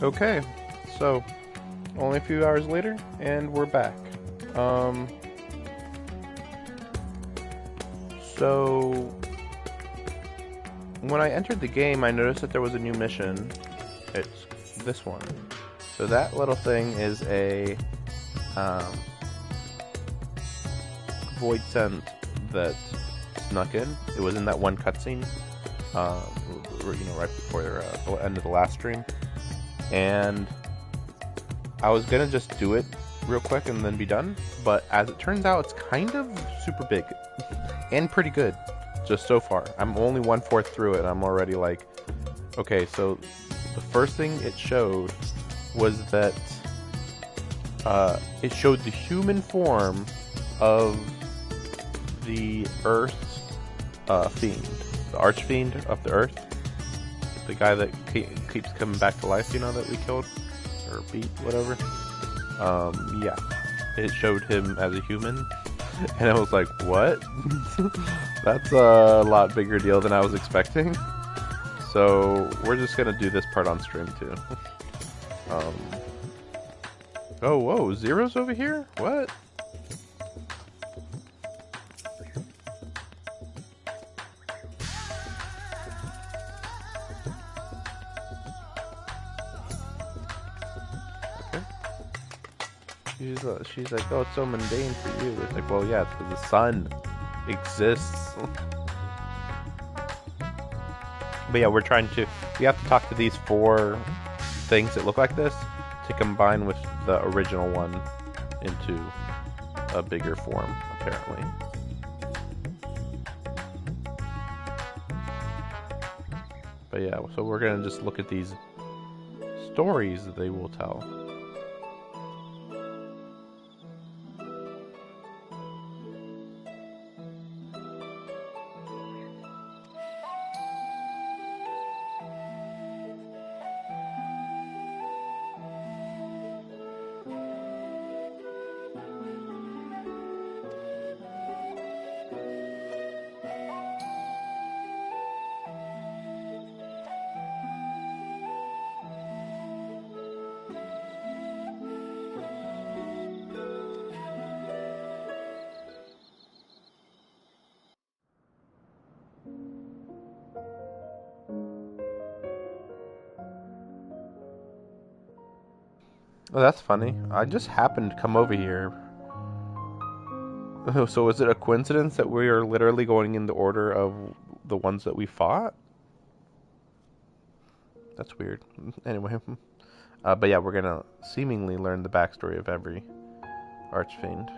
Okay, so only a few hours later, and we're back. Um, so when I entered the game, I noticed that there was a new mission. It's this one. So that little thing is a um, void scent that snuck in. It was in that one cutscene, uh, right before the end of the last stream, and I was gonna just do it real quick and then be done, but as it turns out, it's kind of super big and pretty good. Just so far, I'm only 1/4 through it, and I'm already like, okay. So the first thing it showed was that it showed the human form of the Earth fiend, the archfiend of the Earth, the guy that keeps coming back to life. That we killed or beat, whatever. Yeah, it showed him as a human, and I was like, what? That's a lot bigger deal than I was expecting. So we're just gonna do this part on stream too. Um, oh, whoa, Zero's over here? What? Okay. She's like, oh, it's so mundane for you. It's like, well, yeah, it's because the sun exists. But yeah, we have to talk to these 4 things that look like this to combine with the original one into a bigger form, apparently. But yeah, so we're gonna just look at these stories that they will tell. Oh, that's funny. I just happened to come over here. So is it a coincidence that we are literally going in the order of the ones that we fought? That's weird. Anyway, but yeah, we're gonna seemingly learn the backstory of every Archfiend.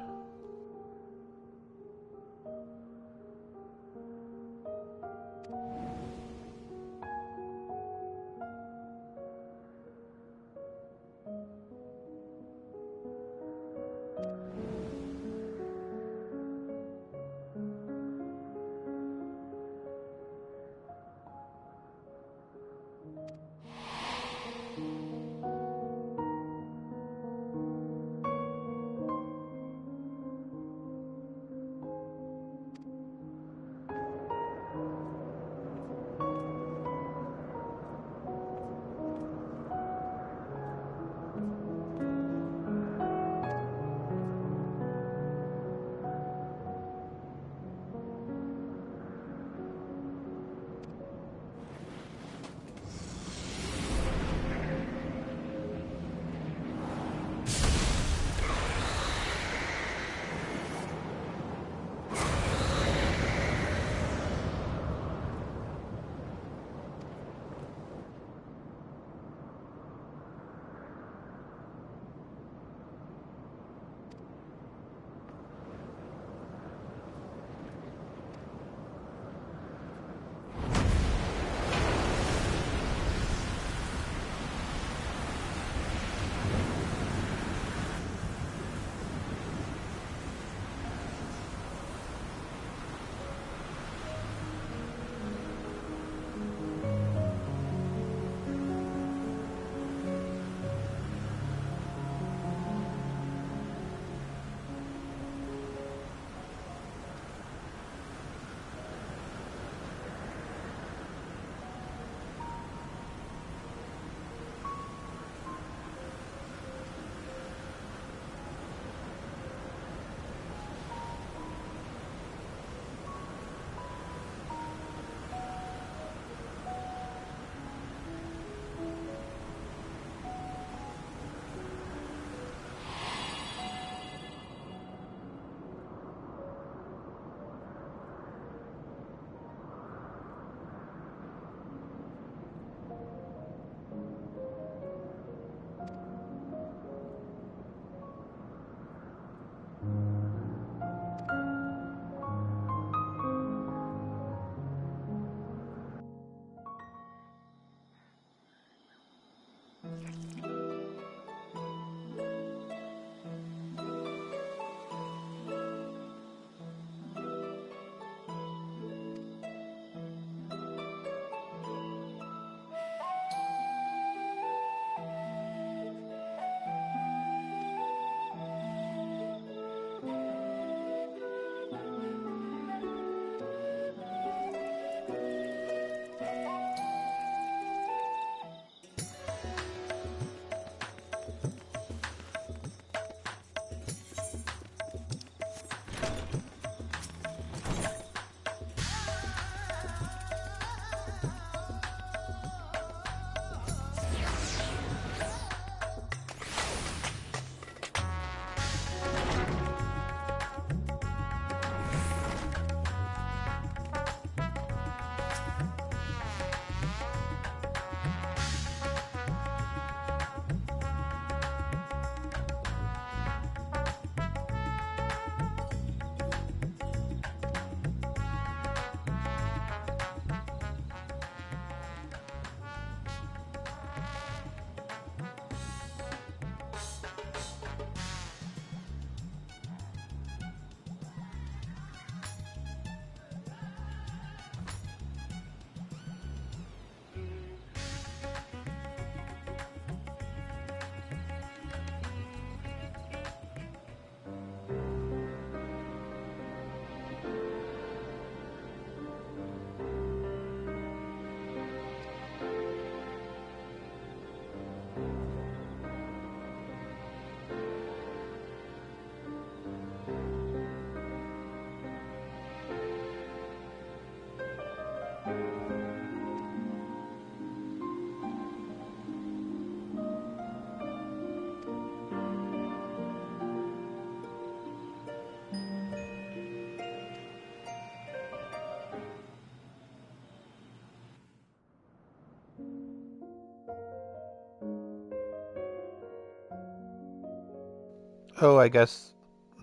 Oh, I guess.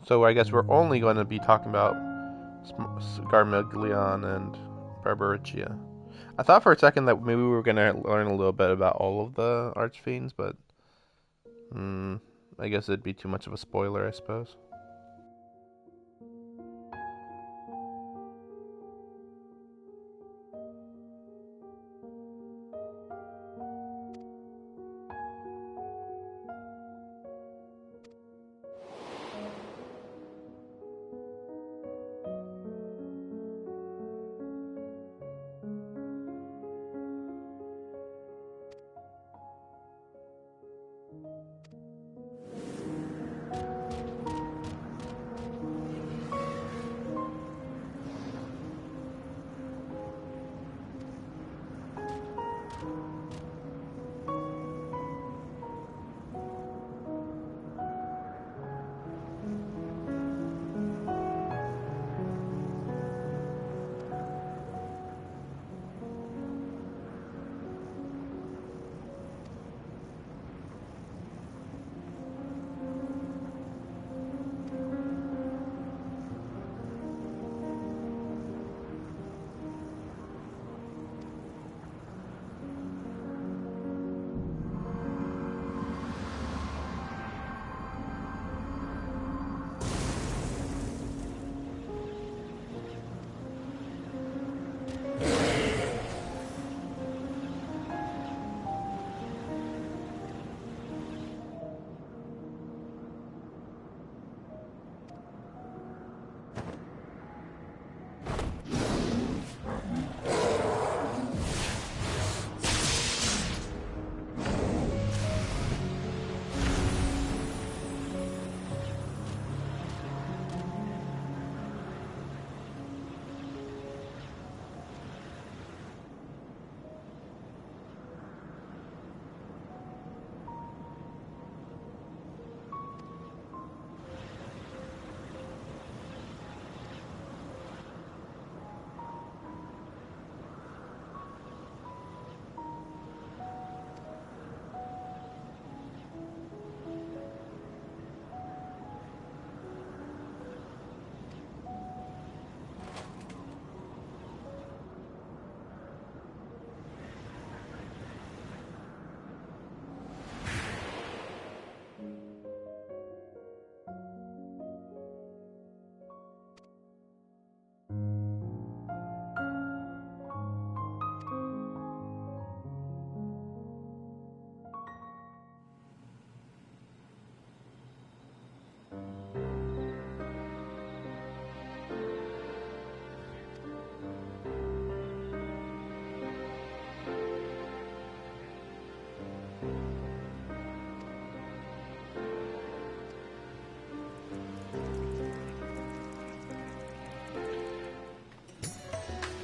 So I guess we're only going to be talking about Garmeglion and Barbariccia. I thought for a second that maybe we were going to learn a little bit about all of the Archfiends, but I guess it'd be too much of a spoiler, I suppose.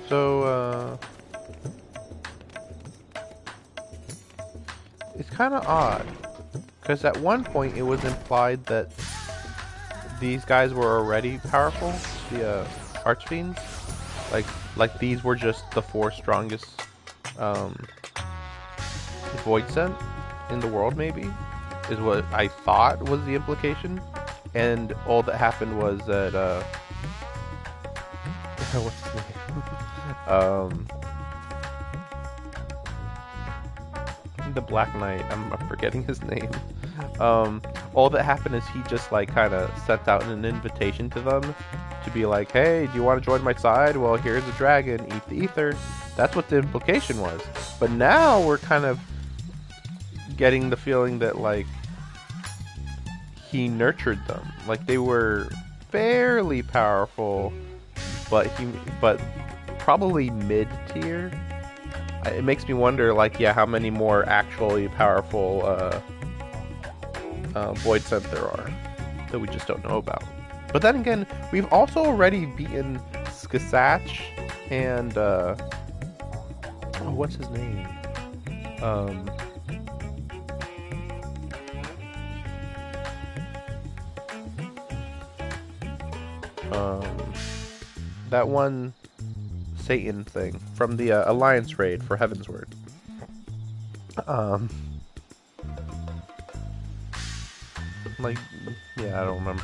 So, it's kind of odd, because at one point it was implied that these guys were already powerful, the Archfiends. Like, like these were just the four strongest um, Void Sent in the world, maybe, is what I thought was the implication. And all that happened was that, what's his name? The Black Knight, I'm forgetting his name. All that happened is he just like kind of sent out an invitation to them to be like, hey, do you want to join my side? Well, here's a dragon, eat the ether. That's what the implication was. But now we're kind of getting the feeling that like he nurtured them. Like they were fairly powerful, but probably mid tier. It makes me wonder, like, yeah, how many more actually powerful Void Sent there are that we just don't know about. But then again, we've also already beaten Skasach and what's his name? That one Satan thing from the Alliance raid for Heavensward. like, yeah, I don't remember.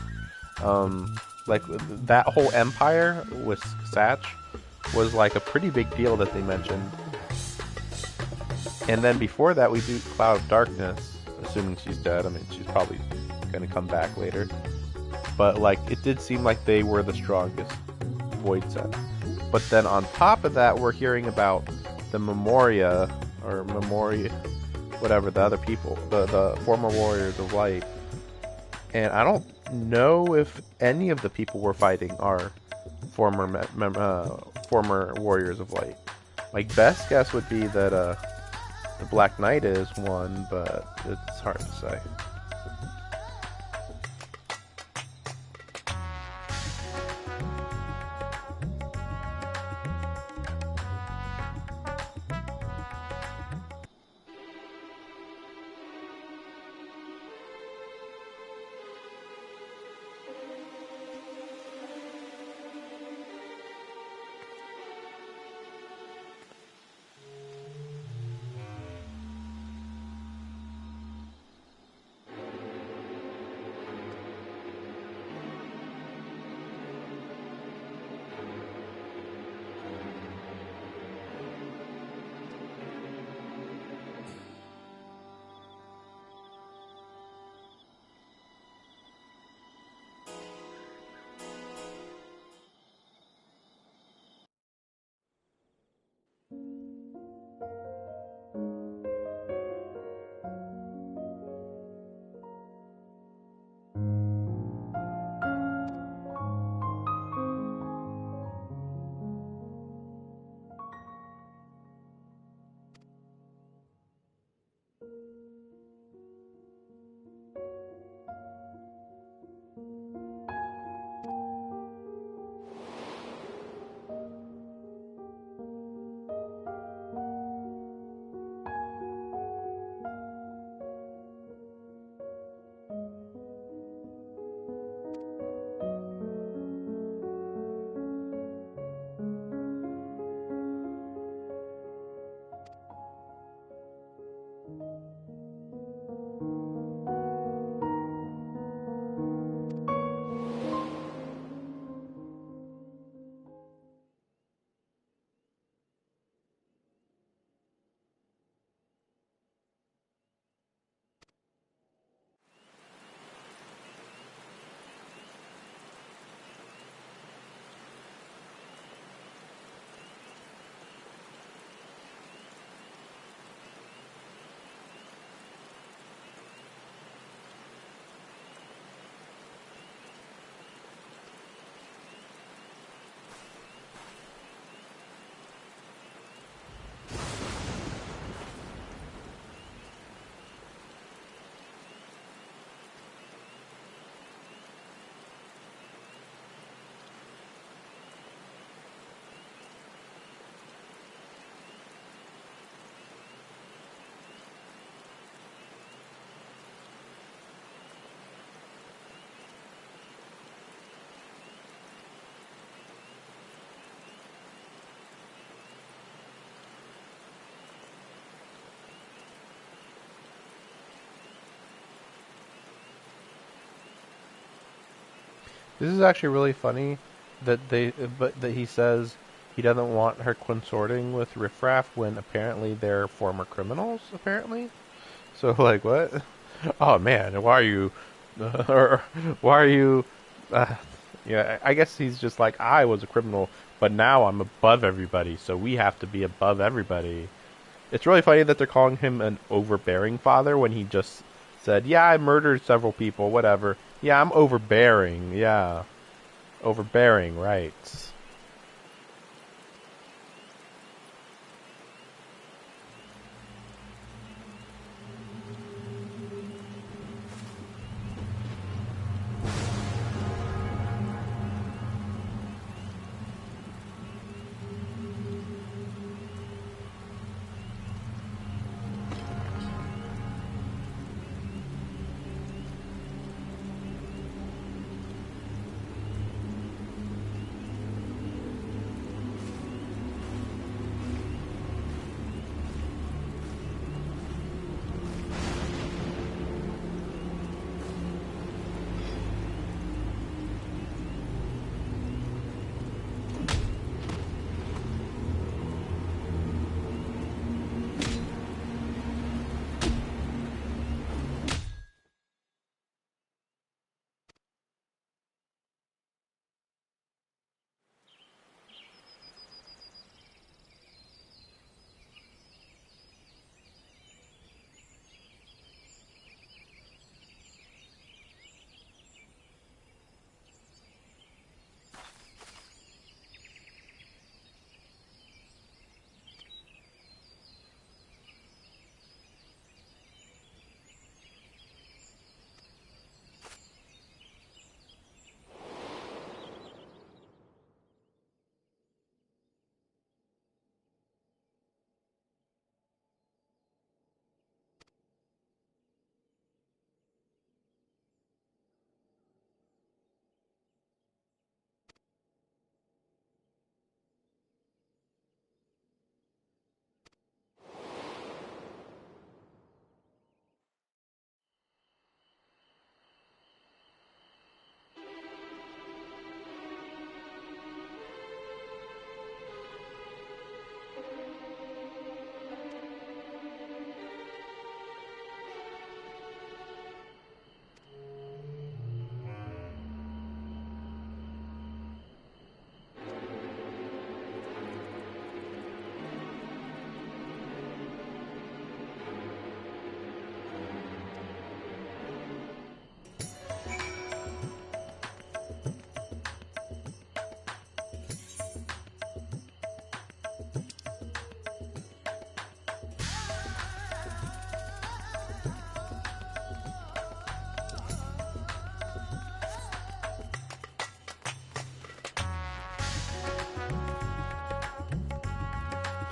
Like that whole empire with Satch was like a pretty big deal that they mentioned. And then before that, we do Cloud of Darkness, assuming she's dead. I mean, she's probably gonna come back later. But like, it did seem like they were the strongest Void set. But then on top of that, we're hearing about the Memoria, whatever, the other people, the former Warriors of Light. And I don't know if any of the people we're fighting are former Warriors of Light. My best guess would be that the Black Knight is one, but it's hard to say. This is actually really funny but that he says he doesn't want her consorting with riffraff when apparently they're former criminals. Apparently, so like what? Oh man, why are you? Or why are you? Uh, yeah, I guess he's just like I was a criminal, but now I'm above everybody, so we have to be above everybody. It's really funny that they're calling him an overbearing father when he just said, "Yeah, I murdered several people, whatever. Yeah, I'm overbearing. Yeah, overbearing, right?"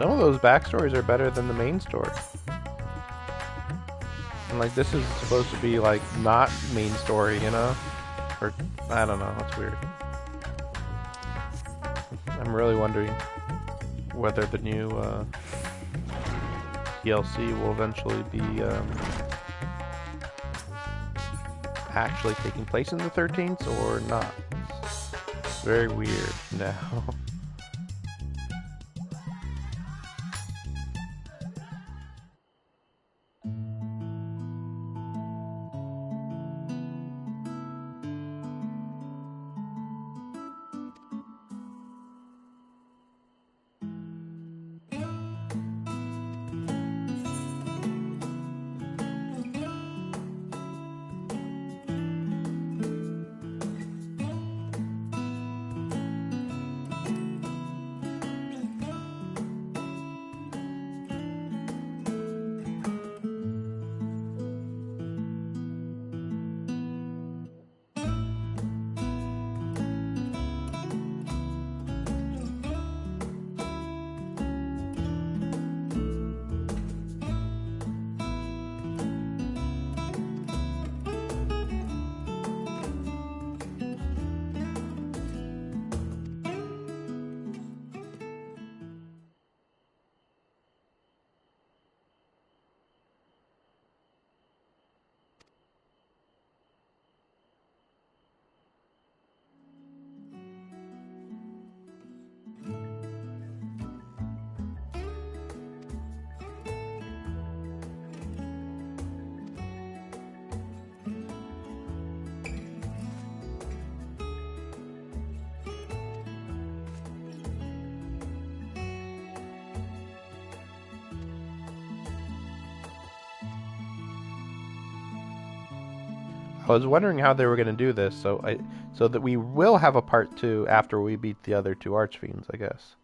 Some of those backstories are better than the main story. And like this is supposed to be like not main story, you know? Or I don't know, it's weird. I'm really wondering whether the new DLC will eventually be actually taking place in the 13th or not. It's very weird now. I was wondering how they were going to do this, so that we will have a part 2 after we beat the other two Archfiends, I guess.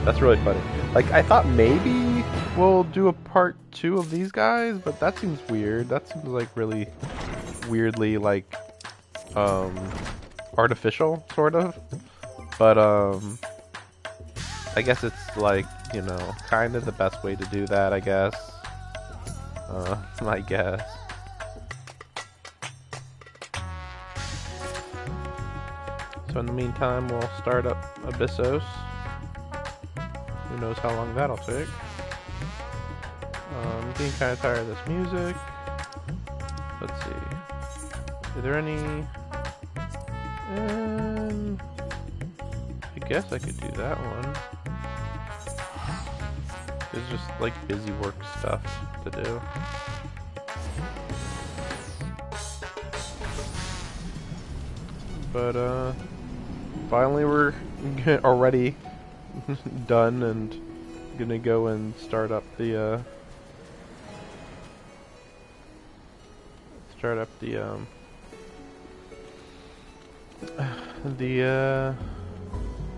That's really funny. Like, I thought maybe we'll do a part 2 of these guys, but that seems weird. That seems like really weirdly, like, artificial, sort of. But, I guess it's like, you know, kind of the best way to do that, I guess. I guess. So in the meantime, we'll start up Abyssos. Who knows how long that'll take. Getting kind of tired of this music. Let's see. Are there any... I guess I could do that one. It's just like busy work stuff to do. But finally we're already done and gonna go and start up the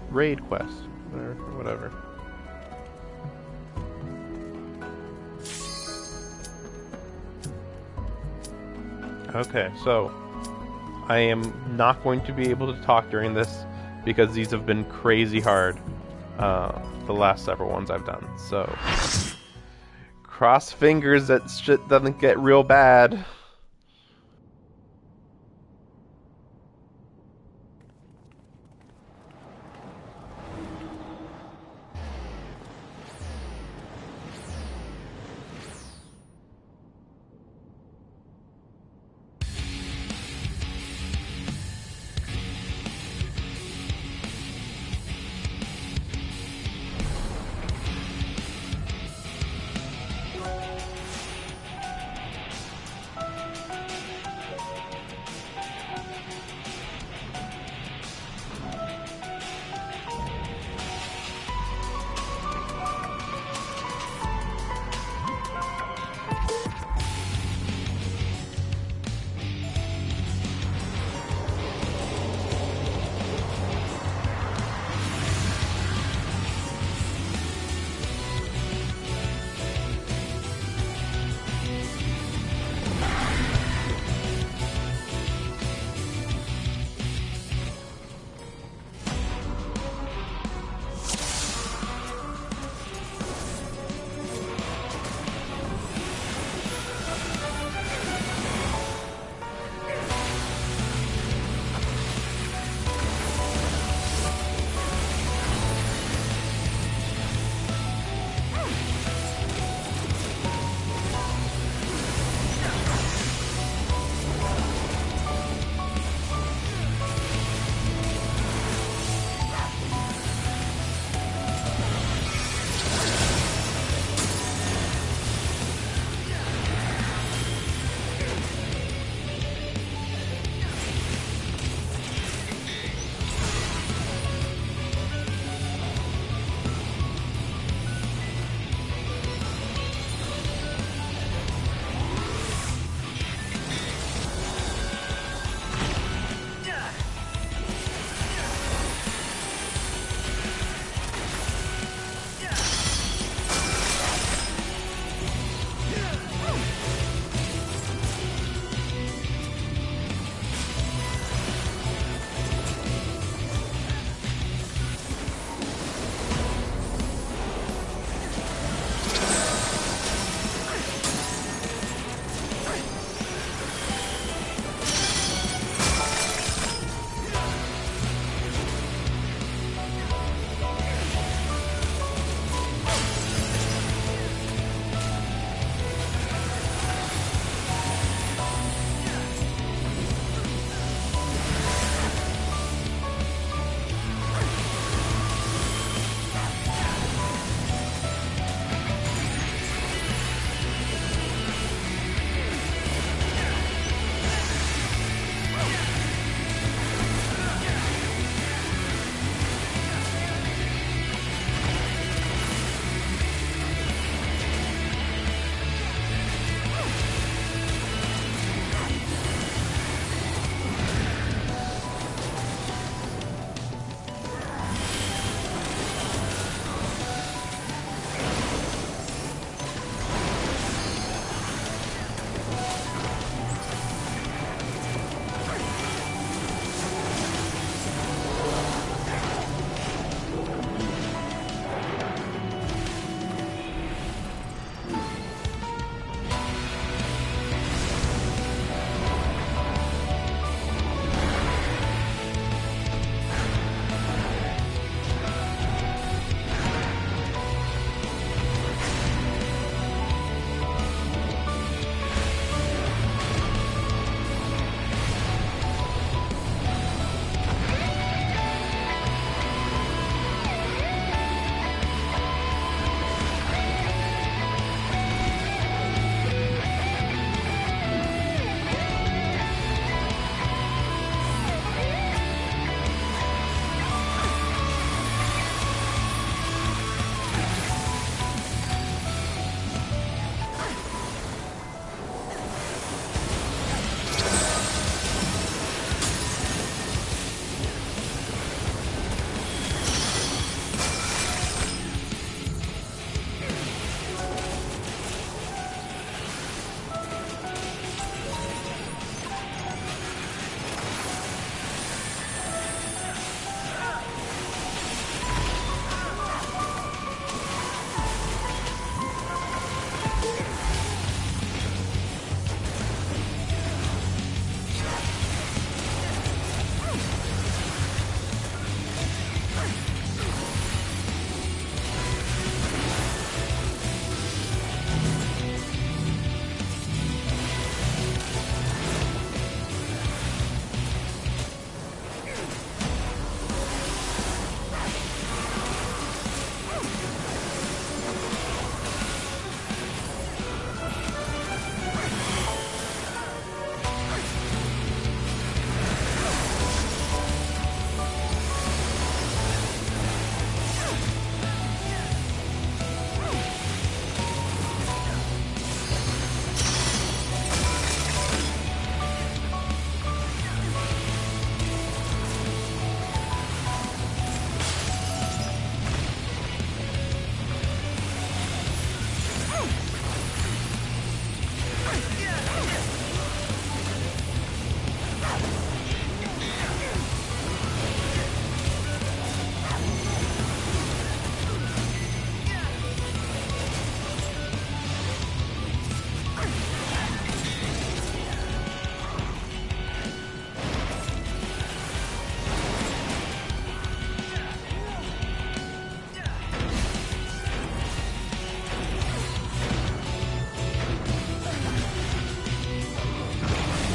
raid quest or whatever. Okay, so I am not going to be able to talk during this because these have been crazy hard, the last several ones I've done. So cross fingers that shit doesn't get real bad.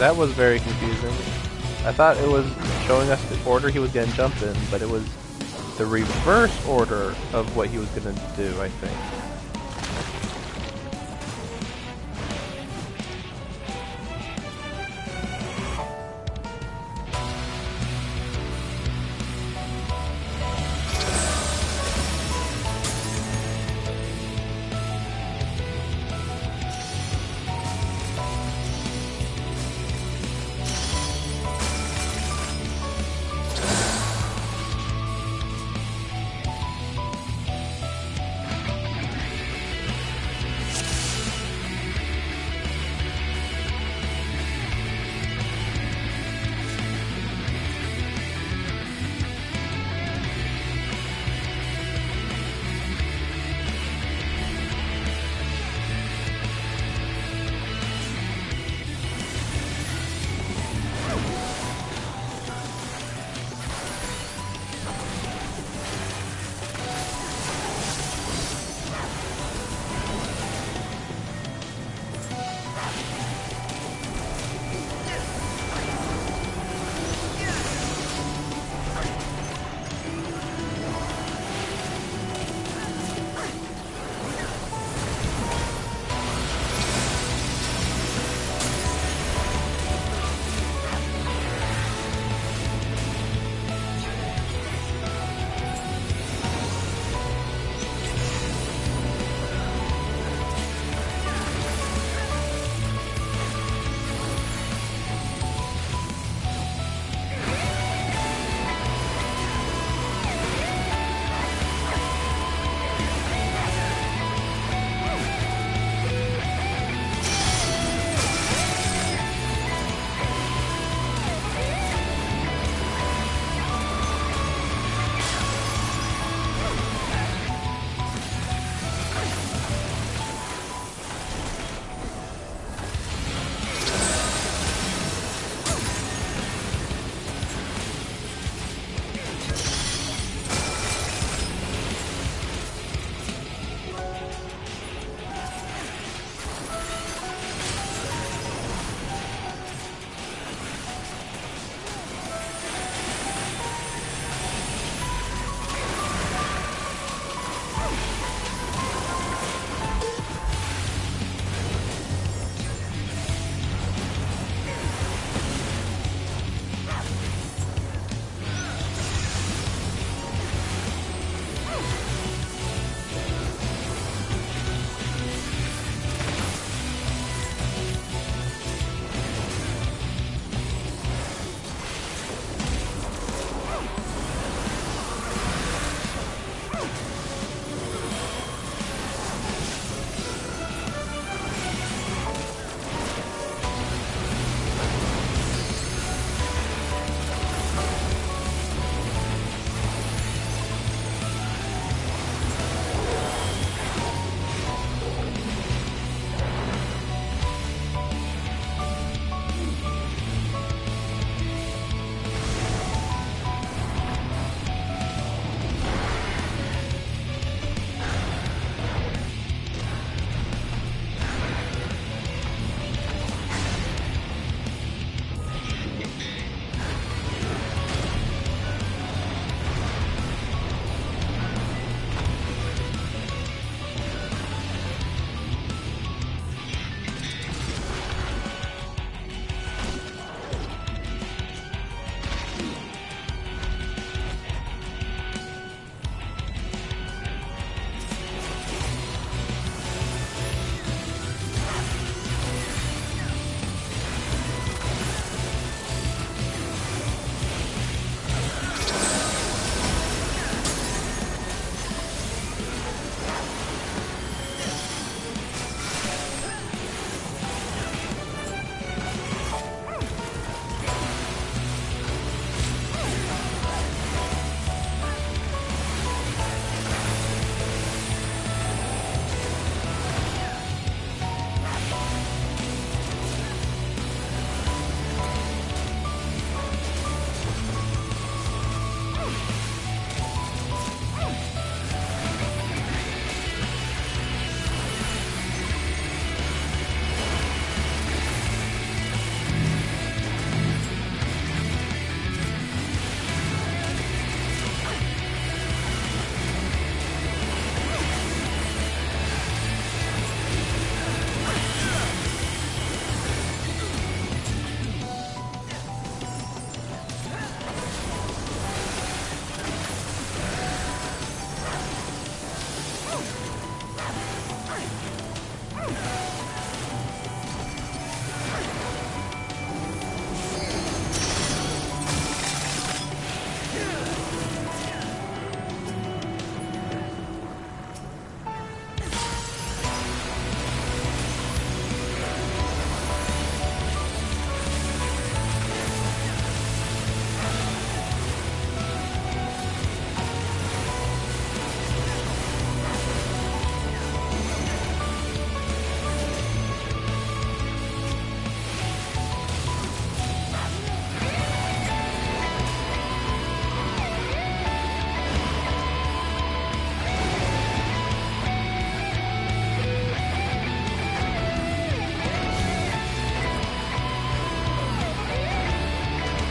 that was very confusing. I thought it was showing us the order he was going to jump in, but it was the reverse order of what he was going to do, I think.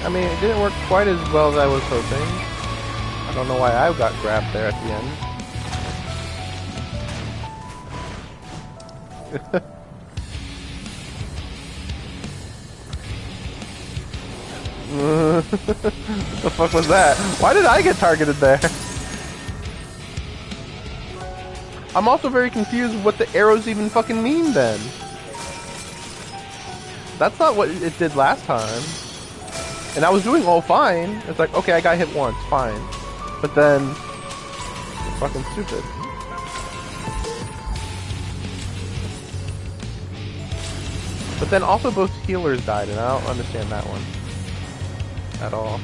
I mean, it didn't work quite as well as I was hoping. I don't know why I got grabbed there at the end. What the fuck was that? Why did I get targeted there? I'm also very confused what the arrows even fucking mean then. That's not what it did last time. And I was doing all fine. It's like, okay, I got hit once, fine. But then, it's fucking stupid. But then also both healers died, and I don't understand that one at all.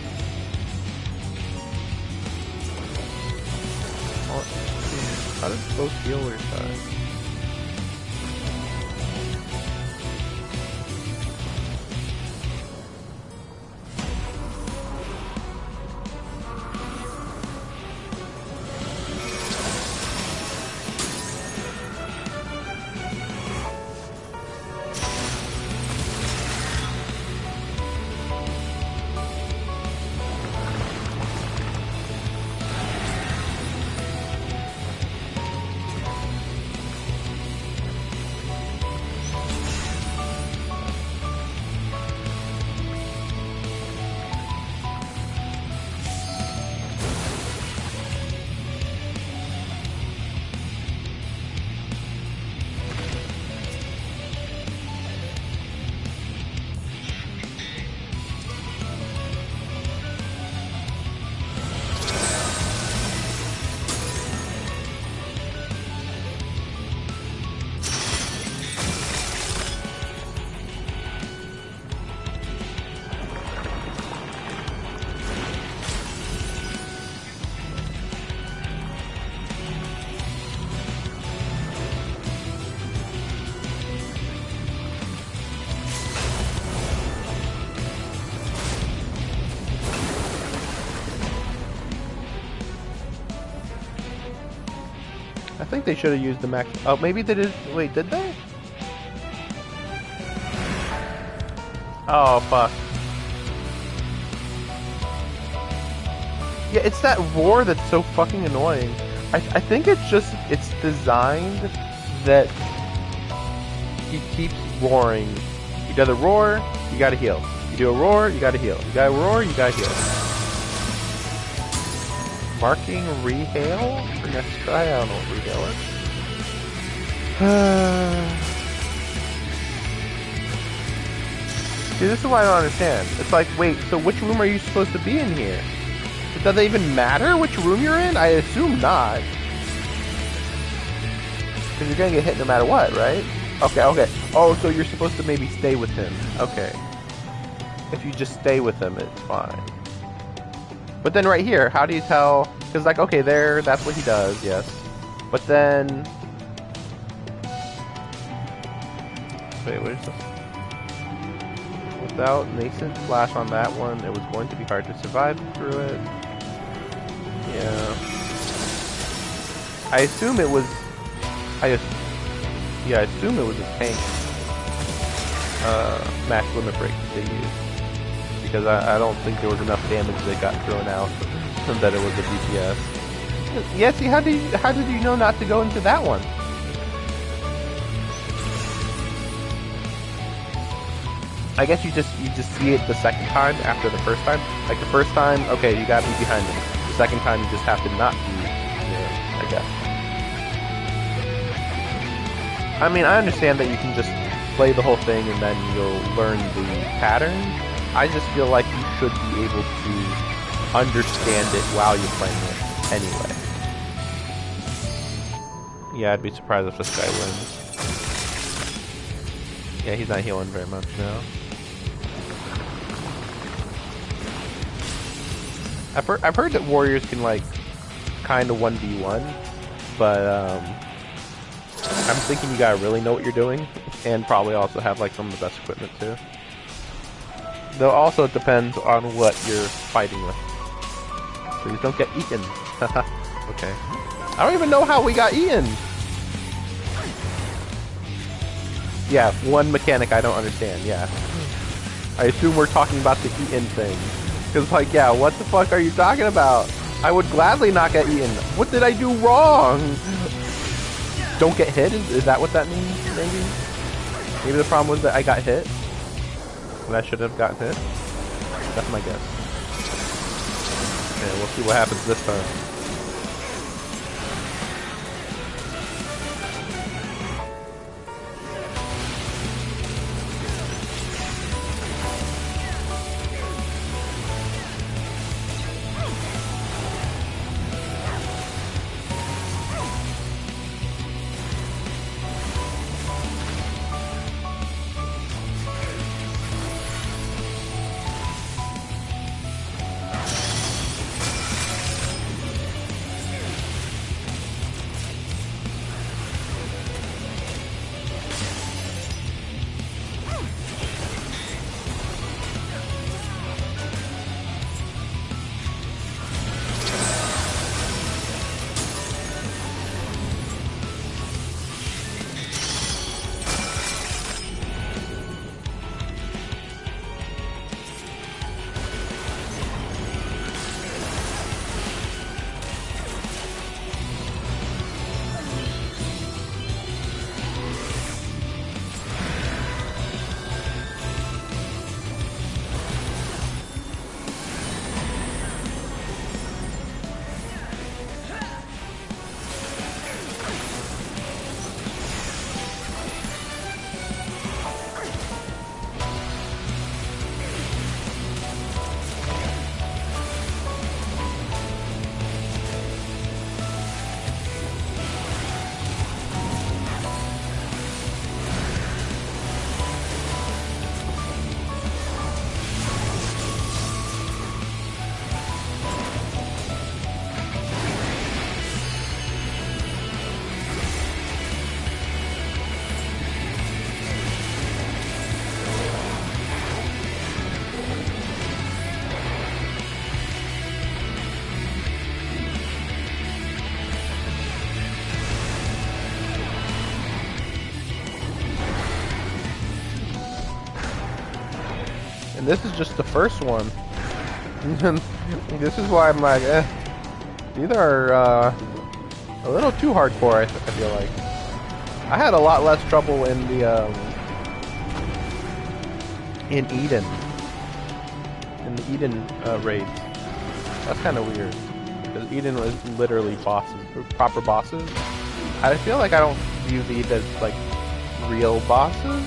How did both healers die? I think they should have used the max. Oh, maybe they did. Wait, did they? Oh, fuck. Yeah, it's that roar that's so fucking annoying. I think it's designed that he keeps roaring. You gotta roar, you gotta heal. You do a roar, you gotta heal. You gotta roar, you gotta heal. Marking rehail for next try? I don't know what rehail is. See, this is what I don't understand. It's like, wait, so which room are you supposed to be in here? Does it even matter which room you're in? I assume not. Because you're gonna get hit no matter what, right? Okay, okay. Oh, so you're supposed to maybe stay with him. Okay. If you just stay with him, it's fine. But then right here, how do you tell? Because like, okay, there, that's what he does, yes. But then... Wait, what is this? Without nascent flash on that one, it was going to be hard to survive through it. Yeah. I assume it was... Yeah, I assume it was a tank. Max limit break that they used. Because I don't think there was enough damage that got thrown out that it was a DPS. Yeah, see, how did you know not to go into that one? I guess you just see it the second time after the first time. Like the first time, okay, you gotta be behind them. The second time, you just have to not be there, I guess. I mean, I understand that you can just play the whole thing and then you'll learn the pattern. I just feel like you should be able to understand it while you're playing it anyway. Yeah, I'd be surprised if this guy wins. Yeah, he's not healing very much now. I've heard that warriors can like kind of 1v1, but I'm thinking you gotta really know what you're doing, and probably also have like some of the best equipment too. Though also it depends on what you're fighting with. Please don't get eaten. Okay. I don't even know how we got eaten. Yeah, one mechanic I don't understand, yeah. I assume we're talking about the eaten thing. Because, like, yeah, what the fuck are you talking about? I would gladly not get eaten. What did I do wrong? Don't get hit? Is that what that means, maybe? Maybe the problem was that I got hit? And I should have gotten hit? That's my guess. Okay, we'll see what happens this time. And this is just the first one. This is why I'm like, these are a little too hardcore, I feel like. I had a lot less trouble in the, in Eden. In the Eden raids. That's kind of weird. Because Eden was literally bosses, proper bosses. I feel like I don't view these as, like, real bosses.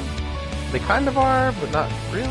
They kind of are, but not really.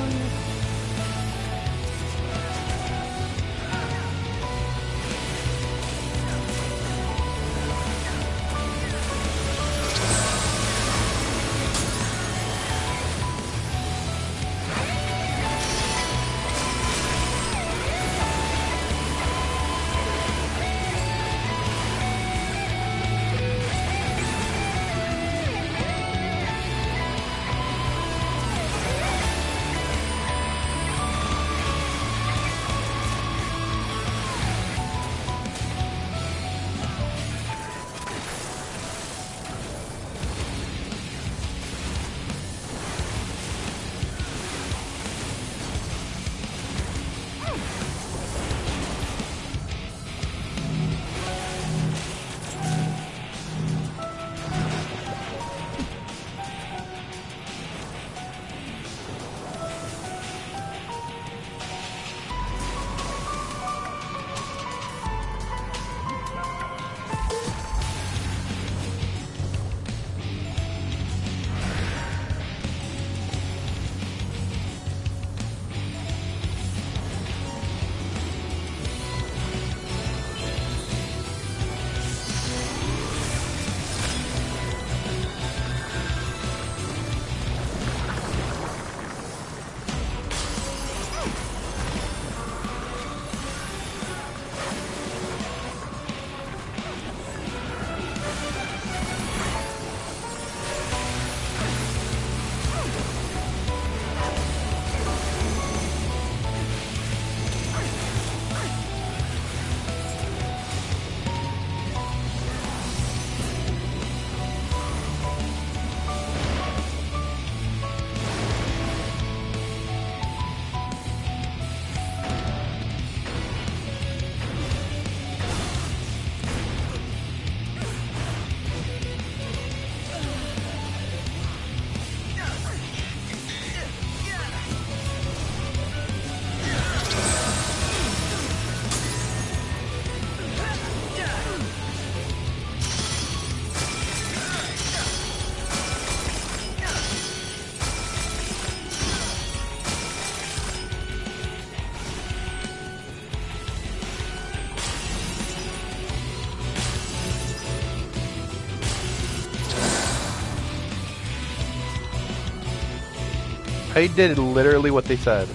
I did literally what they said.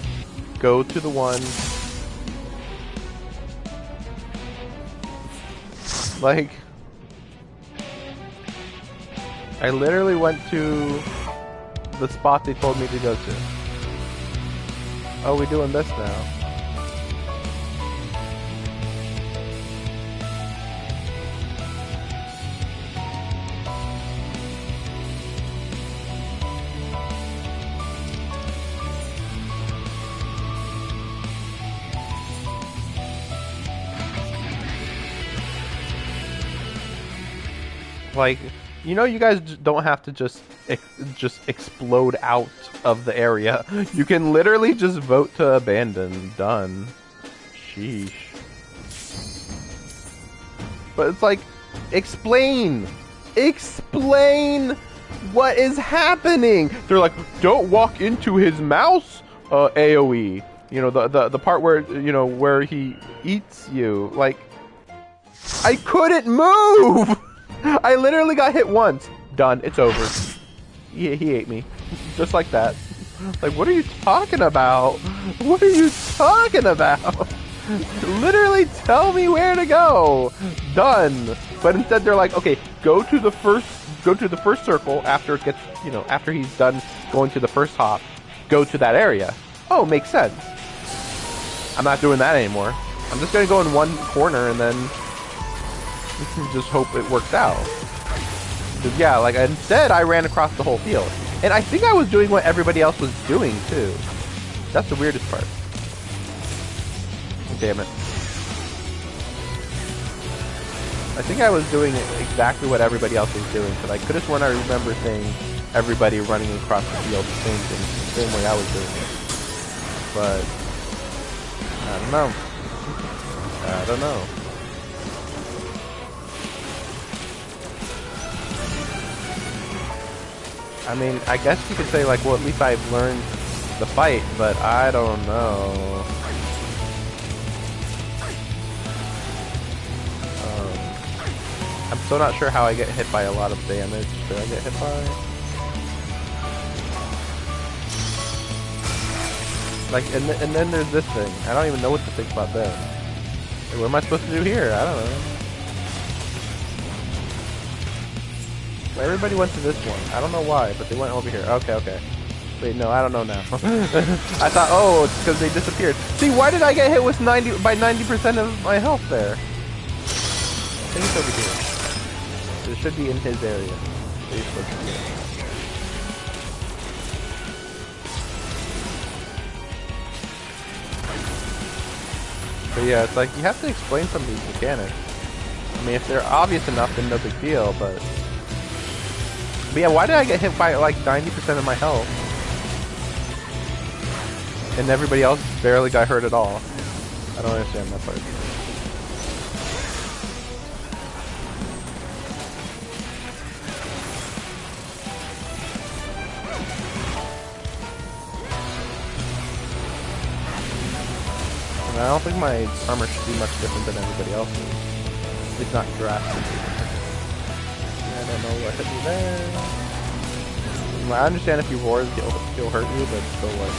Go to the one. Like, I literally went to the spot they told me to go to. Oh, we're doing this now. Like, you know, you guys don't have to just explode out of the area. You can literally just vote to abandon. Done. Sheesh. But it's like, explain! Explain what is happening! They're like, don't walk into his mouse, AoE. You know, the part where, you know, where he eats you. Like, I couldn't move! I literally got hit once. Done. It's over. He ate me. Just like that. Like, what are you talking about? What are you talking about? Literally tell me where to go. Done. But instead they're like, okay, go to the first circle after it gets, you know, after he's done going to the first hop. Go to that area. Oh, makes sense. I'm not doing that anymore. I'm just gonna go in one corner and then just hope it works out. Because, yeah, like, instead I ran across the whole field. And I think I was doing what everybody else was doing, too. That's the weirdest part. Damn it. I think I was doing exactly what everybody else was doing, because I could have sworn I remember seeing everybody running across the field the same thing, the same way I was doing it. But, I don't know. I don't know. I mean, I guess you could say, like, well, at least I've learned the fight, but I don't know. I'm still not sure how I get hit by a lot of damage. Did I get hit by? Like, and then there's this thing. I don't even know what to think about this. Like, what am I supposed to do here? I don't know. Everybody went to this one. I don't know why, but they went over here. Okay, okay. Wait, no, I don't know now. I thought, oh, it's because they disappeared. See, why did I get hit with 90% of my health there? I think it's over here. It should be in his area. He's supposed to be in. But yeah, it's like, you have to explain some of these mechanics. I mean, if they're obvious enough, then no big deal, but yeah, why did I get hit by like 90% of my health? And everybody else barely got hurt at all. I don't understand that part. And I don't think my armor should be much different than everybody else's. It's not drastically. I don't know what hit me there. I understand if you roar, he'll hurt you, but still, like,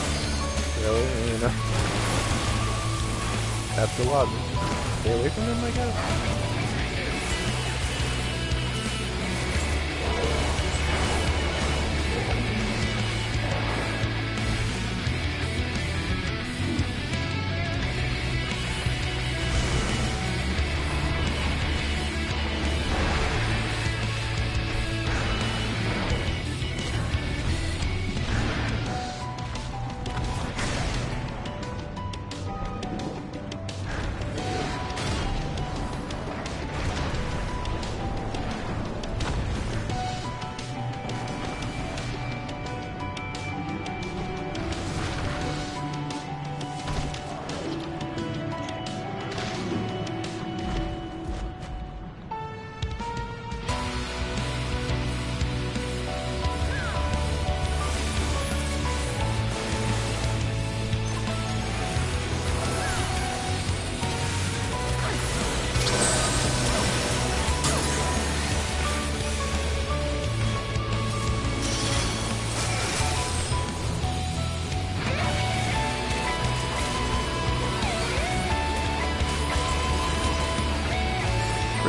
really, you know? That's the logic. Stay away from him, I guess.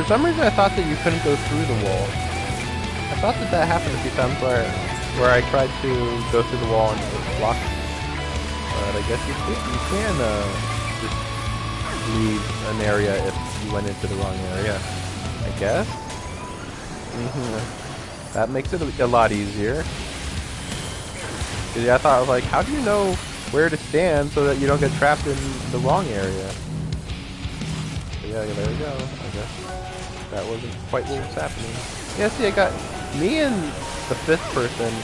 For some reason, I thought that you couldn't go through the wall. I thought that that happened a few times where I tried to go through the wall and it blocked me. But I guess you can just leave an area if you went into the wrong area. I guess. That makes it a lot easier. Cause I thought, like, how do you know where to stand so that you don't get trapped in the wrong area? But yeah, there we go. I guess that wasn't quite what was happening. Yeah, see, I got me and the fifth person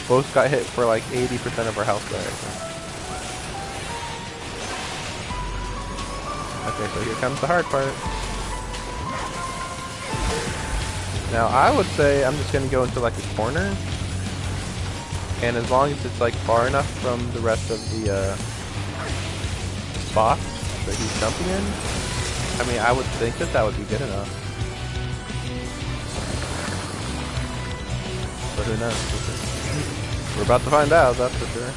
both got hit for like 80% of our health there. Okay, so here comes the hard part. Now I would say I'm just gonna go into like a corner, and as long as it's like far enough from the rest of the spots that he's jumping in, I mean, I would think that that would be good enough. But who knows? We're about to find out, that's for sure.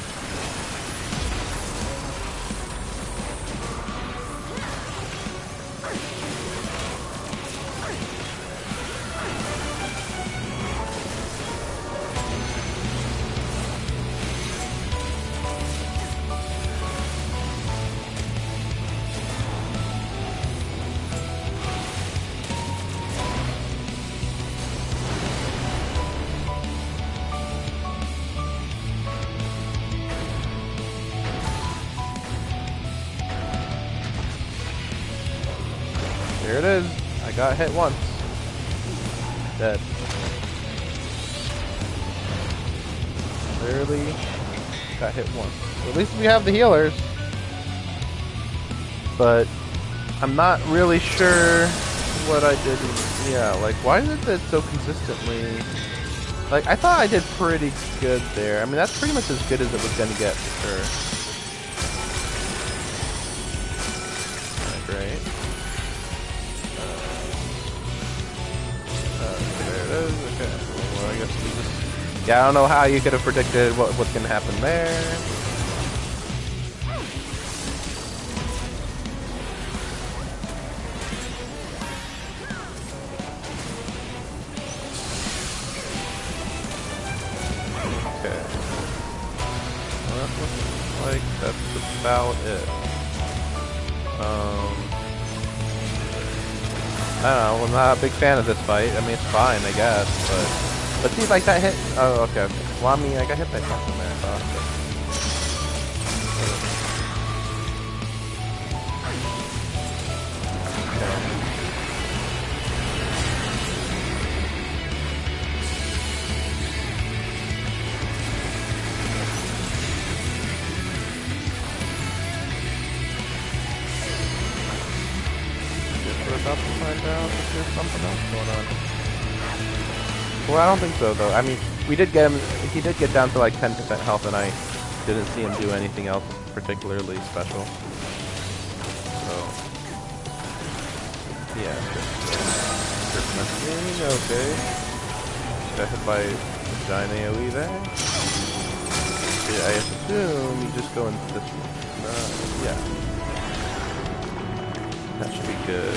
Here it is. I got hit once. Dead. Clearly got hit once. At least we have the healers. But I'm not really sure what I did. Yeah, like why is it that so consistently? Like I thought I did pretty good there. I mean that's pretty much as good as it was gonna get for sure. Great. There it is. Okay. Well, I guess we just... Yeah, I don't know how you could have predicted what's going to happen there. Okay. Well, that looks like that's about it. I don't know, I'm not a big fan of this fight. I mean, it's fine, I guess, but see, like, that hit... Oh, okay, okay. Well, I mean, I got hit by something there, so... About to find out if there's something else going on. Well, I don't think so, though. I mean, we did get him. He did get down to like 10% health, and I didn't see him do anything else particularly special. So, yeah. Okay. Got hit by a giant AoE there. Yeah, I assume you just go into this one. Yeah. That should be good.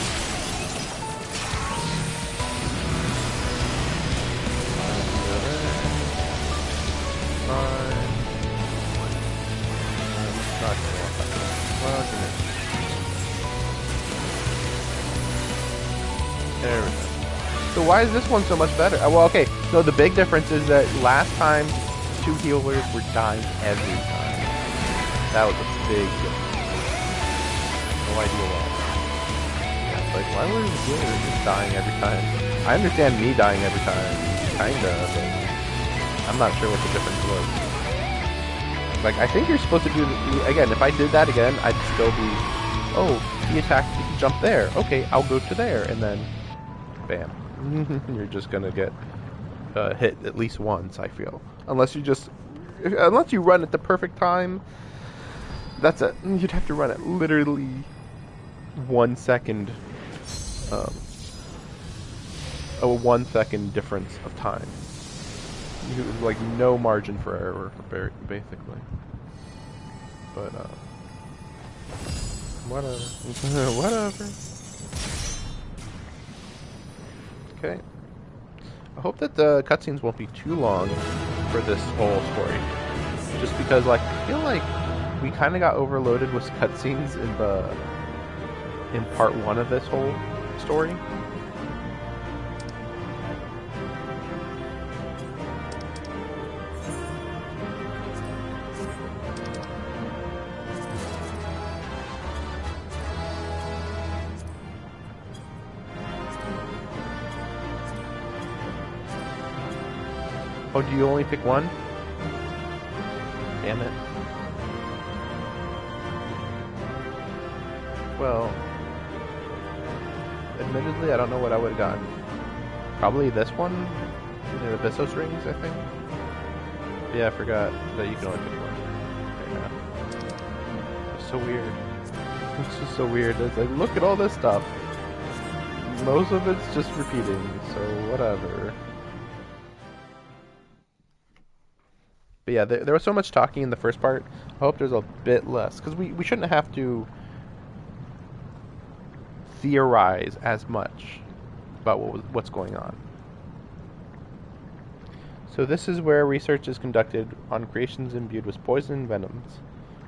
There we go. So why is this one so much better? Well, okay. So the big difference is that last time, 2 healers were dying every time. That was a big difference. No idea why. Like, why were the healers just dying every time? I understand me dying every time, kinda, but I'm not sure what the difference was. Like, I think you're supposed to do, again, if I did that again, I'd still be, oh, he attacked, he can jump there. Okay, I'll go to there, and then, bam. You're just gonna get hit at least once, I feel. Unless you run at the perfect time, that's it. You'd have to run at literally 1 second, a 1 second difference of time. Like no margin for error, basically. But whatever. Whatever. Okay. I hope that the cutscenes won't be too long for this whole story. Just because, like, I feel like we kind of got overloaded with cutscenes in part 1 of this whole story. Oh, do you only pick one? Damn it. Well, admittedly, I don't know what I would have gotten. Probably this one? The Abyssos rings, I think? Yeah, I forgot that you can only pick one. Okay, yeah. It's so weird. It's just so weird. It's like, look at all this stuff. Most of it's just repeating, so whatever. But yeah, there was so much talking in the first part. I hope there's a bit less. Because we shouldn't have to theorize as much about what's going on. So this is where research is conducted on creations imbued with poison and venoms.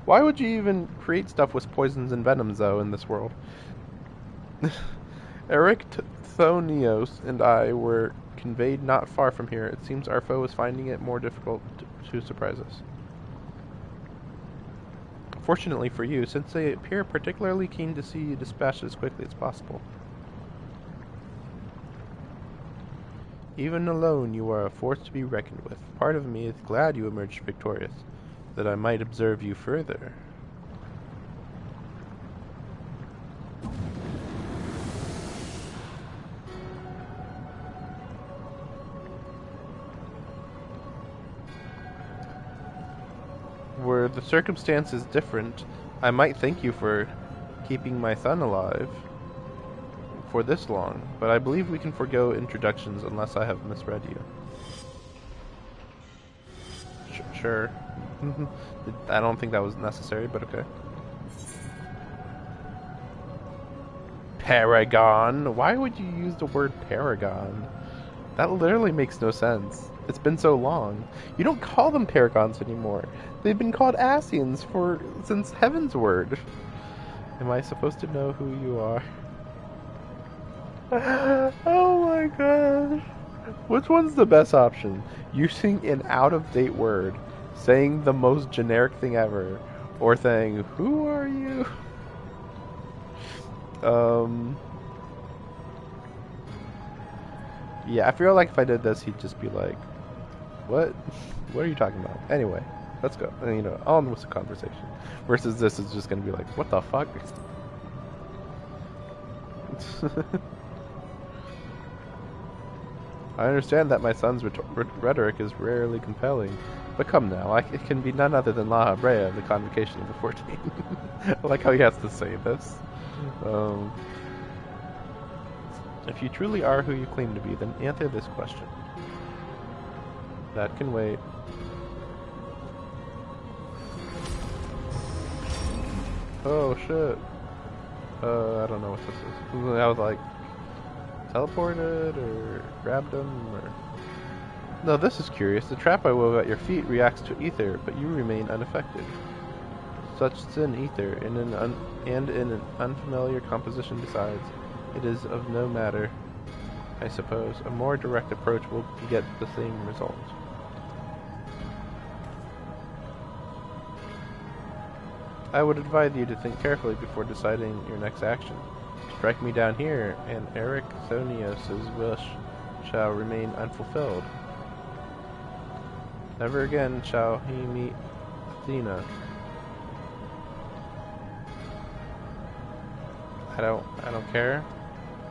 Why would you even create stuff with poisons and venoms, though, in this world? Eric Thonios and I were conveyed not far from here. It seems our foe is finding it more difficult to surprise us. Fortunately for you, since they appear particularly keen to see you dispatched as quickly as possible. Even alone, you are a force to be reckoned with. Part of me is glad you emerged victorious, that I might observe you further. Were the circumstances different, I might thank you for keeping my son alive for this long, but I believe we can forego introductions unless I have misread you. Sure. I don't think that was necessary, but okay. Paragon? Why would you use the word paragon? That literally makes no sense. It's been so long. You don't call them paragons anymore. They've been called Asians since Heaven's Word. Am I supposed to know who you are? Oh my gosh. Which one's the best option? Using an out-of-date word, saying the most generic thing ever, or saying, who are you? Yeah, I feel like if I did this, he'd just be like, what? What are you talking about? Anyway, let's go. And, on with the conversation. Versus this is just going to be like, what the fuck? I understand that my son's rhetoric is rarely compelling, but come now, it can be none other than La Habrea, the convocation of the 14. I like how he has to say this. If you truly are who you claim to be, then answer this question. That can wait. Oh shit. I don't know what this is. I was like, teleported or grabbed him or... No, this is curious. The trap I wove at your feet reacts to ether, but you remain unaffected. Such thin ether in an unfamiliar composition besides. It is of no matter, I suppose. A more direct approach will get the same result. I would advise you to think carefully before deciding your next action. Strike me down here, and Eric Thonios' wish shall remain unfulfilled. Never again shall he meet Athena. I don't care.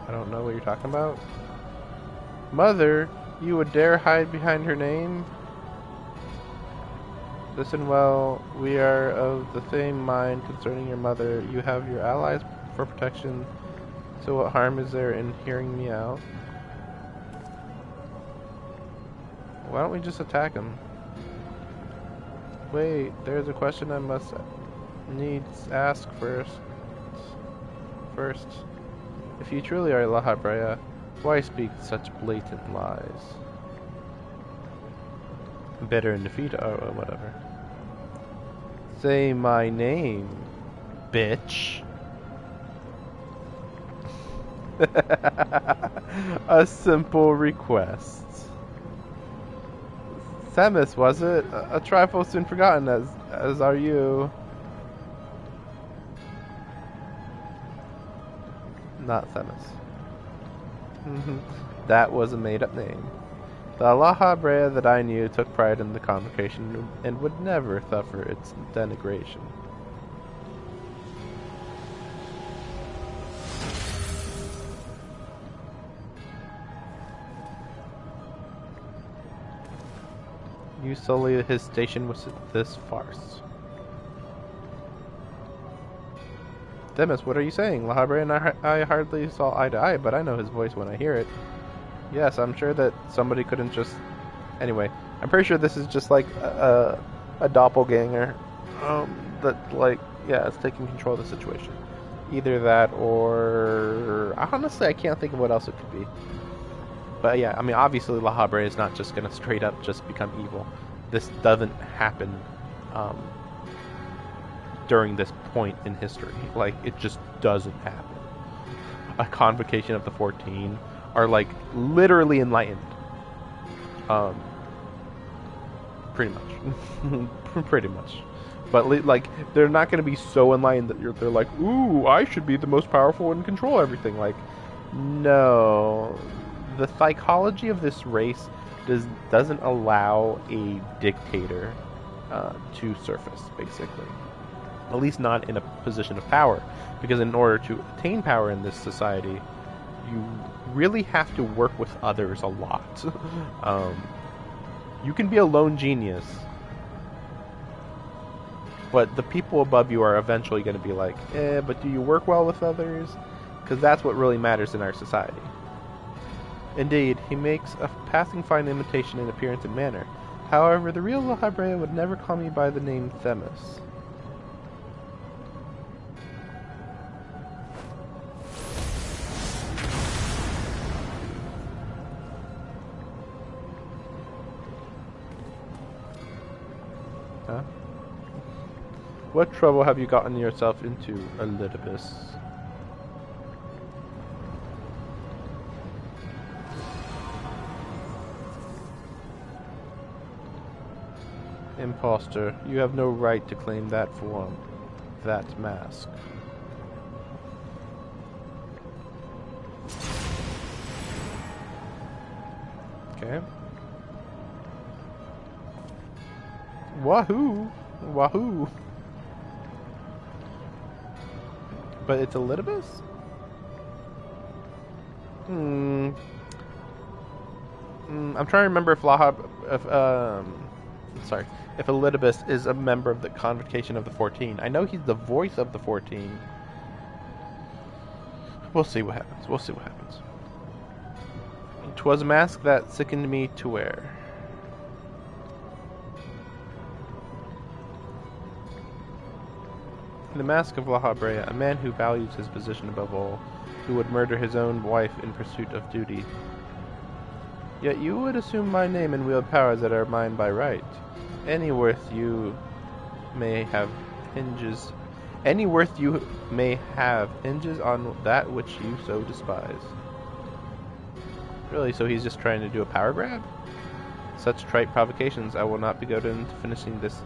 I don't know what you're talking about. Mother, you would dare hide behind her name? Listen well, we are of the same mind concerning your mother. You have your allies for protection, so what harm is there in hearing me out? Why don't we just attack him? Wait, there's a question I must needs ask first. If you truly are La Habrea, Why speak such blatant lies? Bitter in defeat, or whatever. Say my name, bitch. A simple request. Themis, was it? A trifle soon forgotten, as are you. Not Themis. That was a made-up name. The La Brea that I knew took pride in the convocation and would never suffer its denigration. You sully his station with this farce. Themis, what are you saying? La Brea and I hardly saw eye to eye, but I know his voice when I hear it. Yes, I'm sure that somebody couldn't just... Anyway, I'm pretty sure this is just like a doppelganger that, like, yeah, it's taking control of the situation. Either that or... Honestly, I can't think of what else it could be. But yeah, I mean, obviously La Brea is not just going to straight up just become evil. This doesn't happen during this point in history. Like, it just doesn't happen. A convocation of the 14 are, like, literally enlightened. Pretty much. Pretty much. But, like, they're not going to be so enlightened that they're like, ooh, I should be the most powerful and control everything. Like, no. The psychology of this race doesn't allow a dictator to surface, basically. At least not in a position of power. Because in order to attain power in this society, you really have to work with others a lot. You can be a lone genius, but the people above you are eventually going to be like, but do you work well with others? Because that's what really matters in our society. Indeed, he makes a passing fine imitation in appearance and manner. However, the real La Brea would never call me by the name Themis. Huh? What trouble have you gotten yourself into, Elidibus? Imposter, you have no right to claim that form, that mask. Okay. Wahoo! Wahoo! But it's Elidibus? I'm trying to remember if if Elidibus is a member of the Convocation of the 14. I know he's the voice of the 14. We'll see what happens. We'll see what happens. 'Twas a mask that sickened me to wear. The mask of La Brea, a man who values his position above all, who would murder his own wife in pursuit of duty. Yet you would assume my name and wield powers that are mine by right. Any worth you may have hinges on that which you so despise. Really, so he's just trying to do a power grab? Such trite provocations I will not be goaded into finishing this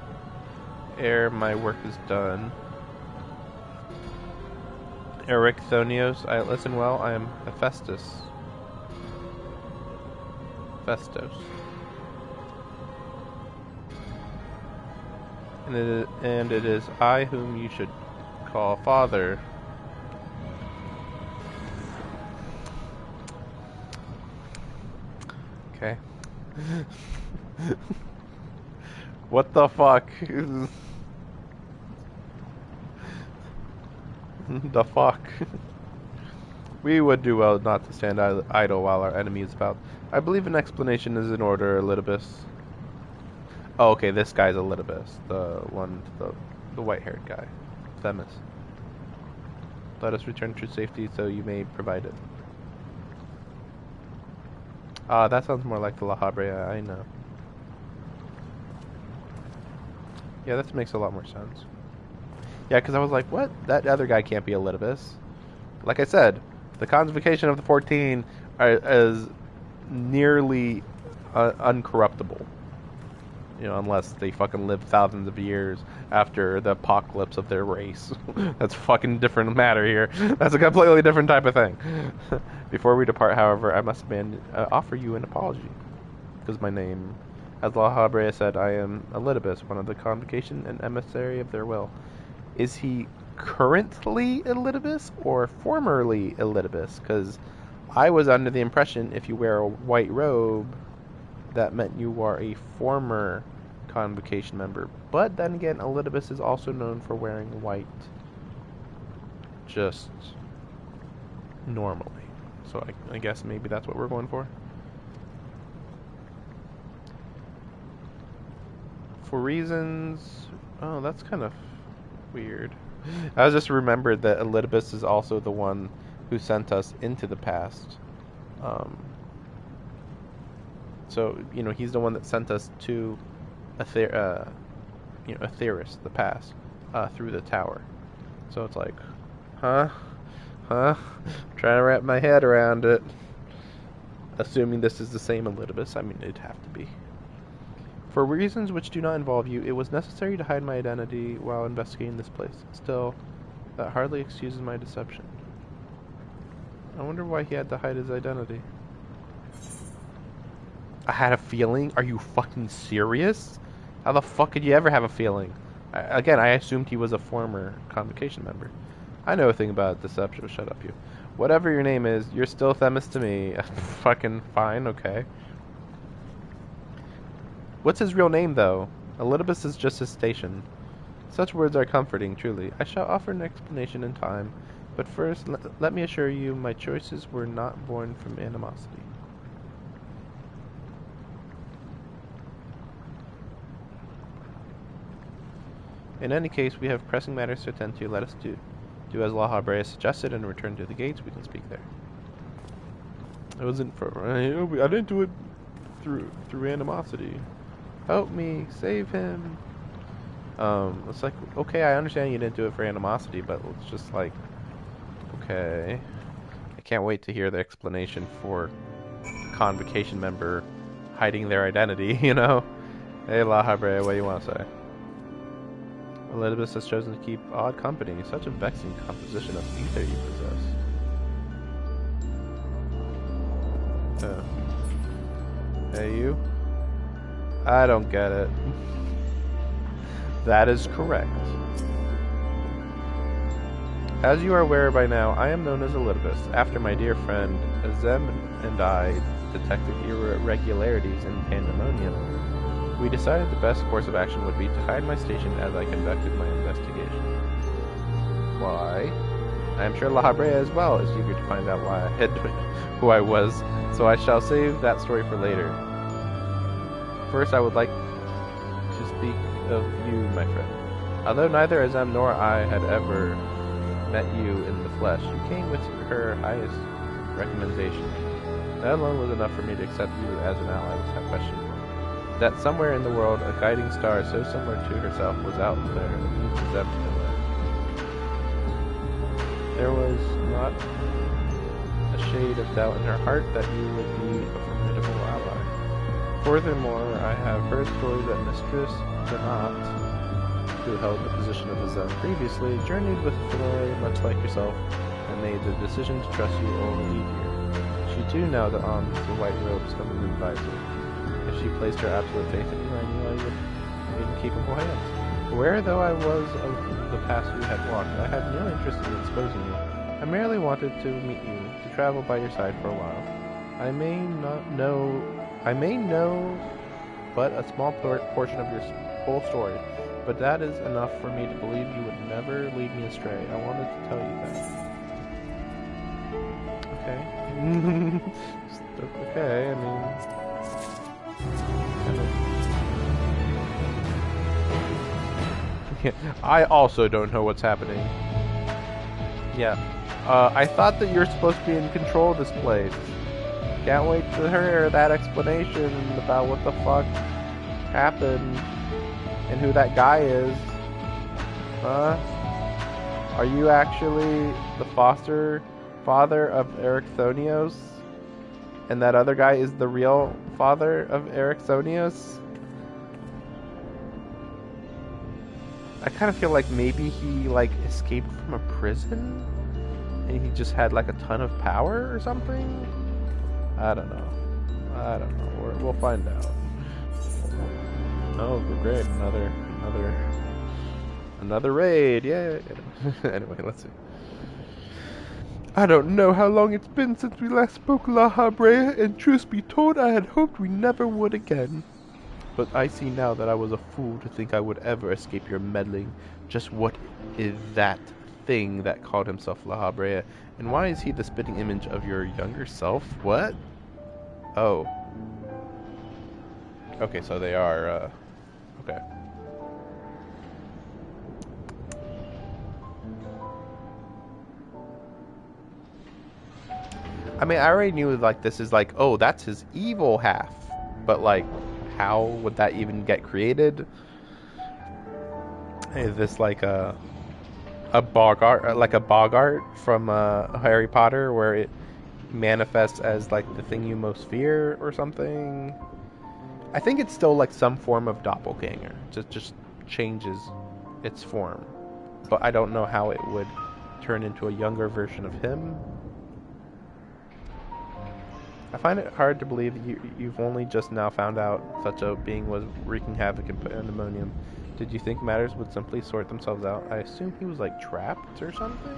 ere my work is done. Ericthonios, I listen well, I am Hephaestus. Festos. And it is I whom you should call father. Okay. What the fuck? The fuck? We would do well not to stand idle while our enemy is about. I believe an explanation is in order, Elidibus. Oh, okay, this guy's Elidibus. The white-haired guy. Themis. Let us return to safety so you may provide it. That sounds more like the La Habrea, I know. Yeah, that makes a lot more sense. Yeah, because I was like, what? That other guy can't be Elidibus. Like I said, the convocation of the 14 is nearly uncorruptible. You know, unless they fucking live thousands of years after the apocalypse of their race. That's a fucking different matter here. That's a completely different type of thing. Before we depart, however, I must offer you an apology. Because my name, as La Habrea said, I am Elidibus, one of the convocation and emissary of their will. Is he currently Elidibus or formerly Elidibus? Because I was under the impression if you wear a white robe, that meant you are a former convocation member. But then again, Elidibus is also known for wearing white just normally. So I guess maybe that's what we're going for. For reasons... Oh, that's kind of weird. I just remembered that Elidibus is also the one who sent us into the past. So, you know, he's the one that sent us to Aetheris, the past, through the tower. So it's like, huh? Trying to wrap my head around it. Assuming this is the same Elidibus, I mean, it'd have to be. For reasons which do not involve you, it was necessary to hide my identity while investigating this place. Still, that hardly excuses my deception. I wonder why he had to hide his identity. I had a feeling? Are you fucking serious? How the fuck could you ever have a feeling? Again, I assumed he was a former convocation member. I know a thing about deception. Shut up, you. Whatever your name is, you're still Themis to me. Fucking fine, okay. What's his real name, though? Elidibus is just his station. Such words are comforting, truly. I shall offer an explanation in time, but first, let me assure you, my choices were not born from animosity. In any case, we have pressing matters to attend to. Let us do as La Habrea suggested and return to the gates. We can speak there. It wasn't for... I didn't do it through animosity. Help me, save him. It's like, okay, I understand you didn't do it for animosity, but it's just like, okay. I can't wait to hear the explanation for convocation member hiding their identity, you know? Hey, La Habrea, what do you want to say? Elidibus has chosen to keep odd company. Such a vexing composition of ether you possess. Hey, you? I don't get it. That is correct. As you are aware by now, I am known as Elidibus, after my dear friend Azem and I detected irregularities in Pandemonium. We decided the best course of action would be to hide my station as I conducted my investigation. Why? I am sure La Habrea as well is eager to find out why I hid who I was, so I shall save that story for later. First, I would like to speak of you, my friend. Although neither Azem nor I had ever met you in the flesh, you came with her highest recommendation. That alone was enough for me to accept you as an ally without question. That somewhere in the world, a guiding star so similar to herself was out there and used Azem to know it. There was not a shade of doubt in her heart that you would be a formidable ally. Furthermore, I have heard stories that Mistress Zanat, who held the position of Azem previously, journeyed with a familiar much like yourself and made the decision to trust you only here. She too now dons the white robes of an advisor. If she placed her absolute faith in you, I knew I would be in capable hands. Aware though I was of the path you had walked, I had no interest in exposing you. I merely wanted to meet you, to travel by your side for a while. I may know but a small portion of your whole story, but that is enough for me to believe you would never lead me astray. I wanted to tell you that. Okay. Okay, I mean... I also don't know what's happening. Yeah. I thought that you're supposed to be in control of this place. Can't wait to hear that explanation about what the fuck happened and who that guy is. Huh? Are you actually the foster father of Ericthonios? And that other guy is the real father of Ericthonios? I kind of feel like maybe he like escaped from a prison and he just had like a ton of power or something. I don't know. We'll find out. Oh, great! Another raid! Yay! Anyway, let's see. I don't know how long it's been since we last spoke La Habrea, and truth be told, I had hoped we never would again. But I see now that I was a fool to think I would ever escape your meddling. Just what is that thing that called himself La Habrea? And why is he the spitting image of your younger self? What? Oh. Okay, so they are, okay. I mean, I already knew, like, this is like, oh, that's his evil half. But, like, how would that even get created? Is this like a Bogart, like a Bogart from Harry Potter, where it manifests as like the thing you most fear or something? I think it's still like some form of doppelganger. Just changes its form, but I don't know how it would turn into a younger version of him. I find it hard to believe you've only just now found out such a being was wreaking havoc in Pandemonium. Did you think matters would simply sort themselves out? I assume he was like trapped or something?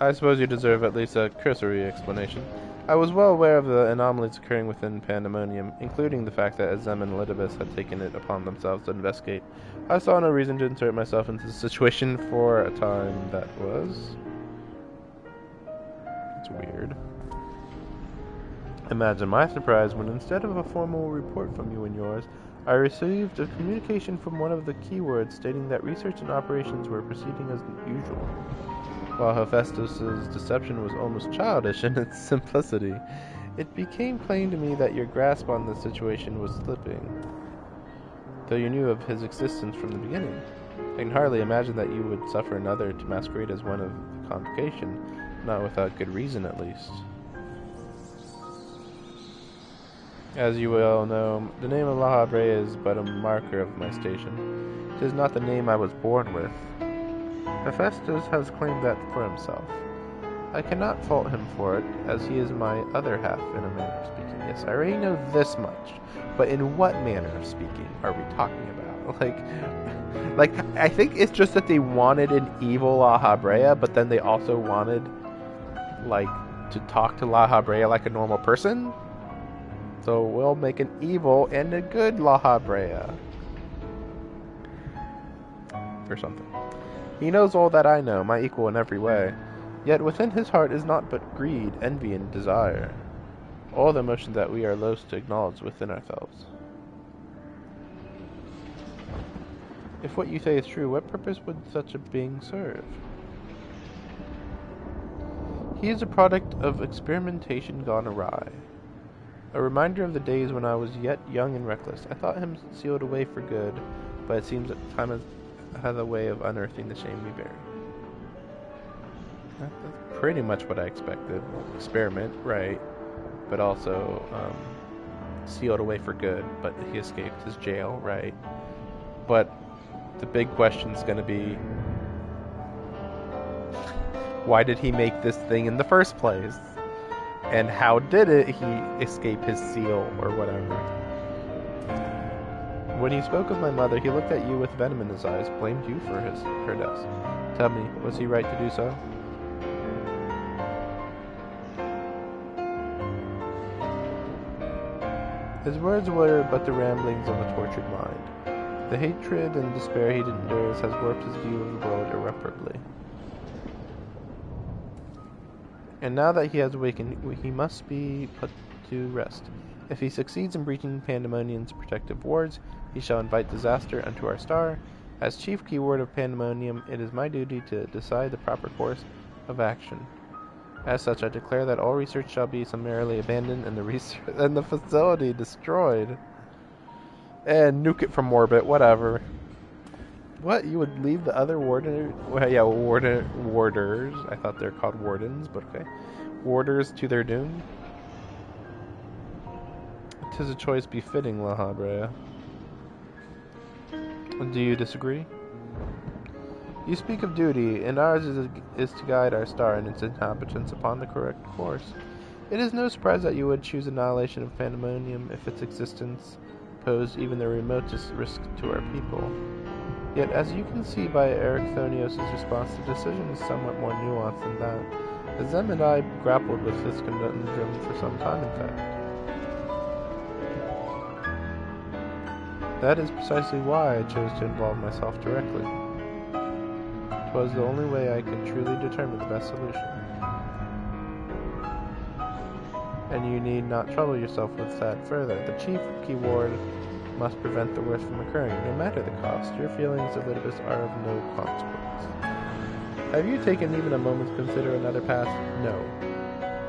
I suppose you deserve at least a cursory explanation. I was well aware of the anomalies occurring within Pandemonium, including the fact that Azem and Elidibus had taken it upon themselves to investigate. I saw no reason to insert myself into the situation for a time that was. It's weird. Imagine my surprise when instead of a formal report from you and yours, I received a communication from one of the keywords stating that research and operations were proceeding as usual. While Hephaestus' deception was almost childish in its simplicity, it became plain to me that your grasp on the situation was slipping, though you knew of his existence from the beginning. I can hardly imagine that you would suffer another to masquerade as one of the convocation, not without good reason at least. As you well know, the name of La Habrea is but a marker of my station. It is not the name I was born with. Hephaestus has claimed that for himself. I cannot fault him for it, as he is my other half in a manner of speaking. Yes, I already know this much, but in what manner of speaking are we talking about? Like, I think it's just that they wanted an evil La Habrea, but then they also wanted, like, to talk to La Habrea like a normal person? So we'll make an evil and a good La Habrea. Or something. He knows all that I know, my equal in every way. Yet within his heart is naught but greed, envy, and desire. All the emotions that we are loath to acknowledge within ourselves. If what you say is true, what purpose would such a being serve? He is a product of experimentation gone awry. A reminder of the days when I was yet young and reckless. I thought him sealed away for good, but it seems that time has a way of unearthing the shame we bear. That's pretty much what I expected. Experiment, right, but also sealed away for good, but he escaped his jail, right. But the big question is going to be, why did he make this thing in the first place? And how did he escape his seal, or whatever? When he spoke of my mother, he looked at you with venom in his eyes, blamed you for her death. Tell me, was he right to do so? His words were but the ramblings of a tortured mind. The hatred and despair he endures has warped his view of the world irreparably. And now that he has awakened, he must be put to rest. If he succeeds in breaching Pandemonium's protective wards, he shall invite disaster unto our star. As chief keyword of Pandemonium, it is my duty to decide the proper course of action. As such, I declare that all research shall be summarily abandoned and the facility destroyed. And nuke it from orbit, whatever. What? You would leave the other warders? I thought they're called wardens, but okay. Warders to their doom? 'Tis a choice befitting La Habrea. Do you disagree? You speak of duty, and ours is to guide our star and its inhabitants upon the correct course. It is no surprise that you would choose annihilation of Pandemonium if its existence posed even the remotest risk to our people. Yet, as you can see by Ericthonios' response, the decision is somewhat more nuanced than that. Azem and I grappled with this conundrum for some time, in fact. That is precisely why I chose to involve myself directly. 'Twas the only way I could truly determine the best solution. And you need not trouble yourself with that further. The chief keyword must prevent the worst from occurring, no matter the cost. Your feelings, Elidibus, are of no consequence. Have you taken even a moment to consider another path? No.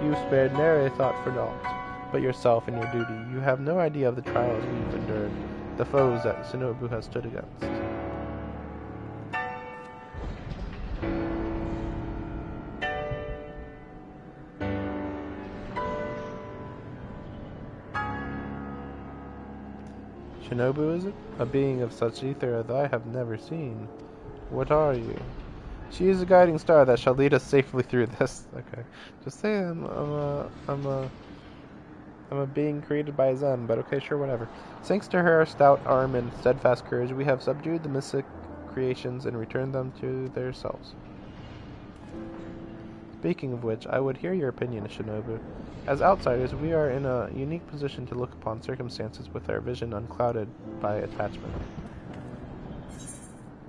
You spared ne'er a thought for naught, but yourself and your duty. You have no idea of the trials we've endured, the foes that Shinobu has stood against. Shinobu, is it? A being of such ether as I have never seen. What are you? She is a guiding star that shall lead us safely through this. Okay. Just say I'm a being created by Zem, but okay, sure, whatever. Thanks to her stout arm and steadfast courage, we have subdued the mystic creations and returned them to their selves. Speaking of which, I would hear your opinion, Shinobu. As outsiders, we are in a unique position to look upon circumstances with our vision unclouded by attachment.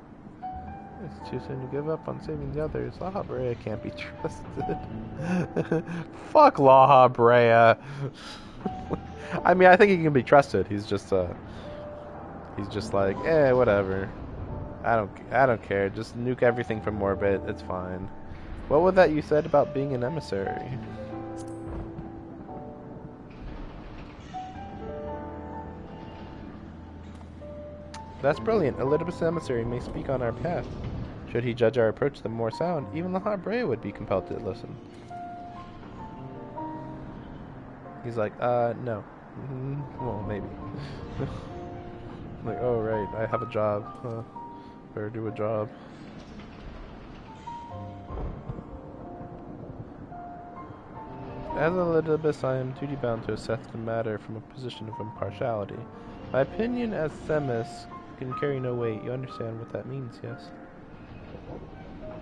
It's too soon to give up on saving the others. La Habrea can't be trusted. Fuck La Habrea. I mean, I think he can be trusted. He's just like, whatever. I don't care. Just nuke everything from orbit. It's fine. What was that you said about being an emissary? That's brilliant. Elidibus emissary may speak on our behalf. Should he judge our approach the more sound, even La Habrea would be compelled to listen. He's like, no. Well, maybe. Like, oh, right, I have a job. Better do a job. As Elidibus, I am duty-bound to assess the matter from a position of impartiality. My opinion as Themis can carry no weight. You understand what that means, yes?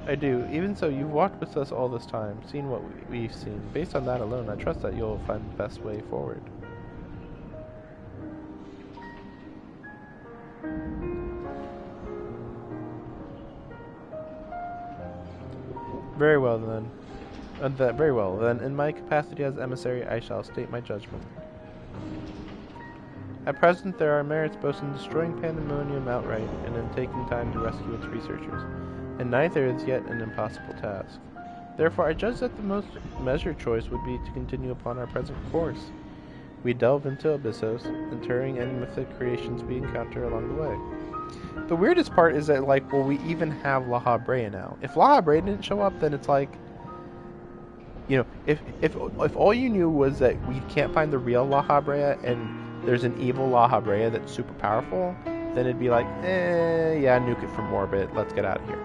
I do. Even so, you've walked with us all this time, seen what we've seen. Based on that alone, I trust that you'll find the best way forward. Very well, then. Very well, then, in my capacity as emissary, I shall state my judgment. At present, there are merits both in destroying Pandemonium outright and in taking time to rescue its researchers, and neither is yet an impossible task. Therefore, I judge that the most measured choice would be to continue upon our present course. We delve into Abyssos, interring any mythic creations we encounter along the way. The weirdest part is that, like, well, we even have La Habrea now. If La Habrea didn't show up, then it's like, you know, if all you knew was that we can't find the real La Habrea and there's an evil La Habrea that's super powerful, then it'd be like, yeah, nuke it from orbit, let's get out of here.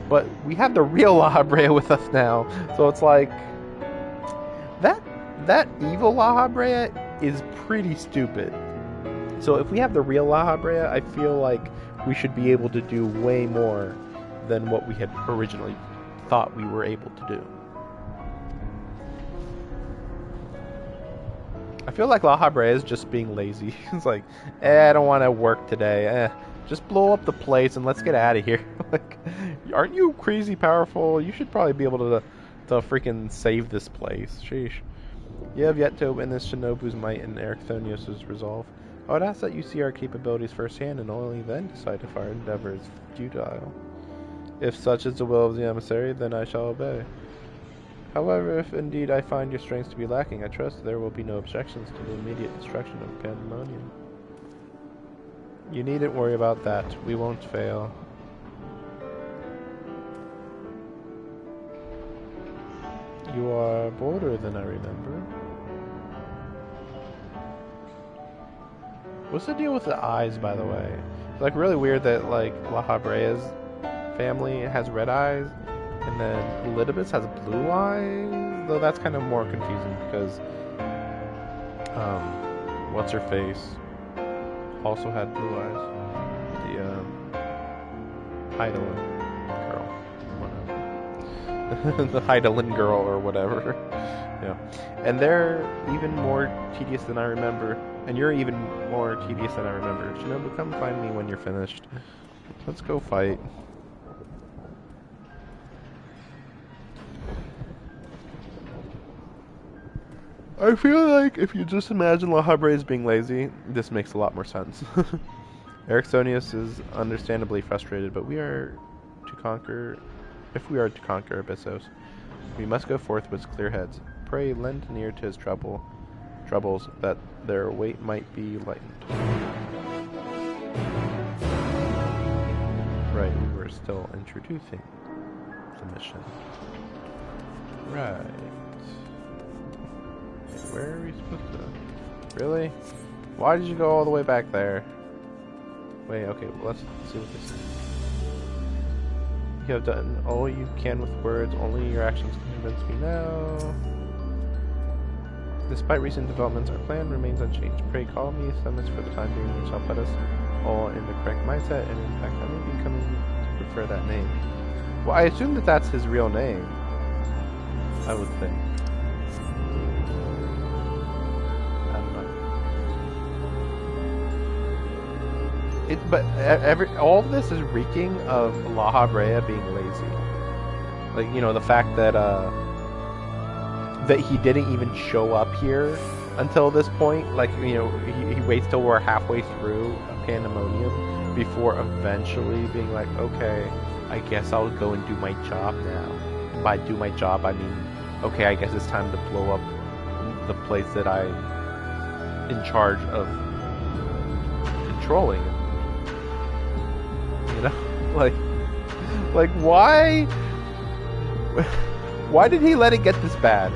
But we have the real La Habrea with us now, so it's like, that evil La Habrea is pretty stupid. So if we have the real La Habrea, I feel like we should be able to do way more than what we had originally thought we were able to do. I feel like La Habrea is just being lazy. It's like, I don't want to work today. Just blow up the place and let's get out of here. Like, aren't you crazy powerful? You should probably be able to freaking save this place. Sheesh. You have yet to witness Shinobu's might and Ericthonios' resolve. I would ask that you see our capabilities firsthand and only then decide if our endeavor is futile. If such is the will of the emissary, then I shall obey. However, if indeed I find your strengths to be lacking, I trust there will be no objections to the immediate destruction of Pandemonium. You needn't worry about that. We won't fail. You are bolder than I remember. What's the deal with the eyes, by the way? It's like really weird that like La Habrea's family has red eyes, and then Elidibus has blue eyes. Though that's kind of more confusing because what's her face also had blue eyes. The Heidelin girl, whatever. The Heidelin girl or whatever. Yeah, and they're even more tedious than I remember. And you're even more tedious than I remember. Shinobu, come find me when you're finished. Let's go fight. I feel like if you just imagine La Habre as being lazy, this makes a lot more sense. Ericssonius is understandably frustrated, but if we are to conquer Abyssos, we must go forth with clear heads. Pray lend an ear to his troubles, that their weight might be lightened. Right, we were still introducing the mission. Right. Where are we supposed to... Really? Why did you go all the way back there? Wait, okay, well, let's see what this is. You have done all you can with words, only your actions can convince me now. Despite recent developments, our plan remains unchanged. Pray call me Themis for the time being, which shall put us all in the correct mindset, and in fact, I may be coming to prefer that name. Well, I assume that that's his real name. I would think. I don't know. But all of this is reeking of La Habrea being lazy. Like, you know, the fact that that he didn't even show up here until this point. Like, you know, he waits till we're halfway through Pandemonium before eventually being like, okay, I guess I'll go and do my job now. And by do my job, I mean, okay, I guess it's time to blow up the place that I'm in charge of controlling. You know, like why did he let it get this bad?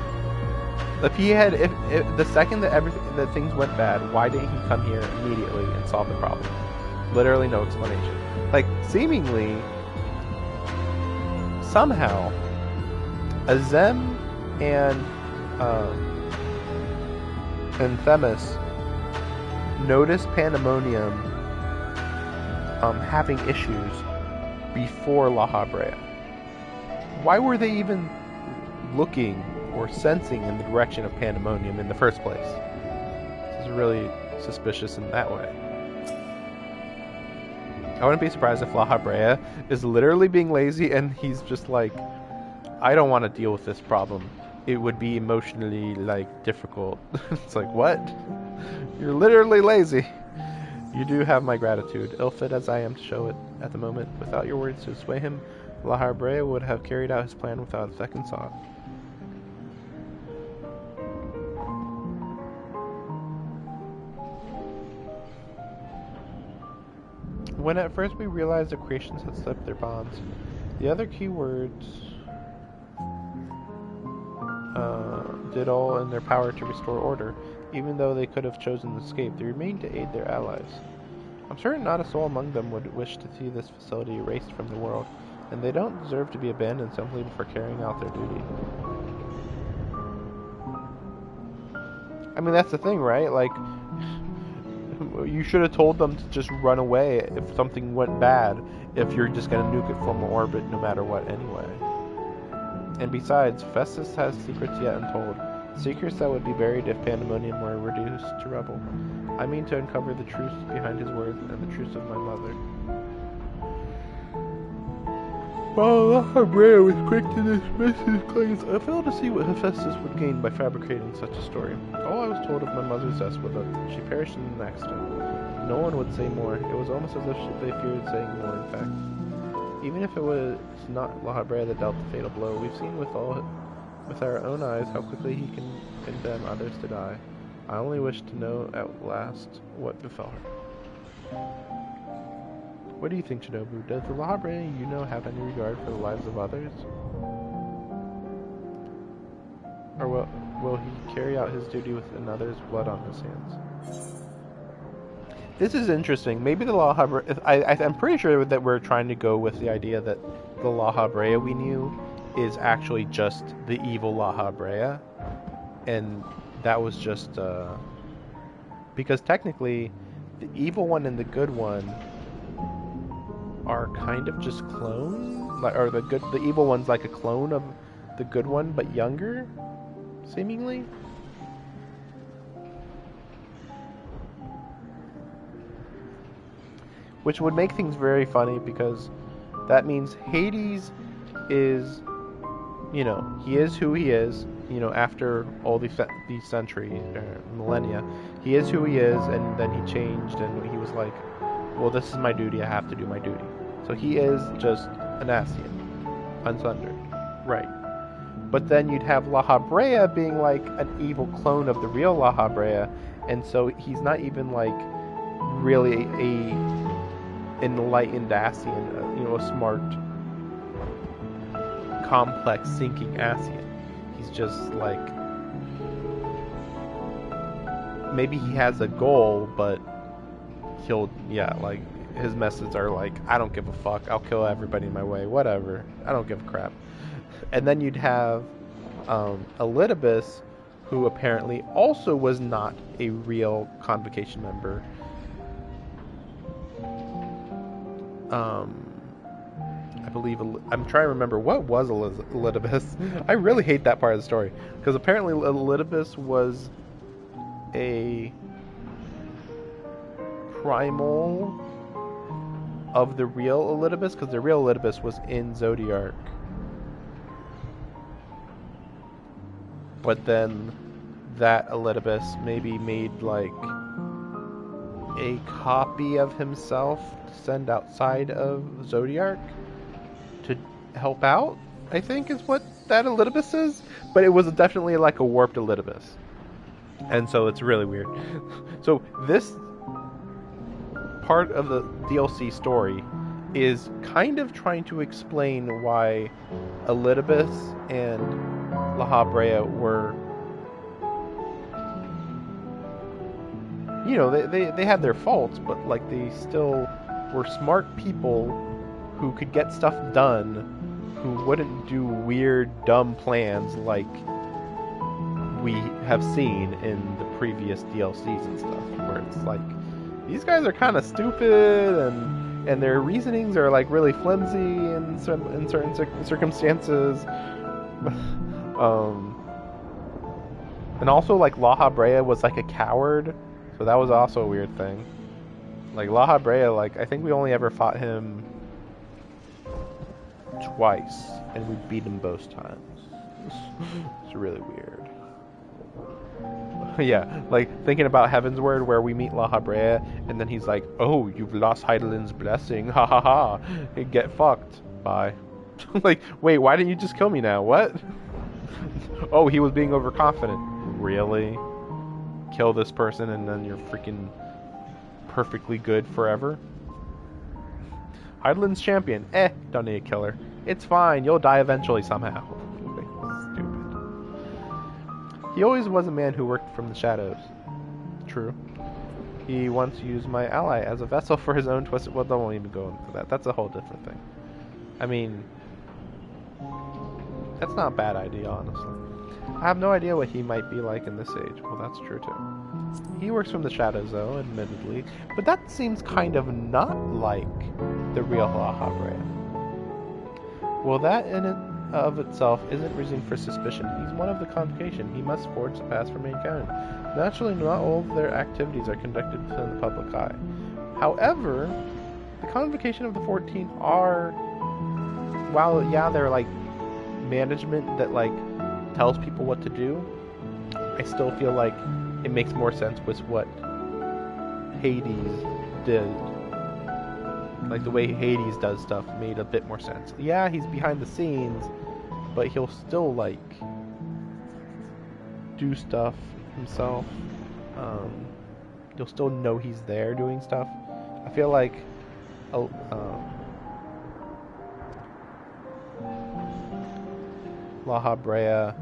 If he had, if the second that things went bad, why didn't he come here immediately and solve the problem? Literally no explanation. Like, seemingly, somehow, Azem and Themis noticed Pandemonium having issues before La Habrea. Why were they even looking or sensing in the direction of Pandemonium in the first place? This is really suspicious in that way. I wouldn't be surprised if La Habrea is literally being lazy and he's just like, I don't want to deal with this problem. It would be emotionally, like, difficult. It's like, what? You're literally lazy. You do have my gratitude, ill-fit as I am to show it at the moment. Without your words to sway him, La Habrea would have carried out his plan without a second thought. When at first we realized the creations had slipped their bonds, the other keywords did all in their power to restore order. Even though they could have chosen to escape, they remained to aid their allies. I'm certain not a soul among them would wish to see this facility erased from the world, and they don't deserve to be abandoned simply for carrying out their duty. I mean, that's the thing, right? Like, you should have told them to just run away if something went bad, if you're just going to nuke it from orbit no matter what anyway. And besides, Festus has secrets yet untold. Secrets that would be buried if Pandemonium were reduced to rubble. I mean to uncover the truth behind his words and the truth of my mother. While La Habrea was quick to dismiss his claims, I failed to see what Hephaestus would gain by fabricating such a story. All I was told of my mother's death was that she perished in an accident. No one would say more. It was almost as if they feared saying more, in fact. Even if it was not La Habrea that dealt the fatal blow, we've seen with all with our own eyes how quickly he can condemn others to die. I only wish to know at last what befell her. What do you think, Shinobu? Does the La Habrea you know have any regard for the lives of others? Or will he carry out his duty with another's blood on his hands? This is interesting. Maybe the La Habrea... I'm pretty sure that we're trying to go with the idea that the La Habrea we knew is actually just the evil La Habrea. And that was just... because technically, the evil one and the good one are kind of just clones. Or the evil one's like a clone of the good one, but younger, seemingly. Which would make things very funny, because that means Hades is, he is who he is, after all these centuries, millennia. He is who he is, and then he changed, and he was like, well, this is my duty, I have to do my duty. So he is just an Ascian, unsundered. Right. But then you'd have La Habrea being like an evil clone of the real La Habrea, and so he's not even like really a enlightened Ascian, a smart, complex, thinking Ascian. He's just like, maybe he has a goal, but his methods are like, I don't give a fuck, I'll kill everybody in my way, whatever, I don't give a crap. And then you'd have Elidibus, who apparently also was not a real Convocation member. I believe, I'm trying to remember, what was Elidibus? I really hate that part of the story, because apparently Elidibus was a primal of the real Elidibus, because the real Elidibus was in Zodiark. But then that Elidibus maybe made like a copy of himself to send outside of Zodiark to help out, I think is what that Elidibus is. But it was definitely like a warped Elidibus. And so it's really weird. So this part of the DLC story is kind of trying to explain why Elidibus and La Habrea were, they had their faults, but like they still were smart people who could get stuff done, who wouldn't do weird, dumb plans like we have seen in the previous DLCs and stuff, where it's like, these guys are kind of stupid, and their reasonings are like really flimsy in certain circumstances. And also, like, La Habrea was like a coward, so that was also a weird thing. Like, La Habrea, like, I think we only ever fought him twice, and we beat him both times. It's really weird. Yeah, like, thinking about Heaven's Word, where we meet La Habrea, and then he's like, oh, you've lost Heidelin's blessing, ha ha ha, get fucked, bye. Like, wait, why didn't you just kill me now, what? Oh, he was being overconfident. Really? Kill this person and then you're freaking perfectly good forever? Heidelin's champion. Don't need a killer. It's fine, you'll die eventually somehow. Stupid. He always was a man who worked from the shadows. True. He once used my ally as a vessel for his own twisted... Well, don't even go into that. That's a whole different thing. I mean, that's not a bad idea, honestly. I have no idea what he might be like in this age. Well, that's true, too. He works from the shadows, though, admittedly. But that seems kind of not like the real La Habrea. Well, that in and of itself isn't reason for suspicion. He's one of the Convocation. He must forge the path for mankind. Naturally, not all of their activities are conducted in the public eye. However, the Convocation of the 14 are... While, yeah, they're, like, management that, like, tells people what to do, I still feel like it makes more sense with what Hades did. Like, the way Hades does stuff made a bit more sense. Yeah, he's behind the scenes, but he'll still, like, do stuff himself. You'll still know he's there doing stuff. I feel like La Habrea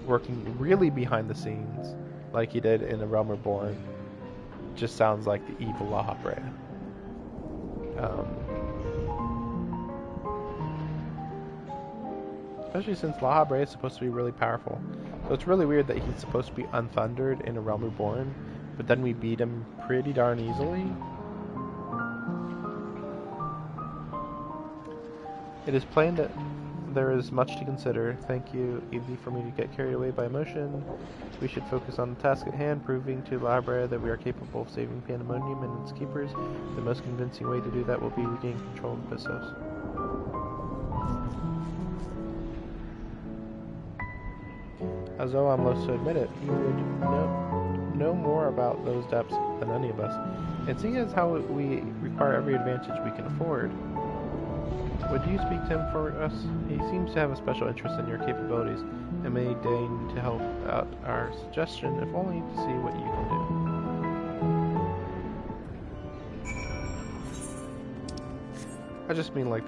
working really behind the scenes, like he did in A Realm Reborn, just sounds like the evil La Habrea. Especially since La Habrea is supposed to be really powerful. So it's really weird that he's supposed to be unthundered in A Realm Reborn, but then we beat him pretty darn easily. It is plain that there is much to consider. Thank you, easy for me to get carried away by emotion. We should focus on the task at hand, proving to La Habrea that we are capable of saving Pandemonium and its keepers. The most convincing way to do that will be regain control of Bissos. As though I'm loath to admit it, he would know more about those depths than any of us. And seeing as how we require every advantage we can afford, would you speak to him for us? He seems to have a special interest in your capabilities, and may deign to help out our suggestion, if only to see what you can do. I just mean like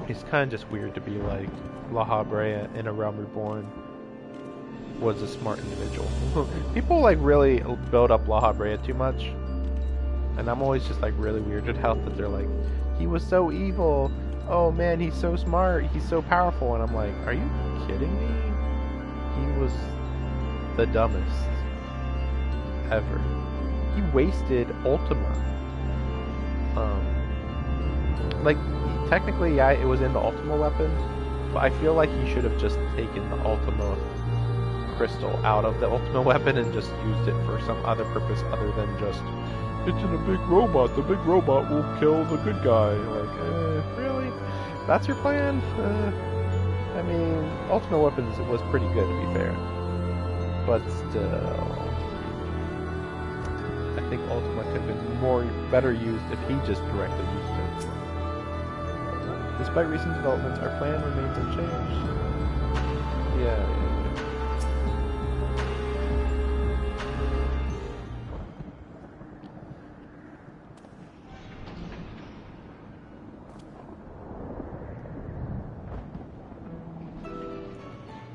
it's kind of just weird to be like, La Habrea in A Realm Reborn was a smart individual. People like really build up La Habrea too much, and I'm always just like really weirded out that they're like, he was so evil, oh man, he's so smart, he's so powerful, and I'm like, are you kidding me? He was the dumbest ever. He wasted Ultima. Like, technically, yeah, it was in the Ultima weapon, but I feel like he should have just taken the Ultima crystal out of the Ultima weapon and just used it for some other purpose other than just, it's in a big robot, the big robot will kill the good guy. Like, really? That's your plan? I mean, Ultima Weapons was pretty good, to be fair. But still, I think Ultima could have been better used if he just directly used it. Despite recent developments, our plan remains unchanged. Yeah.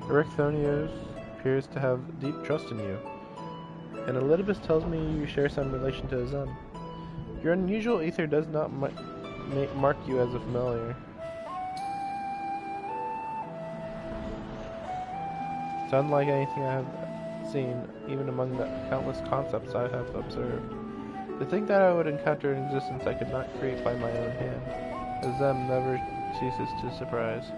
Erechthonios appears to have deep trust in you, and Elidibus tells me you share some relation to Azem. Your unusual ether does not mark you as a familiar. It's unlike anything I have seen, even among the countless concepts I have observed. To think that I would encounter an existence I could not create by my own hand, Azem never ceases to surprise.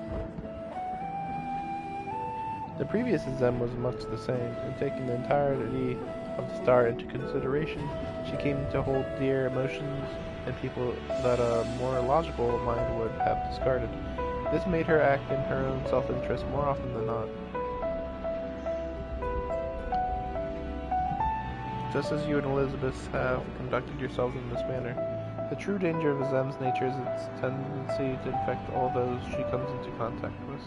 The previous Azem was much the same, and taking the entirety of the star into consideration, she came to hold dear emotions and people that a more logical mind would have discarded. This made her act in her own self-interest more often than not. Just as you and Elizabeth have conducted yourselves in this manner. The true danger of Azem's nature is its tendency to infect all those she comes into contact with.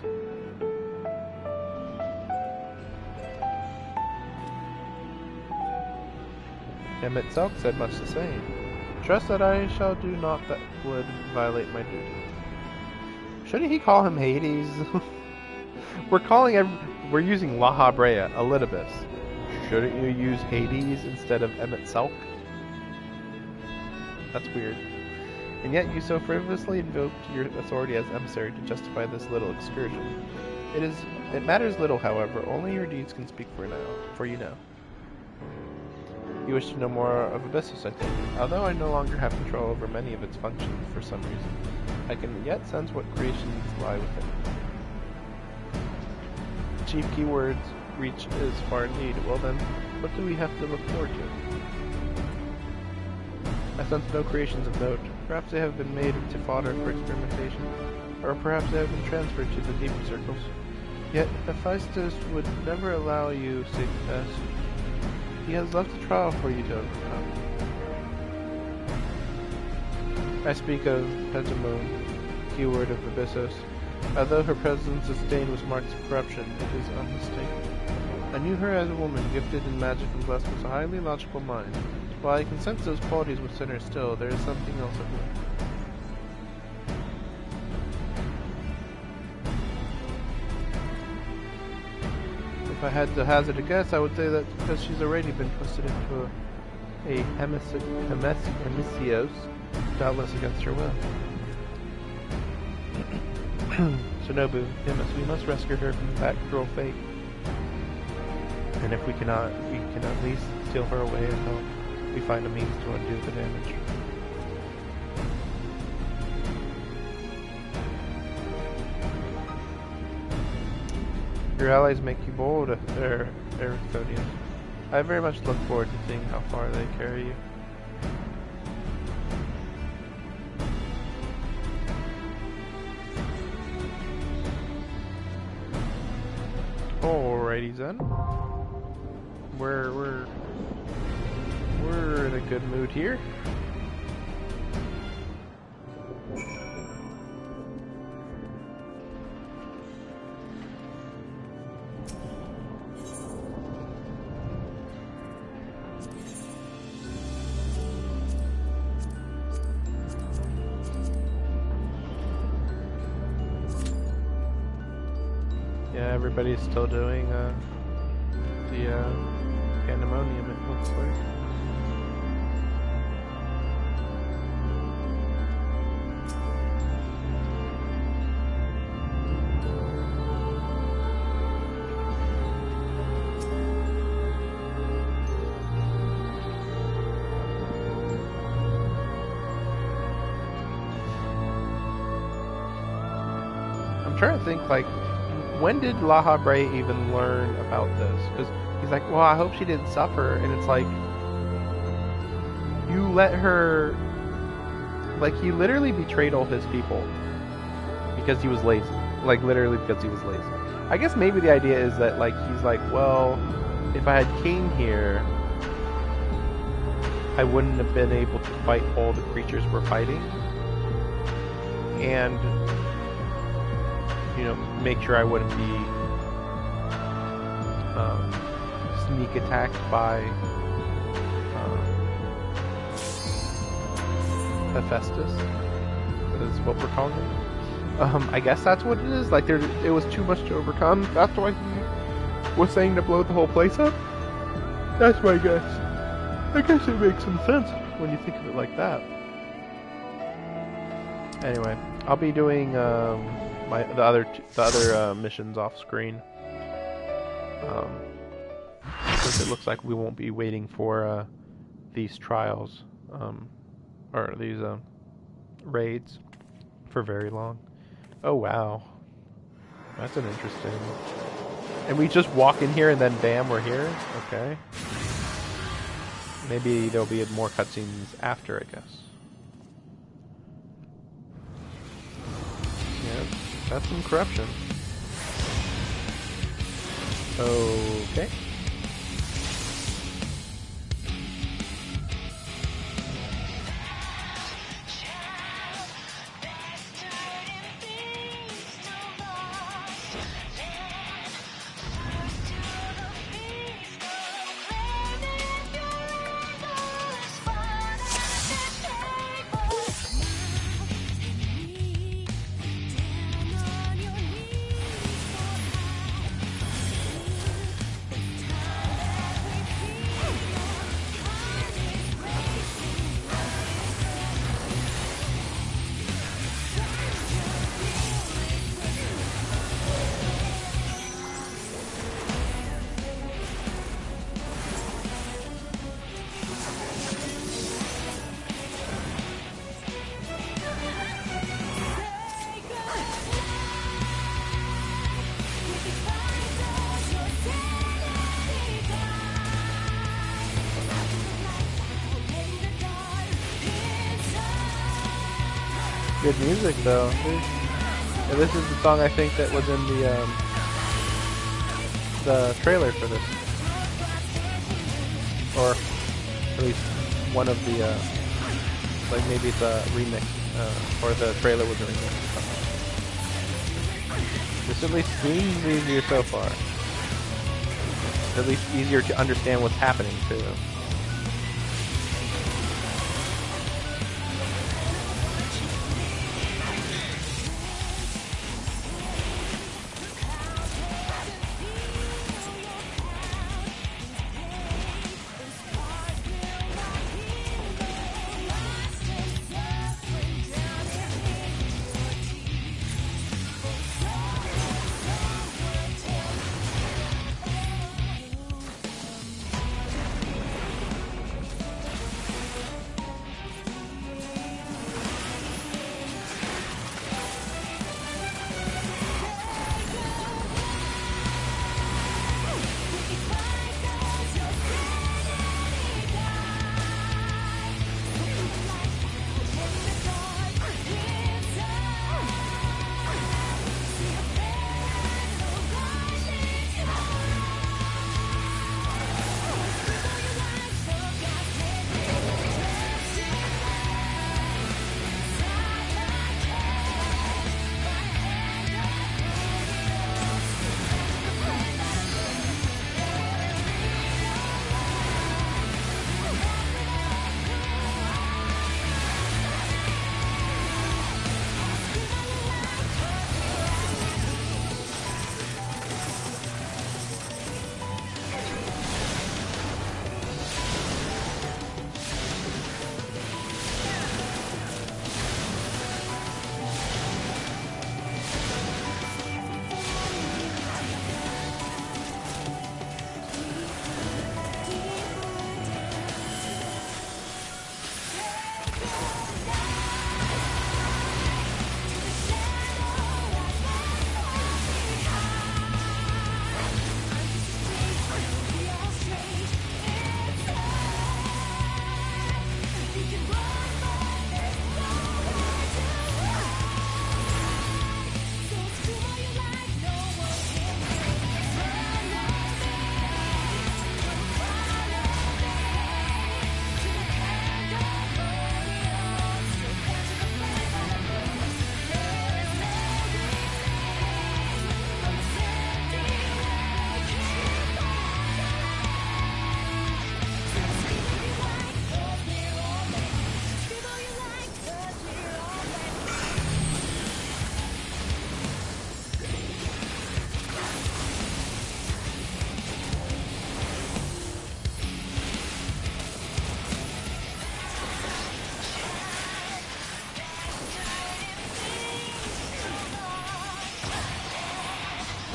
Emmett Selk said much the same. Trust that I shall do naught that would violate my duty. Shouldn't he call him Hades? We're using La Habrea, Elidibus. Shouldn't you use Hades instead of Emmett Selk? That's weird. And yet you so frivolously invoked your authority as emissary to justify this little excursion. It matters little, however, only your deeds can speak for you now. You wish to know more of Abyssus, I think. Although I no longer have control over many of its functions for some reason, I can yet sense what creations lie within. Chief keywords reach is far indeed. Well then, what do we have to look forward to? I sense no creations of note. Perhaps they have been made into fodder for experimentation, or perhaps they have been transferred to the deeper circles. Yet Hephaestus would never allow you safe passage. He has left a trial for you to overcome. I speak of Hegemon, keyword of Abyssos. Although her presence is stained with marks of corruption, it is unmistakable. I knew her as a woman gifted in magic and blessed with a highly logical mind. While I can sense those qualities within her still, there is something else at work. If I had to hazard a guess, I would say that because she's already been twisted into a hemisios, doubtless against her will. Shinobu, we must rescue her from that cruel fate. And if we cannot, we can at least steal her away until we find a means to undo the damage. Your allies make you bold, Arithodian. I very much look forward to seeing how far they carry you. Alrighty then. We're in a good mood here. Yeah, everybody's still doing the pandemonium, it looks like. I'm trying to think, like, when did La Habre even learn about this? Because he's like, well, I hope she didn't suffer. And it's like, you let her... Like, he literally betrayed all his people because he was lazy. Like, literally because he was lazy. I guess maybe the idea is that, like, he's like, well, if I had came here, I wouldn't have been able to fight all the creatures we're fighting. And... you know, make sure I wouldn't be sneak attacked by Hephaestus. Is what we're calling it. I guess that's what it is. Like, it was too much to overcome. That's why he was saying to blow the whole place up. That's my guess. I guess it makes some sense when you think of it like that. Anyway, I'll be doing the other missions off screen. Because it looks like we won't be waiting for these trials or these raids for very long. Oh wow, that's an interesting. And we just walk in here and then bam, we're here. Okay. Maybe there'll be more cutscenes after, I guess. Yeah. That's some corruption. Okay. Good music, though. And this is the song I think that was in the trailer for this, or at least one of the like maybe it's a remix, or the trailer was a remix. This at least seems easier so far. It's at least easier to understand what's happening too.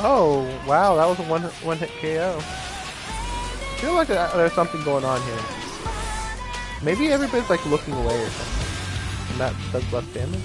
Oh, wow, that was a one hit KO. I feel like there's something going on here. Maybe everybody's like looking away or something. And that does less damage?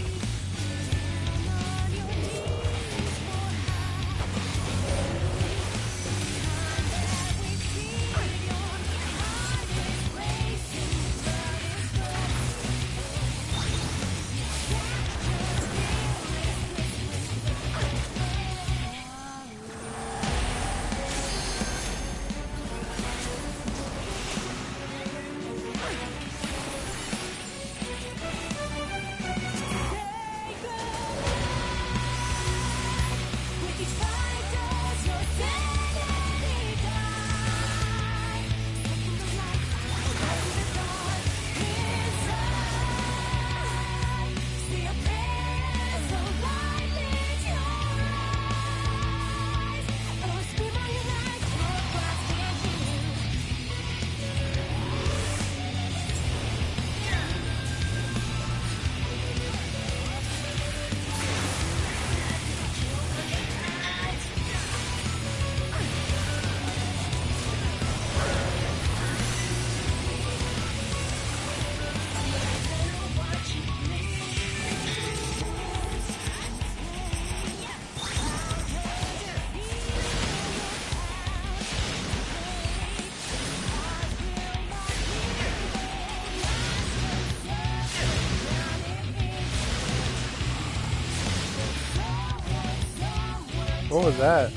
What was that?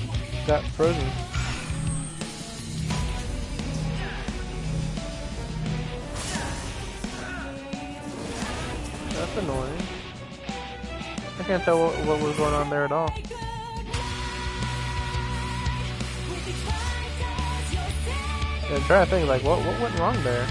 Got frozen. That's annoying. I can't tell what was going on there at all. I'm trying to think, like, what went wrong there?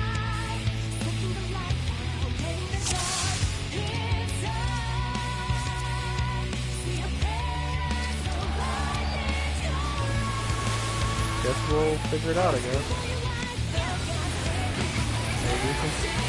Guess we'll figure it out, I guess. Maybe.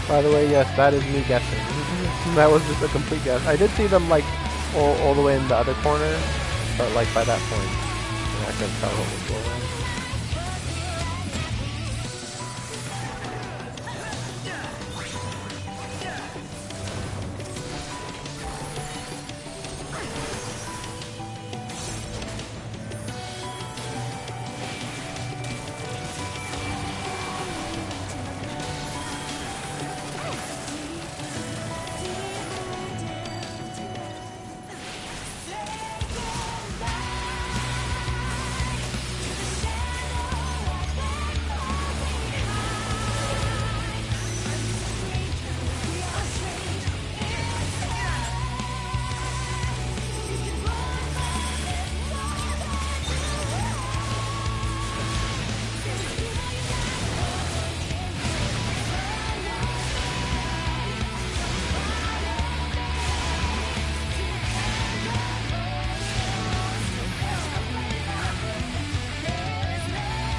By the way, yes, that is me guessing. That was just a complete guess. I did see them like all the way in the other corner, but like by that point, I couldn't tell what was going on.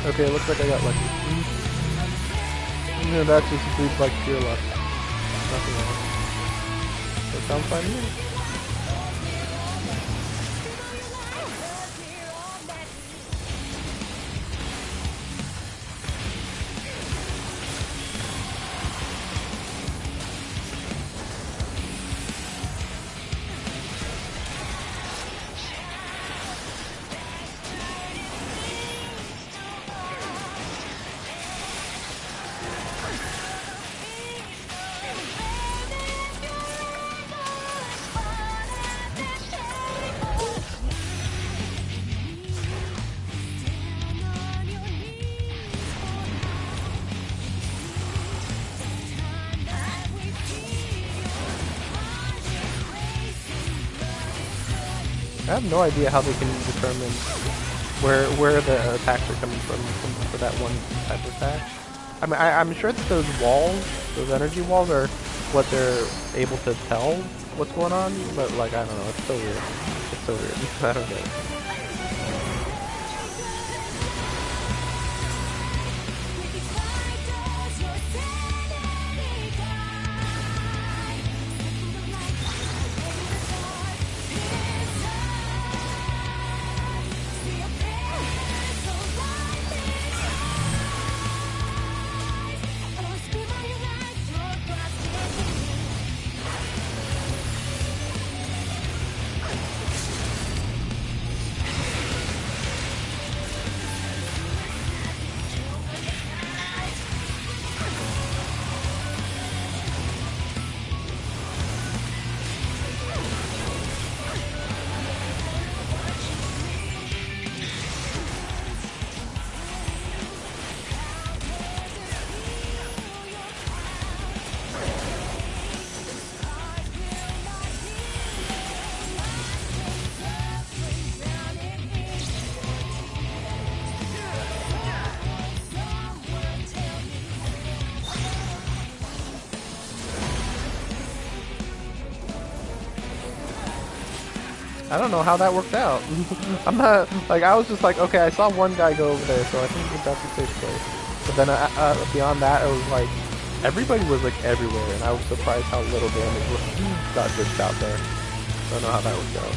Okay, looks like I got lucky. Yeah, that just breeds like pure luck. Nothing else. That sounds fine to me. I have no idea how they can determine where the attacks are coming from for that one type of attack. I mean, I'm sure that those walls, those energy walls, are what they're able to tell what's going on. But like, I don't know, it's so weird. It's so weird. I don't get it. I don't know how that worked out. I'm not, like, I was just like, okay, I saw one guy go over there, so I think that's a safe place. But then beyond that, it was like, everybody was like everywhere, and I was surprised how little damage got dished out there. I don't know how that worked out.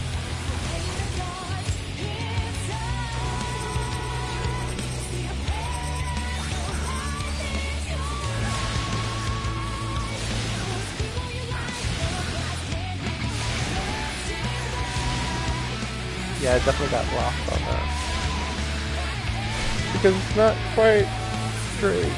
Yeah, I definitely got lost on that. Because it's not quite straight.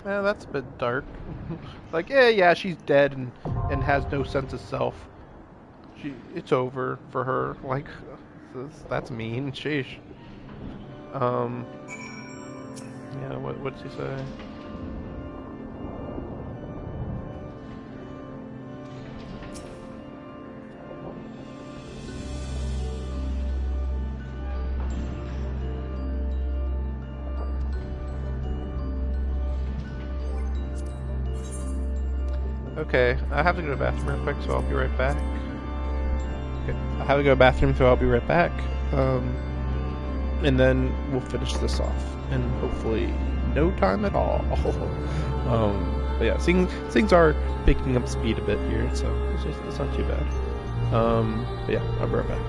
That's a bit dark. Like, yeah, she's dead and has no sense of self. It's over for her. Like, that's mean. Sheesh. Yeah. What'd she say? Okay, I have to go to the bathroom real quick, so I'll be right back. Okay, I have to go to the bathroom, so I'll be right back. And then we'll finish this off, and hopefully no time at all. But yeah, things are picking up speed a bit here, so it's not too bad. But yeah, I'll be right back.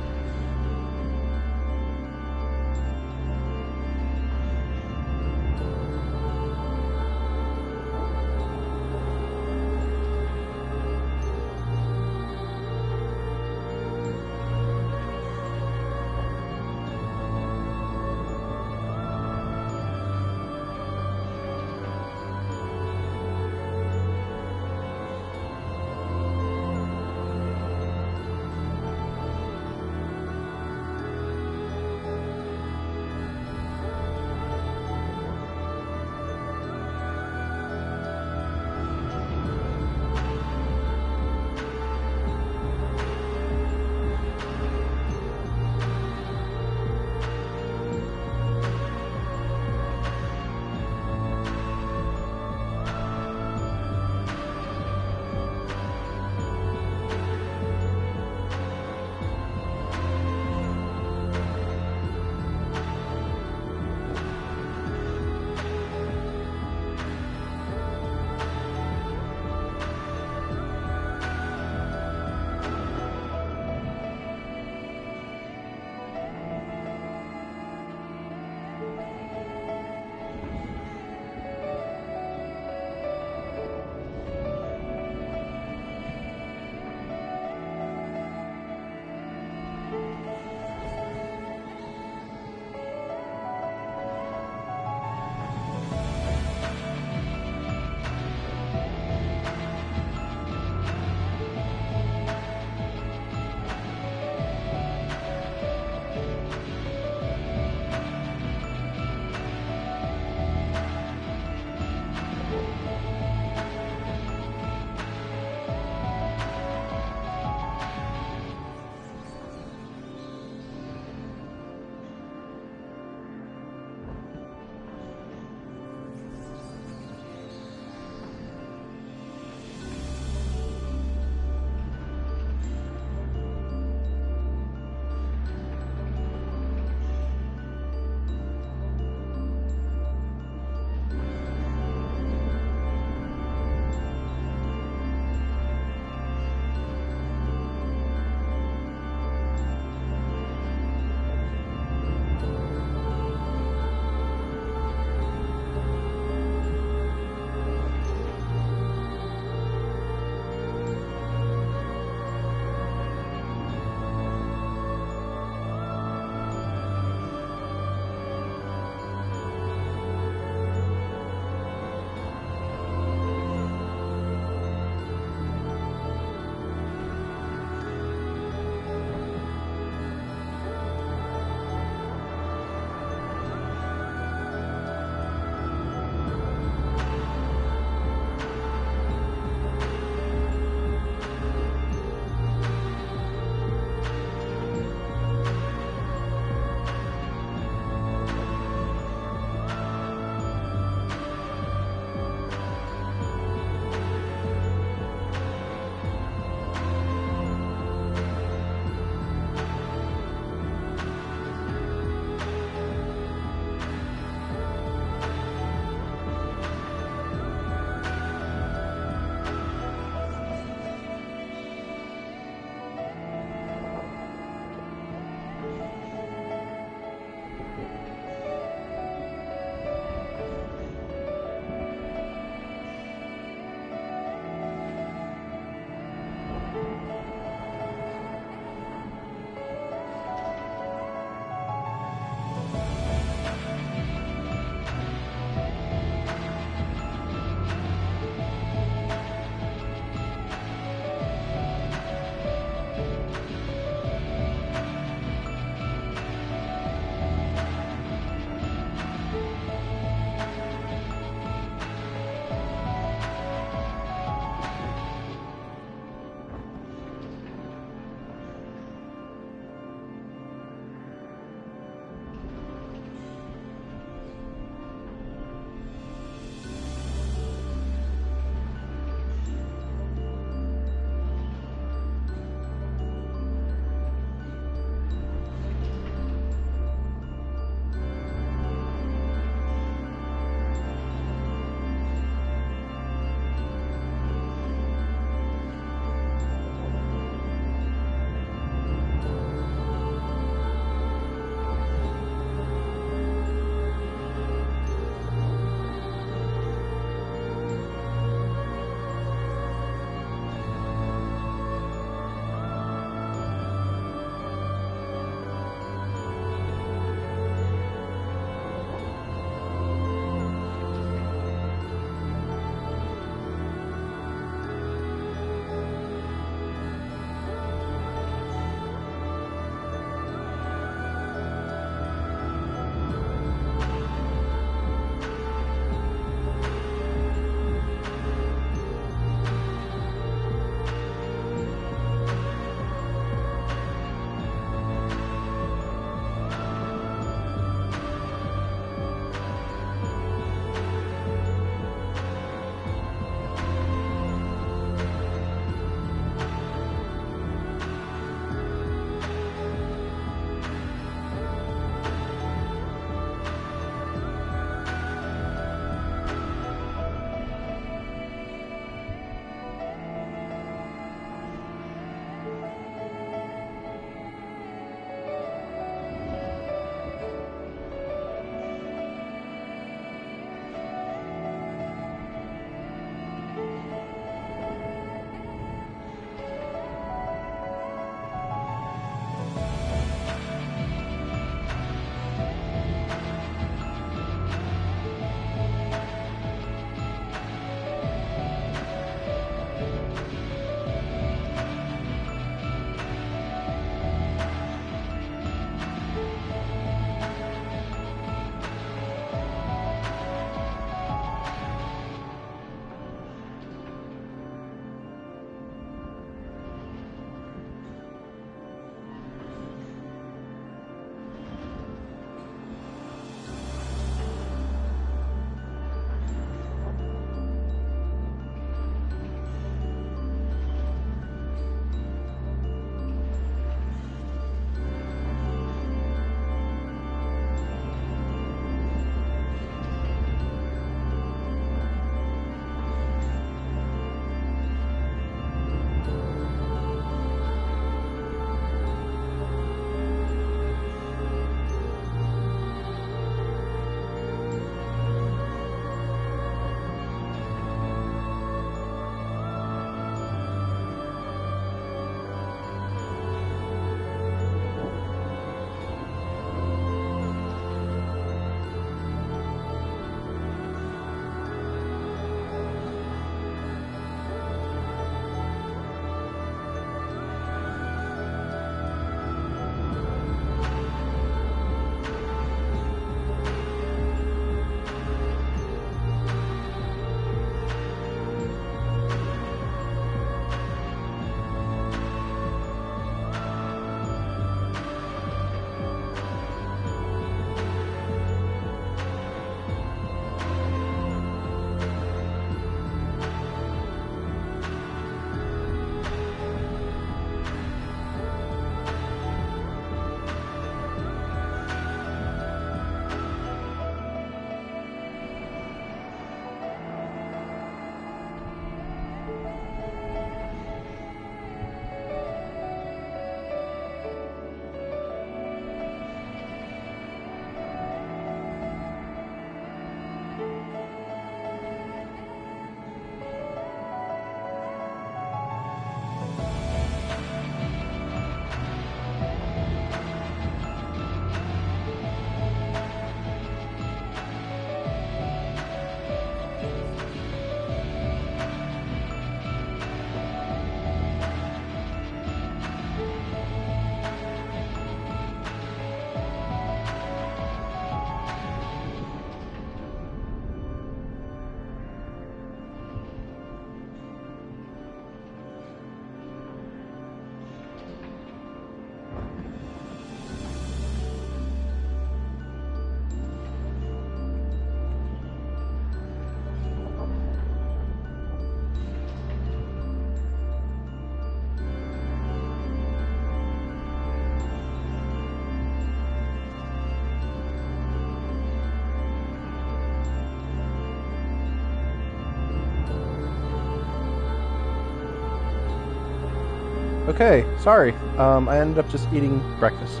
Okay, sorry. I ended up just eating breakfast.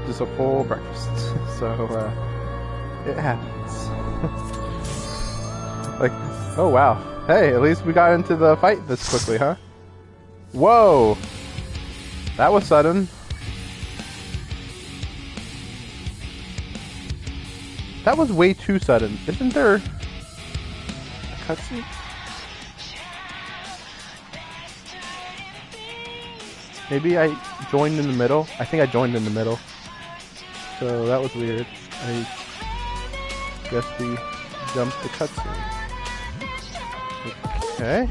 Just a full breakfast. So, it happens. Like, oh wow. Hey, at least we got into the fight this quickly, huh? Whoa! That was sudden. That was way too sudden. Isn't there a cutscene? Maybe I joined in the middle? I think I joined in the middle. So that was weird. I guess we jumped the cutscene. Okay.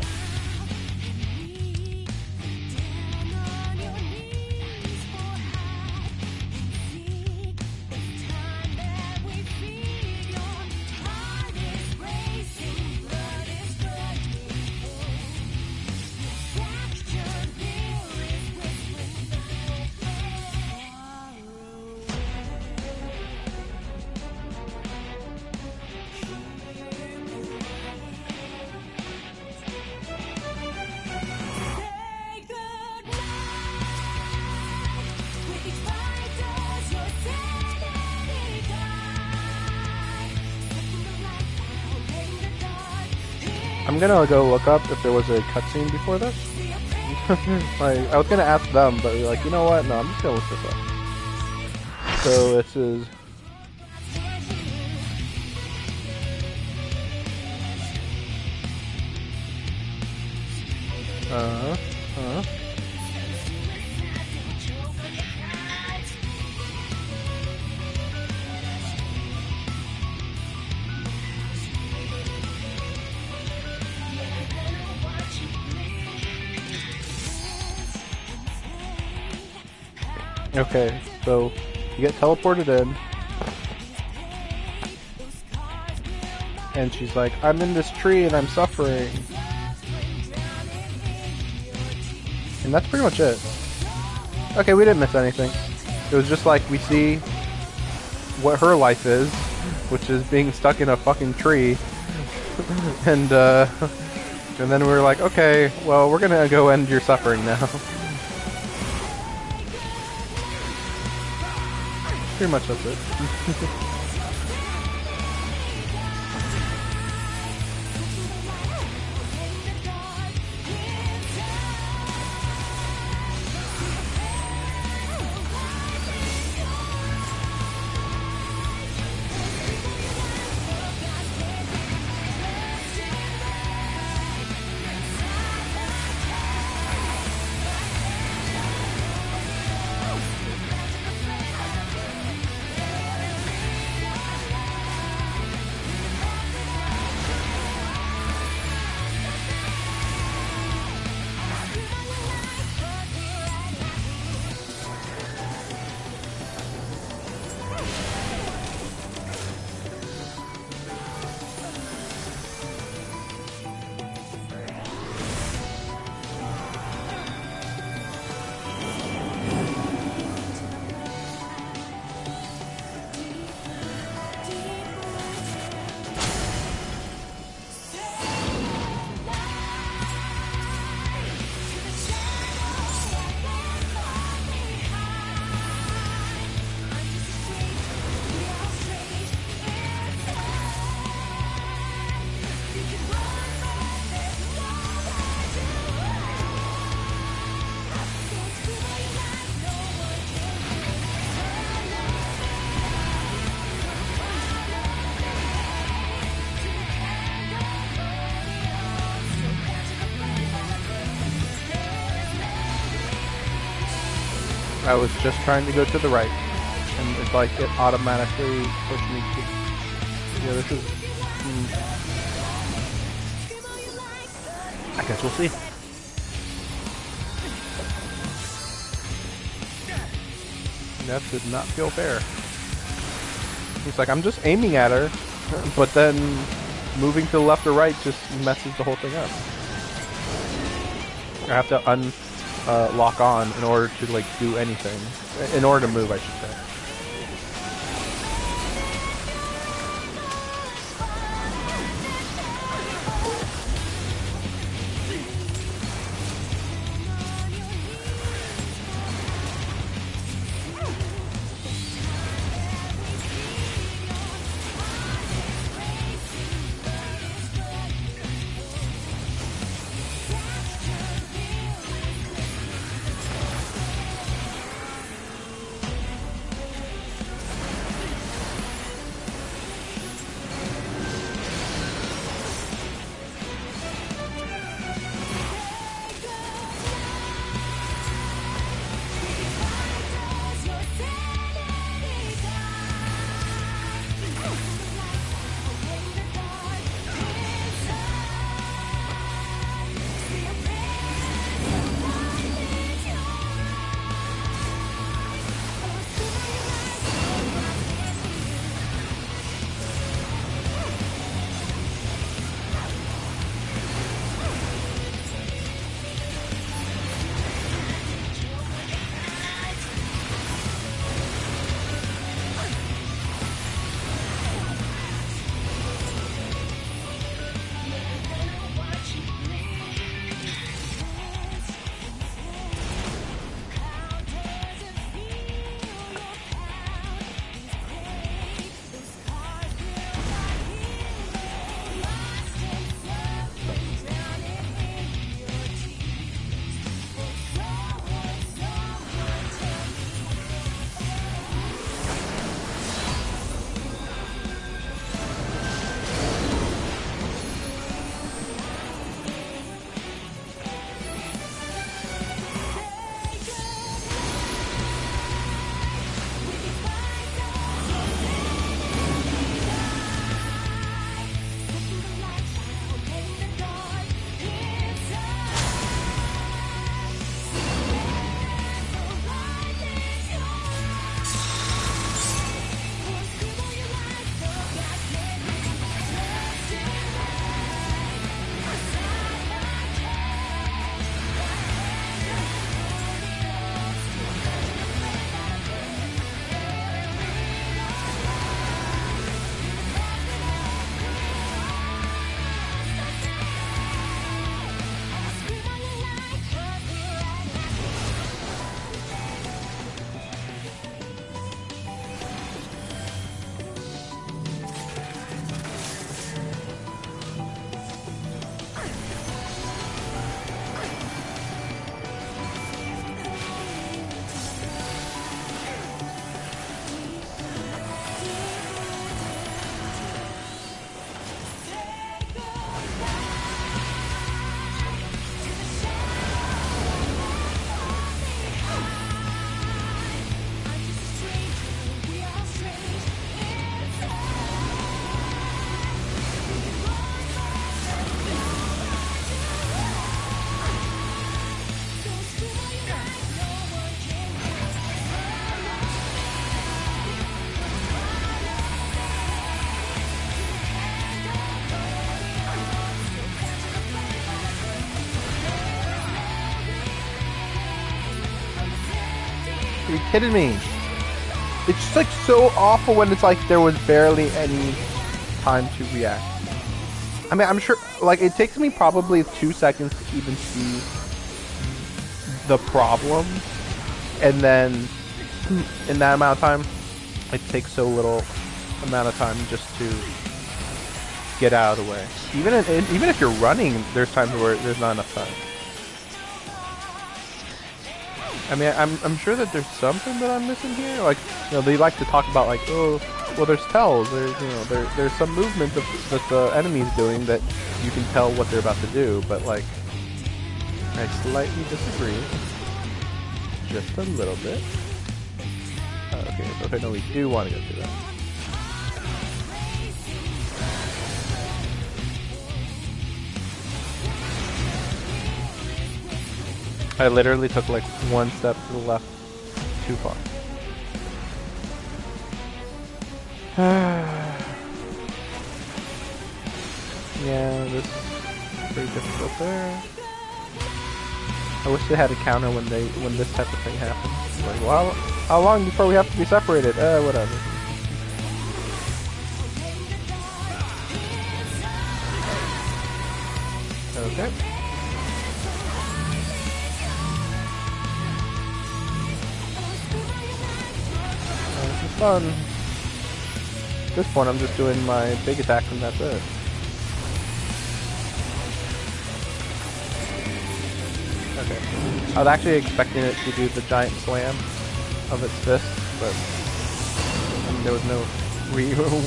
I'm gonna go look up if there was a cutscene before this. Like, I was gonna ask them, but like, you know what? No, I'm just gonna look this up. So this is. Okay, so you get teleported in, and she's like, I'm in this tree and I'm suffering. And that's pretty much it. Okay, we didn't miss anything. It was just like, we see what her life is, which is being stuck in a fucking tree. And then we were like, okay, well, we're gonna go end your suffering now. Pretty much that's it. I was just trying to go to the right, and it's like it automatically pushed me to. Yeah, this is. I guess we'll see. That did not feel fair. It's like I'm just aiming at her, but then moving to the left or right just messes the whole thing up. I have to lock on in order to like do anything. In order to move, I should say. Are you kidding me? It's just like so awful when it's like there was barely any time to react. I mean, I'm sure, like, it takes me probably 2 seconds to even see the problem, and then in that amount of time, it takes so little amount of time just to get out of the way. Even if you're running, there's times where there's not enough time. I mean, I'm sure that there's something that I'm missing here. Like, you know, they like to talk about like, oh, well, there's tells. There's, you know, there's some movement that the enemy's doing that you can tell what they're about to do. But like, I slightly disagree, just a little bit. Okay, no, we do want to go through that. I literally took like one step to the left too far. Yeah, this is pretty difficult there. I wish they had a counter when this type of thing happens. Like, well, how long before we have to be separated? Whatever. Okay. This is fun. At this point, I'm just doing my big attack and that's it. Okay. I was actually expecting it to do the giant slam of its fist, but I mean, there was no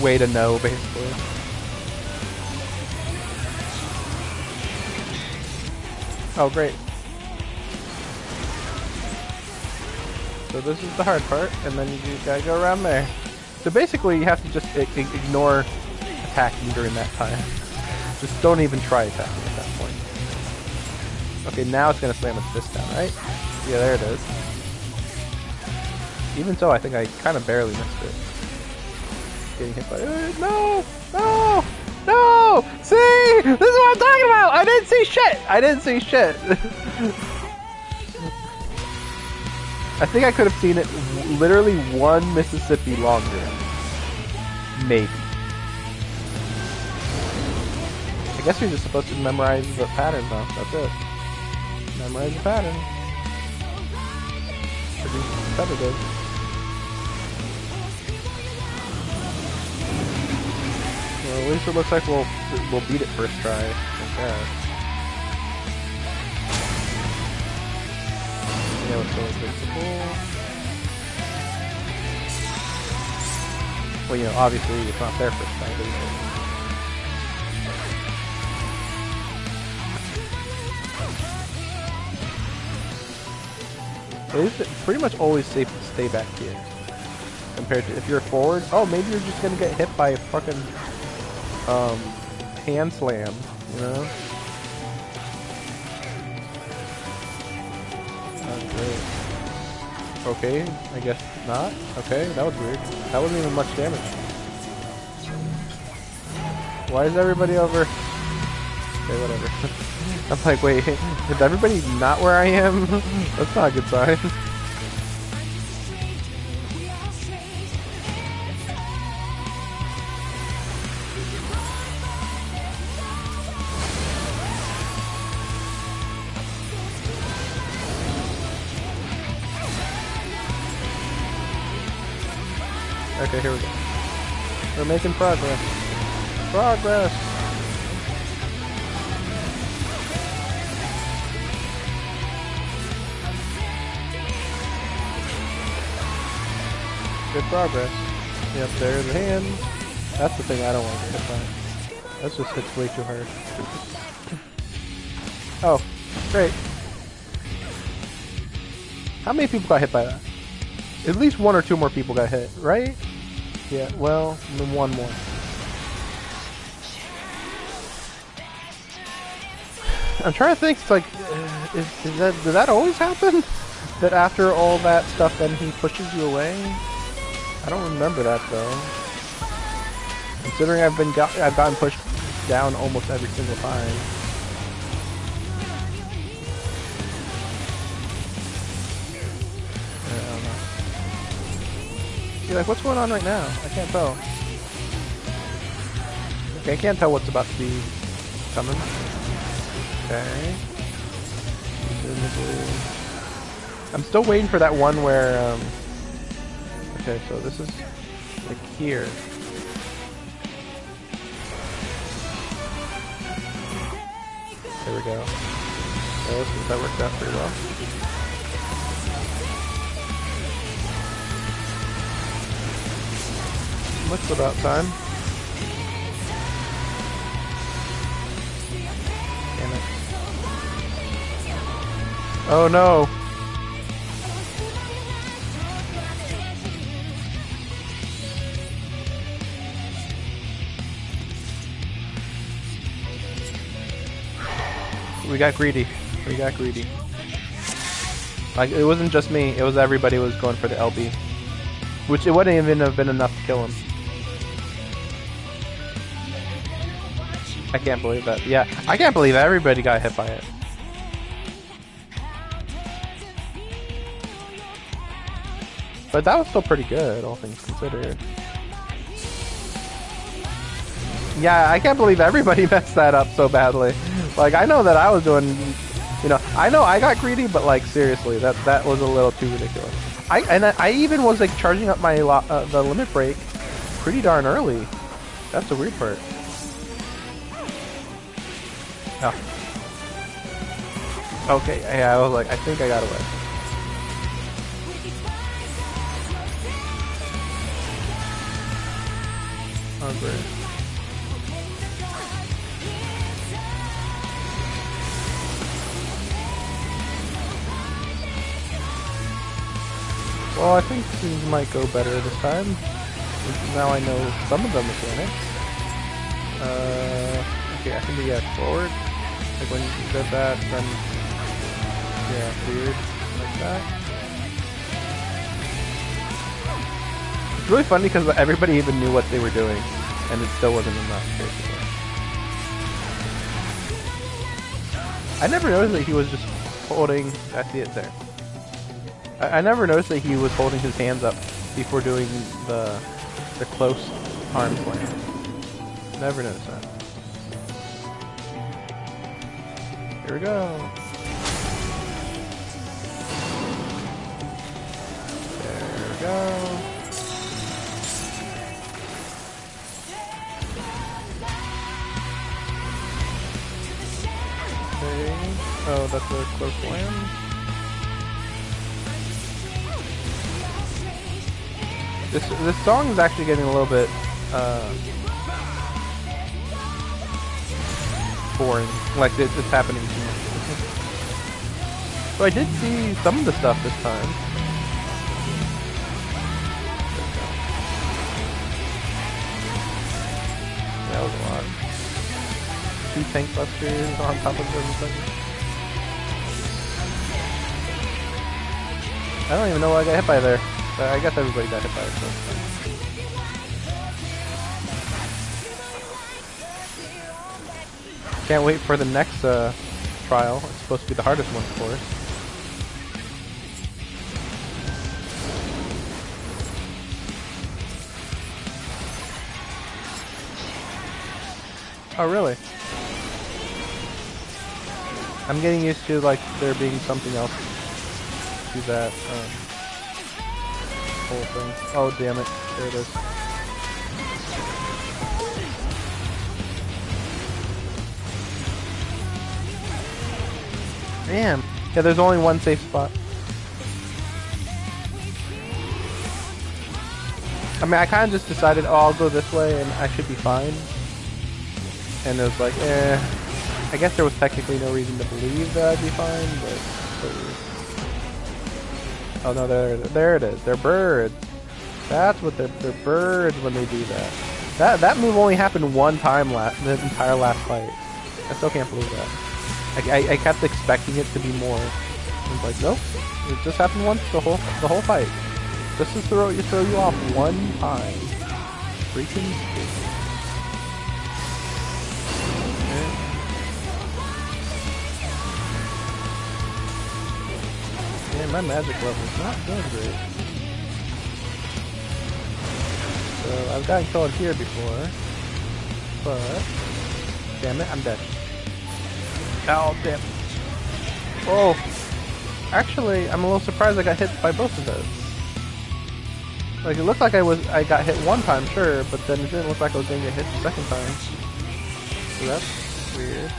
way to know, basically. Oh, great. So this is the hard part, and then you gotta go around there. So basically, you have to just ignore attacking during that time. Just don't even try attacking at that point. Okay, now it's gonna slam its fist down, right? Yeah, there it is. Even so, I think I kind of barely missed it. Getting hit by no! No! No! See? This is what I'm talking about! I didn't see shit! I didn't see shit! I think I could have seen it literally one Mississippi longer. Maybe. I guess you're just supposed to memorize the pattern though. That's it. Memorize the pattern. Pretty repetitive. Well, at least it looks like we'll beat it first try. Okay. Yeah, it's so invincible. Well, you know, obviously it's not there first time, but it's pretty much always safe to stay back here. Compared to if you're forward, oh, maybe you're just gonna get hit by a fucking hand slam, you know? Okay, I guess not. Okay, that was weird. That wasn't even much damage. Why is everybody over? Okay, whatever. I'm like, wait, is everybody not where I am? That's not a good sign. Okay, here we go. We're making progress. Progress! Good progress. Yep, there's the hand. That's the thing I don't want to get hit by. That just hits way too hard. Oh, great. How many people got hit by that? At least one or two more people got hit, right? Yeah, well, one more. I'm trying to think, it's like, does that always happen? That after all that stuff, then he pushes you away? I don't remember that, though. Considering I've gotten pushed down almost every single time. I don't know. You're like, what's going on right now? I can't tell. Okay, I can't tell what's about to be coming. Okay. I'm still waiting for that one where, okay, so this is like here. There we go. Oh, that worked out pretty well. Looks about time. Damn it. Oh no! We got greedy. We got greedy. Like, it wasn't just me, it was everybody was going for the LB. Which it wouldn't even have been enough to kill him. I can't believe that. Yeah, I can't believe everybody got hit by it. But that was still pretty good, all things considered. Yeah, I can't believe everybody messed that up so badly. Like, I know that I was doing, you know, I know I got greedy, but like seriously, that was a little too ridiculous. I even was like charging up my the limit break pretty darn early. That's the weird part. Oh. Okay, yeah, I was like, I think I got away. Oh, great. Well, I think things might go better this time. Now I know some of the mechanics. Okay, I can do forward. Like when you said that, then yeah, weird like that. It's really funny because everybody even knew what they were doing, and it still wasn't enough. Basically, I never noticed that he was just holding. I see it there. I never noticed that he was holding his hands up before doing the close arm slam. Never noticed that. Here we go. There we go. Okay. Oh, that's a close slam. This song is actually getting a little bit boring. Like it's happening too much. So I did see some of the stuff this time. That was a lot. 2 tank busters on top of everything. I don't even know why I got hit by there. I guess everybody got hit by it, so. Can't wait for the next trial. It's supposed to be the hardest one, of course. Oh, really? I'm getting used to like there being something else to that. Whole thing. Oh damn it! There it is. Damn. Yeah, there's only one safe spot. I mean, I kind of just decided, oh, I'll go this way and I should be fine. And it was like, I guess there was technically no reason to believe that I'd be fine, but. Oh no, there it is. They're birds. That's what they're birds when they do that. That move only happened one time the entire last fight. I still can't believe that. I kept expecting it to be more. I was like, nope. It just happened once the whole fight. Just to throw you off one time. Freaking stupid. Man, my magic level's not doing great. So I've gotten killed here before, but damn it, I'm dead. Oh damn! Oh, actually, I'm a little surprised I got hit by both of those. Like it looked like I got hit one time, sure, but then it didn't look like I was gonna get hit the second time. So that's weird.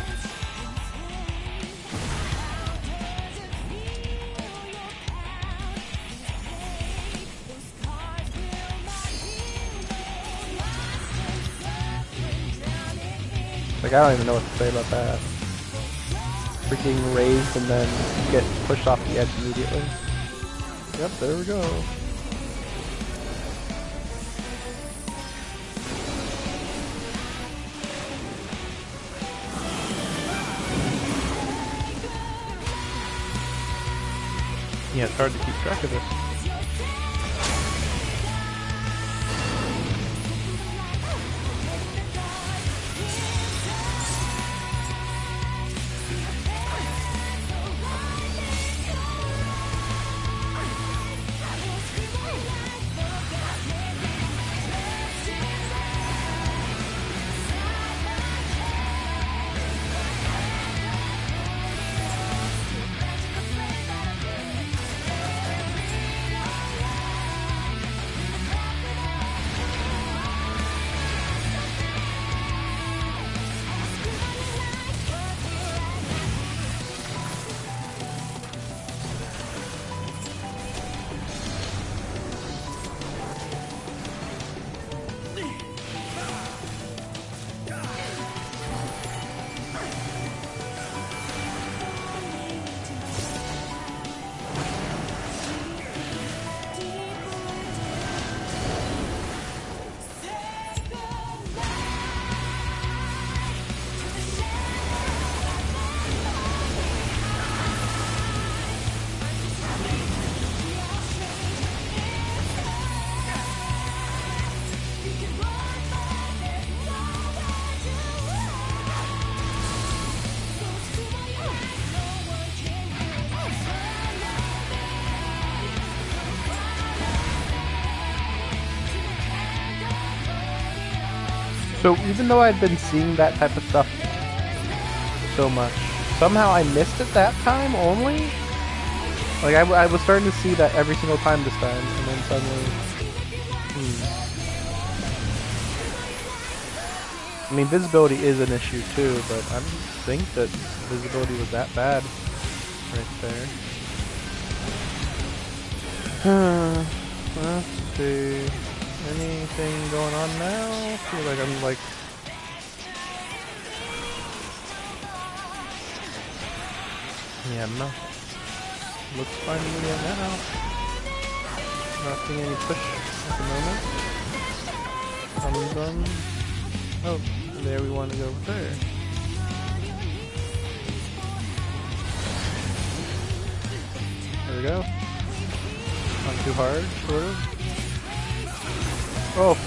Like, I don't even know what to say about that. Freaking raised and then get pushed off the edge immediately. Yep, there we go. Yeah, it's hard to keep track of this. So even though I'd been seeing that type of stuff so much, somehow I missed it that time only? Like, I was starting to see that every single time this time, and then suddenly... I mean, visibility is an issue too, but I didn't think that visibility was that bad right there. Let's see... Anything going on now? I feel like I'm like... Yeah, no. Looks fine to me now. Not seeing any push at the moment. Oh, there we want to go there. There we go. Not too hard, sort of. Oh!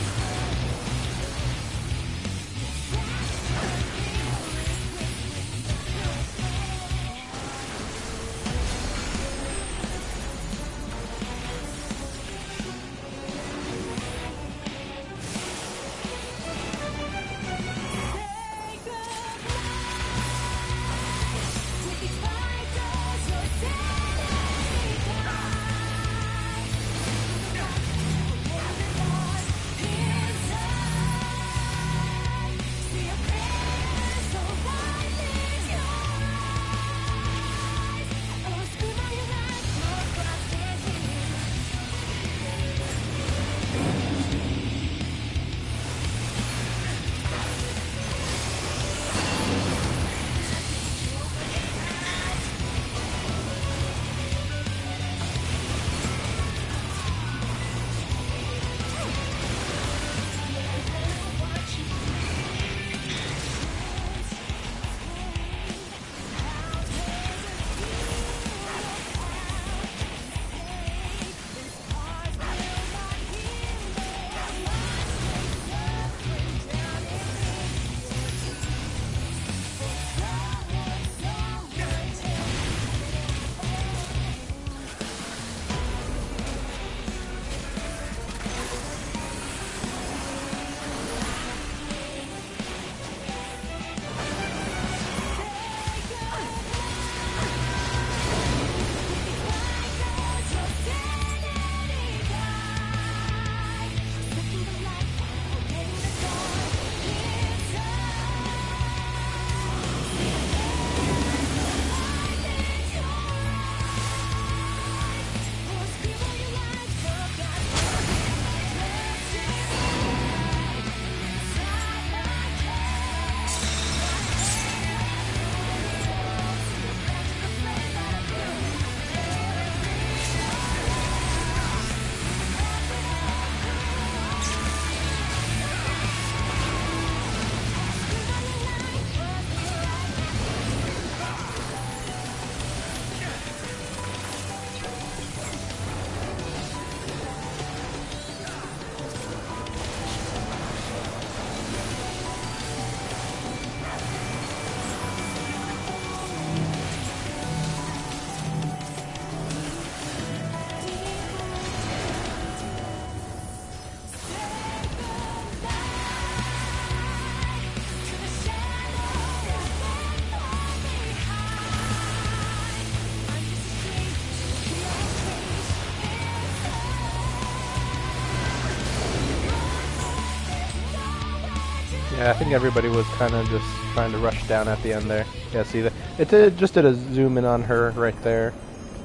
Yeah, I think everybody was kind of just trying to rush down at the end there. Yeah, see that it just did a zoom in on her right there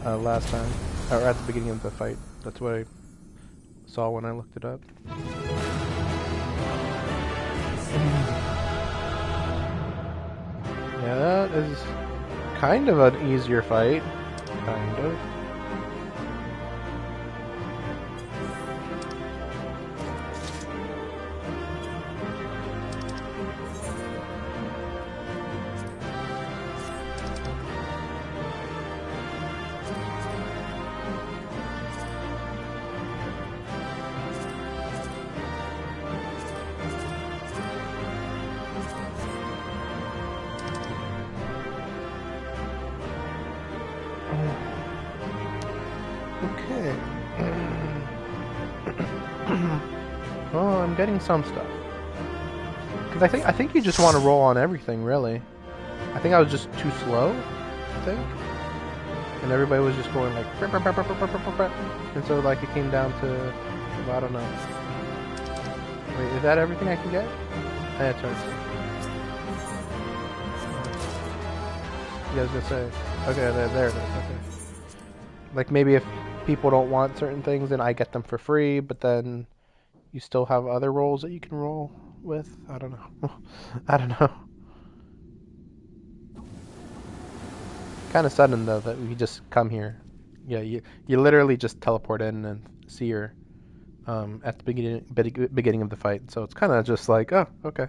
last time, or at the beginning of the fight. That's what I saw when I looked it up. Yeah, that is kind of an easier fight. Kind of. Okay. Well, I'm getting some stuff. Cause I think you just want to roll on everything, really. I think I was just too slow. I think, and everybody was just going like, and so like it came down to, well, I don't know. Wait, is that everything I can get? That's right. You guys gonna say? Okay, there it is. Okay. Like maybe if people don't want certain things, then I get them for free, but then you still have other roles that you can roll with. I don't know. I don't know. Kind of sudden though that we just come here. Yeah, you literally just teleport in and see her at the beginning of the fight. So it's kind of just like, oh, okay.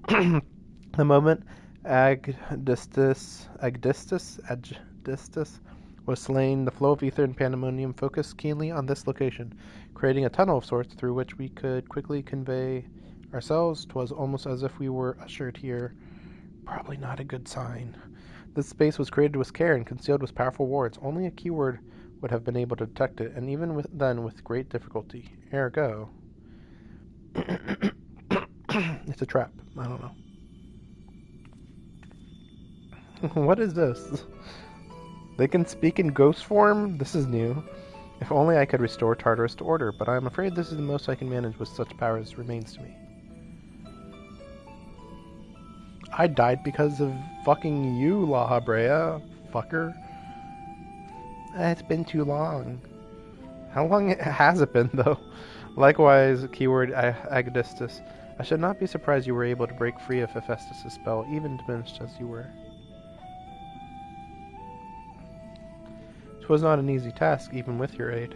The moment Agdistis was slain, the flow of ether and pandemonium focused keenly on this location, creating a tunnel of sorts through which we could quickly convey ourselves. 'Twas almost as if we were ushered here. Probably not a good sign. This space was created with care and concealed with powerful wards. Only a keyword would have been able to detect it, and even then with great difficulty. Ergo, it's a trap. I don't know. What is this? They can speak in ghost form? This is new. If only I could restore Tartarus to order, but I am afraid this is the most I can manage with such power as remains to me. I died because of fucking you, La Habrea, fucker. It's been too long. How long has it been, though? Likewise, keyword Agadistus. I should not be surprised you were able to break free of Hephaestus' spell, even diminished as you were. 'Twas not an easy task, even with your aid.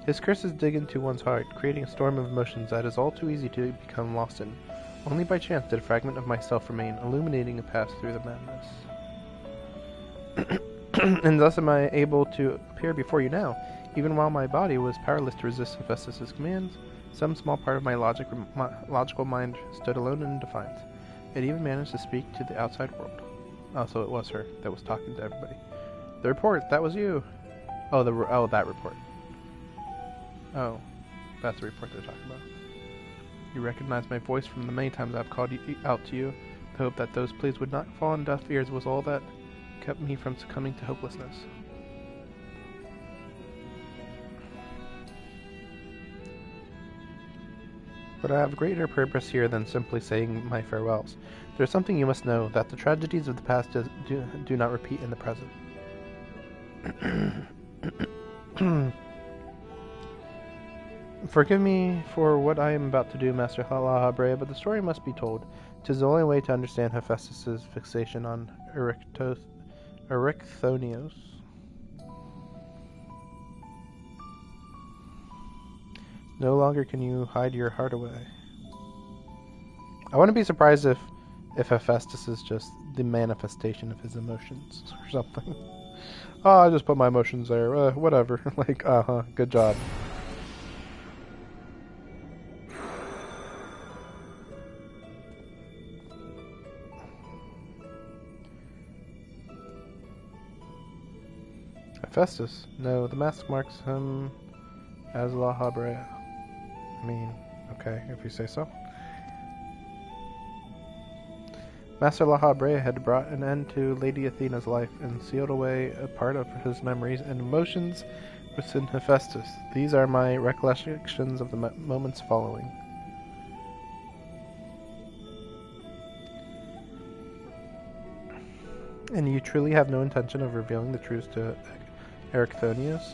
His curses dig into one's heart, creating a storm of emotions that is all too easy to become lost in. Only by chance did a fragment of myself remain, illuminating a path through the madness. And thus am I able to appear before you now, even while my body was powerless to resist Hephaestus' commands. Some small part of my logical mind stood alone in defiance. It even managed to speak to the outside world. Oh, so it was her that was talking to everybody. The report, that was you. Oh, that report. Oh, that's the report they're talking about. You recognize my voice from the many times I've called out to you. The hope that those pleas would not fall on deaf ears was all that kept me from succumbing to hopelessness. But I have greater purpose here than simply saying my farewells. There is something you must know, that the tragedies of the past do not repeat in the present. Forgive me for what I am about to do, Master La Habrea, but the story must be told. 'Tis the only way to understand Hephaestus' fixation on Erycthonios. No longer can you hide your heart away. I wouldn't be surprised if Hephaestus is just the manifestation of his emotions or something. Oh, I just put my emotions there. Whatever. Like, good job. Hephaestus? No, the mask marks him as La Habrea. I mean, okay, if you say so. Master La Habrea had brought an end to Lady Athena's life and sealed away a part of his memories and emotions within Hephaestus. These are my recollections of the moments following. And you truly have no intention of revealing the truth to Ericthonius?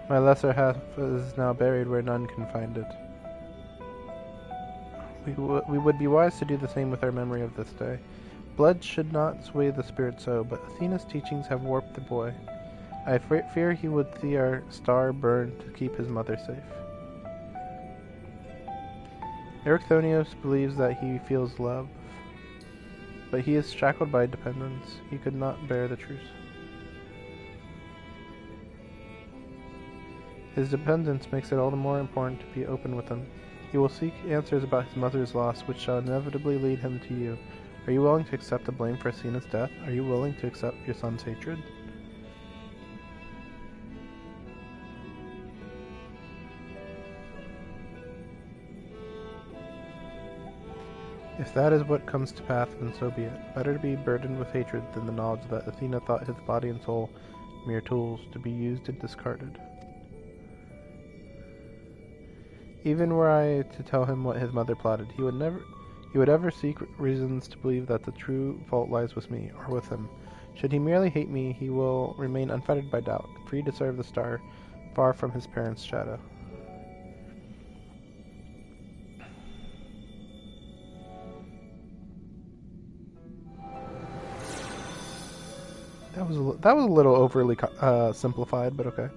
My lesser half is now buried where none can find it. We would be wise to do the same with our memory of this day. Blood should not sway the spirit so, but Athena's teachings have warped the boy. I fear he would see our star burn to keep his mother safe. Ericthonius believes that he feels love, but he is shackled by dependence. He could not bear the truth. His dependence makes it all the more important to be open with him. He will seek answers about his mother's loss, which shall inevitably lead him to you. Are you willing to accept the blame for Athena's death? Are you willing to accept your son's hatred? If that is what comes to pass, then so be it. Better to be burdened with hatred than the knowledge that Athena thought his body and soul mere tools, to be used and discarded. Even were I to tell him what his mother plotted, he would ever seek reasons to believe that the true fault lies with me, or with him. Should he merely hate me, he will remain unfettered by doubt, free to serve the star, far from his parents' shadow. That was a little overly simplified, but okay.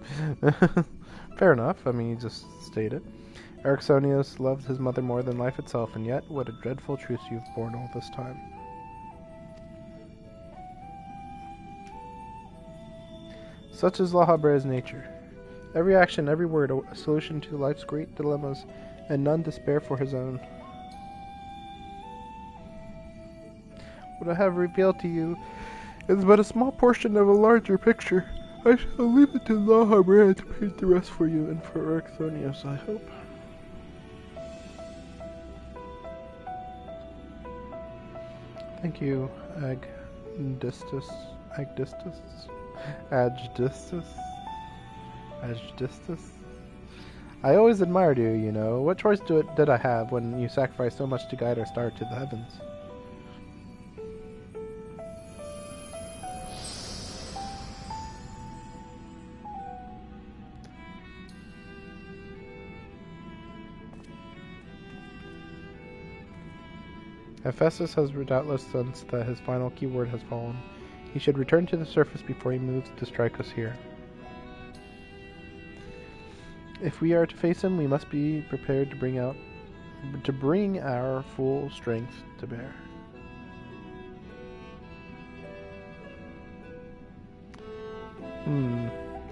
Fair enough. I mean, you just stated. Ericthonius loved his mother more than life itself, and yet, what a dreadful truth you've borne all this time. Such is La Habre's nature. Every action, every word, a solution to life's great dilemmas, and none to spare for his own. What I have revealed to you is but a small portion of a larger picture. I shall leave it to La Habre to paint the rest for you, and for Ericthonius, I hope. Thank you, Agdistus. I always admired you, you know. What choice did I have when you sacrificed so much to guide our star to the heavens? Hephaestus has doubtless sensed that his final keyword has fallen. He should return to the surface before he moves to strike us here. If we are to face him, we must be prepared to bring our full strength to bear.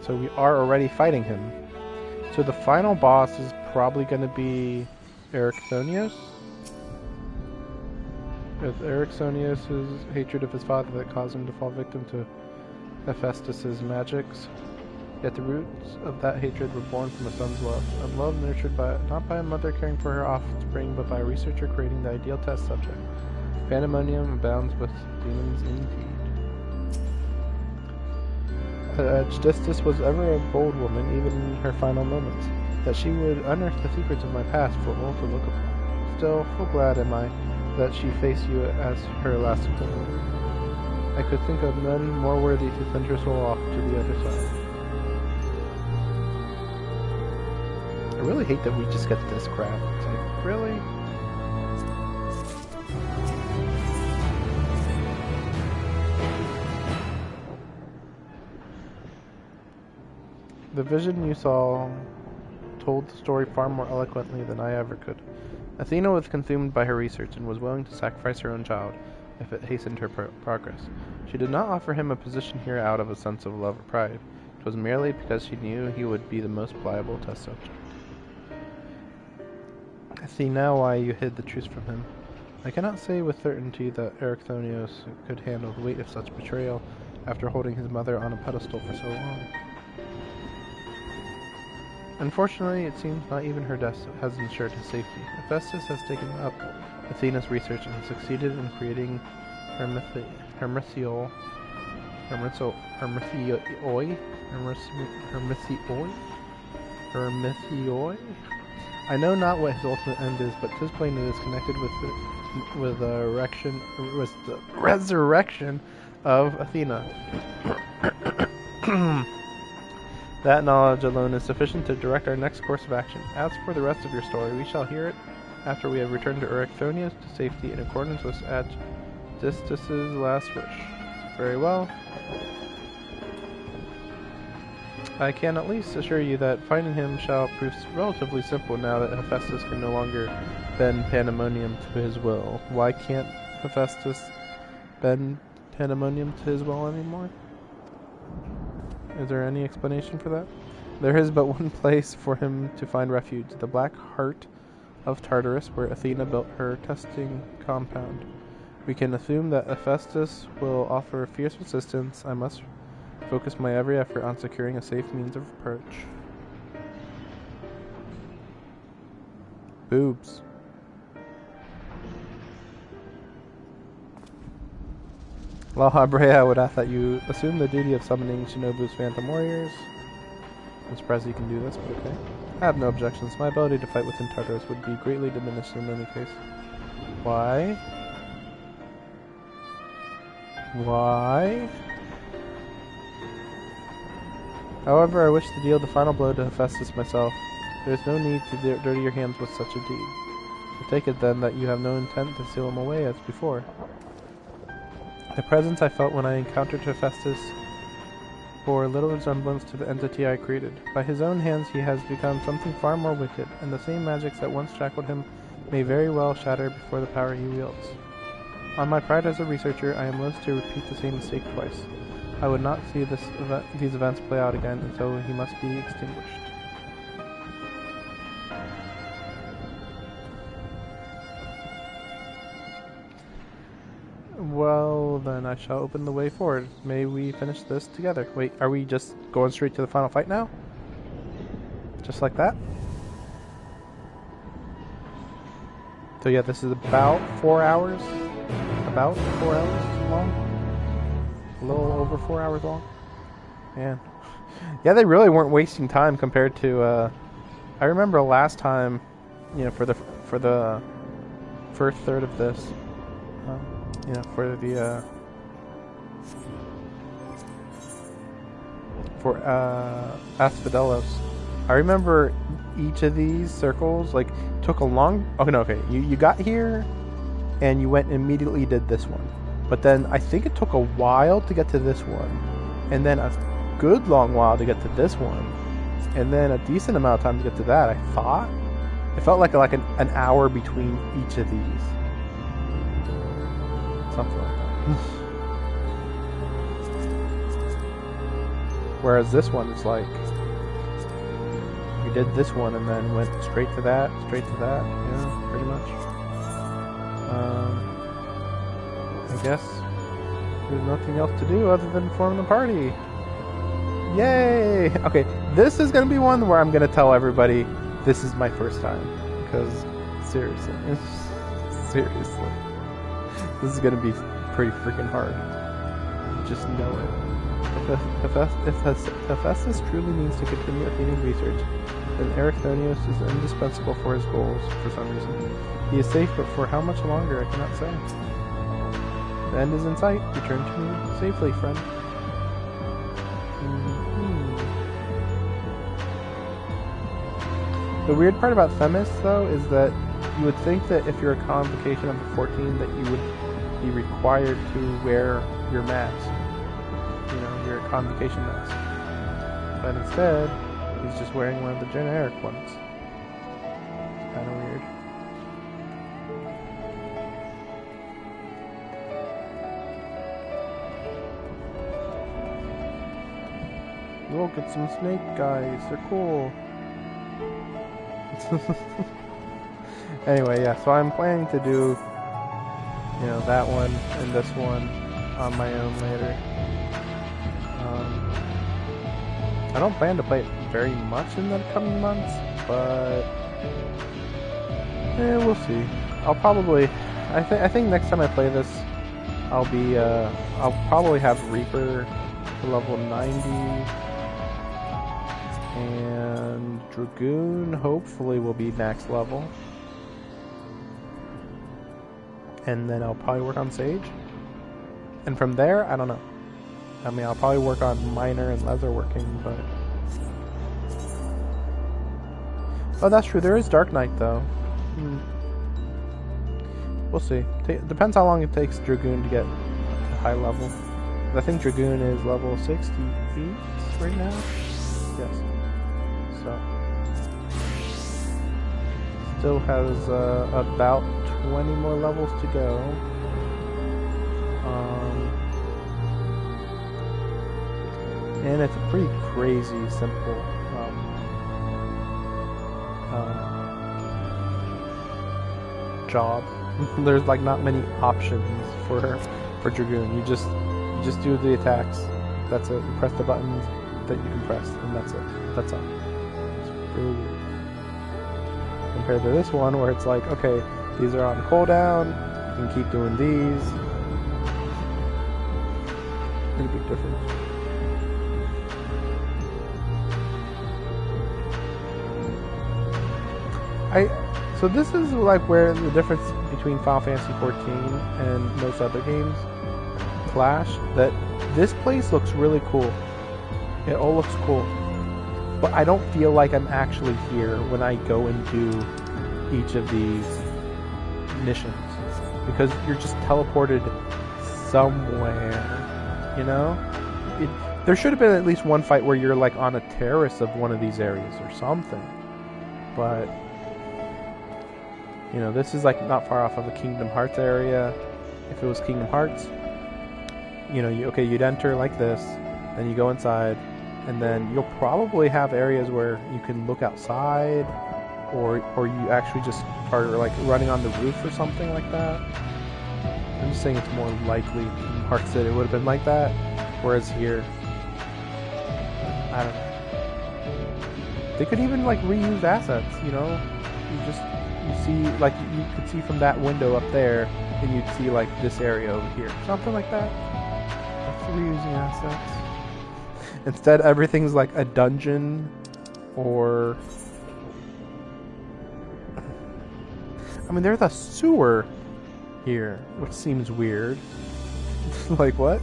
So we are already fighting him. So the final boss is probably going to be Ericthonius? With Ericthonius' hatred of his father that caused him to fall victim to Hephaestus' magics. Yet the roots of that hatred were born from a son's love. A love nurtured not by a mother caring for her offspring, but by a researcher creating the ideal test subject. Pandemonium abounds with demons indeed. Agdistus was ever a bold woman, even in her final moments. That she would unearth the secrets of my past for all to look upon. Still, full glad am I that she faced you as her last opponent. I could think of none more worthy to send her soul off to the other side. I really hate that we just get this crap. It's like, really? The vision you saw told the story far more eloquently than I ever could. Athena was consumed by her research and was willing to sacrifice her own child if it hastened her progress. She did not offer him a position here out of a sense of love or pride. It was merely because she knew he would be the most pliable test subject. I see now why you hid the truth from him. I cannot say with certainty that Ericthonius could handle the weight of such betrayal after holding his mother on a pedestal for so long. Unfortunately, it seems not even her death has ensured his safety. Hephaestus has taken up Athena's research and succeeded in creating Hermesioi. I know not what his ultimate end is, but 'tis plain it is connected with the resurrection of Athena. That knowledge alone is sufficient to direct our next course of action. As for the rest of your story, we shall hear it after we have returned to Erecthonius to safety in accordance with Agistus's last wish. Very well. I can at least assure you that finding him shall prove relatively simple now that Hephaestus can no longer bend Pandemonium to his will. Why can't Hephaestus bend Pandemonium to his will anymore? Is there any explanation for that? There is but one place for him to find refuge, the Black Heart of Tartarus, where Athena built her testing compound. We can assume that Hephaestus will offer fierce resistance. I must focus my every effort on securing a safe means of approach. Boobs. Laha Brea would ask that you assume the duty of summoning Shinobu's Phantom Warriors. I'm surprised you can do this, but okay. I have no objections. My ability to fight within Tartarus would be greatly diminished in any case. Why? Why? However, I wish to deal the final blow to Hephaestus myself. There is no need to dirty your hands with such a deed. I take it then that you have no intent to seal him away as before. The presence I felt when I encountered Hephaestus bore little resemblance to the entity I created. By his own hands he has become something far more wicked, and the same magics that once shackled him may very well shatter before the power he wields. On my pride as a researcher, I am loath to repeat the same mistake twice. I would not see these events play out again, and so he must be extinguished. Well, then I shall open the way forward. May we finish this together. Wait, are we just going straight to the final fight now? Just like that? So yeah, this is about 4 hours. About 4 hours long. A little over 4 hours long. Man. Yeah, they really weren't wasting time compared to, I remember last time, you know, for the first third of this, you know, for the, for Asphodelos, I remember each of these circles, like, took a long, okay, you got here, and you went and immediately did this one. But then I think it took a while to get to this one, and then a good long while to get to this one, and then a decent amount of time to get to that. I thought it felt like an hour between each of these, something like that. Whereas this one is like you did this one and then went straight to that, yeah, pretty much. I guess there's nothing else to do other than form the party. Yay! Okay, this is gonna be one where I'm gonna tell everybody this is my first time, because seriously, this is gonna be pretty freaking hard. Just know it. If Hephaestus truly means to continue Athenian research, then Erecthonius is indispensable for his goals for some reason. He is safe, but for how much longer I cannot say. The end is in sight. Return to me safely, friend. The weird part about Themis, though, is that you would think that if you're a convocation of the 14, that you would be required to wear your mask. You know, your convocation mask. But instead, he's just wearing one of the generic ones. It's kind of weird. Look at some snake guys. They're cool. Anyway, yeah, so I'm planning to do, you know, that one and this one on my own later. I don't plan to play it very much in the coming months, but we'll see. I'll probably, I think next time I play this, I'll probably have Reaper to level 90. And Dragoon hopefully will be max level. and then I'll probably work on Sage. And from there, I don't know. I mean, I'll probably work on Miner and Leatherworking, but... Oh, that's true. There is Dark Knight, though. We'll see. Depends how long it takes Dragoon to get to high level. I think Dragoon is level 68 right now. Yes. So still has about 20 more levels to go. And it's a pretty crazy simple job. There's like not many options for Dragoon. You just do the attacks. That's it. You press the buttons that you can press, and that's it. That's all. It's really weird. Compared to this one, where it's like, okay, these are on cooldown. You can keep doing these. Pretty big difference. So this is like where the difference between Final Fantasy 14 and most other games clash. That this place looks really cool. It all looks cool. But I don't feel like I'm actually here when I go and do each of these missions. Because you're just teleported somewhere, you know? There should have been at least one fight where you're like on a terrace of one of these areas or something. But... you know, this is like not far off of a Kingdom Hearts area. If it was Kingdom Hearts, you know, you'd enter like this, then you go inside, and then you'll probably have areas where you can look outside, or you actually just are like running on the roof or something like that. I'm just saying it's more likely in Hearts that it would have been like that, whereas here, I don't know. They could even like reuse assets, you know? You see, like, you could see from that window up there, and you'd see, like, this area over here. Something like that. That's reusing assets. Instead, everything's like a dungeon, or... I mean, there's a sewer here, which seems weird. Like, what?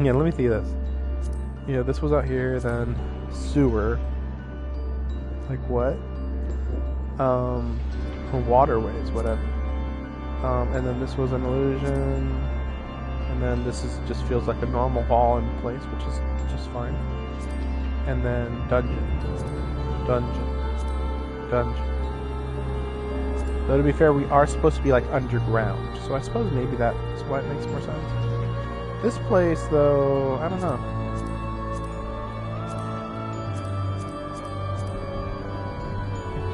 Yeah, let me see this. Yeah, this was out here, then sewer. Like, what? Waterways, whatever. And then this was an illusion, and then this just feels like a normal hall in place, which is just fine. And then dungeon. Though to be fair, we are supposed to be like underground, so I suppose maybe that's why it makes more sense. This place, though, I don't know.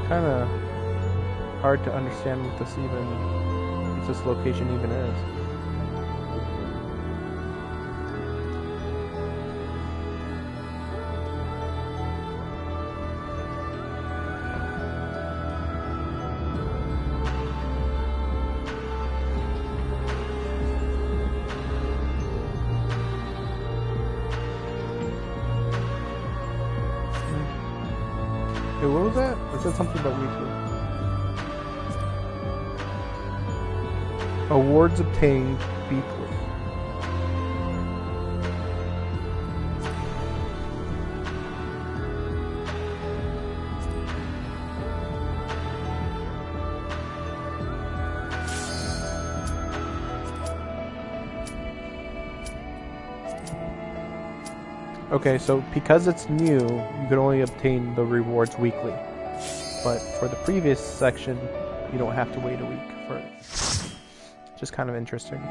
Kind of hard to understand what this location even is. Hey, what was that? It said something about weekly. Awards obtained weekly. Okay, so because it's new, you can only obtain the rewards weekly. But for the previous section, you don't have to wait a week for it. Just kind of interesting.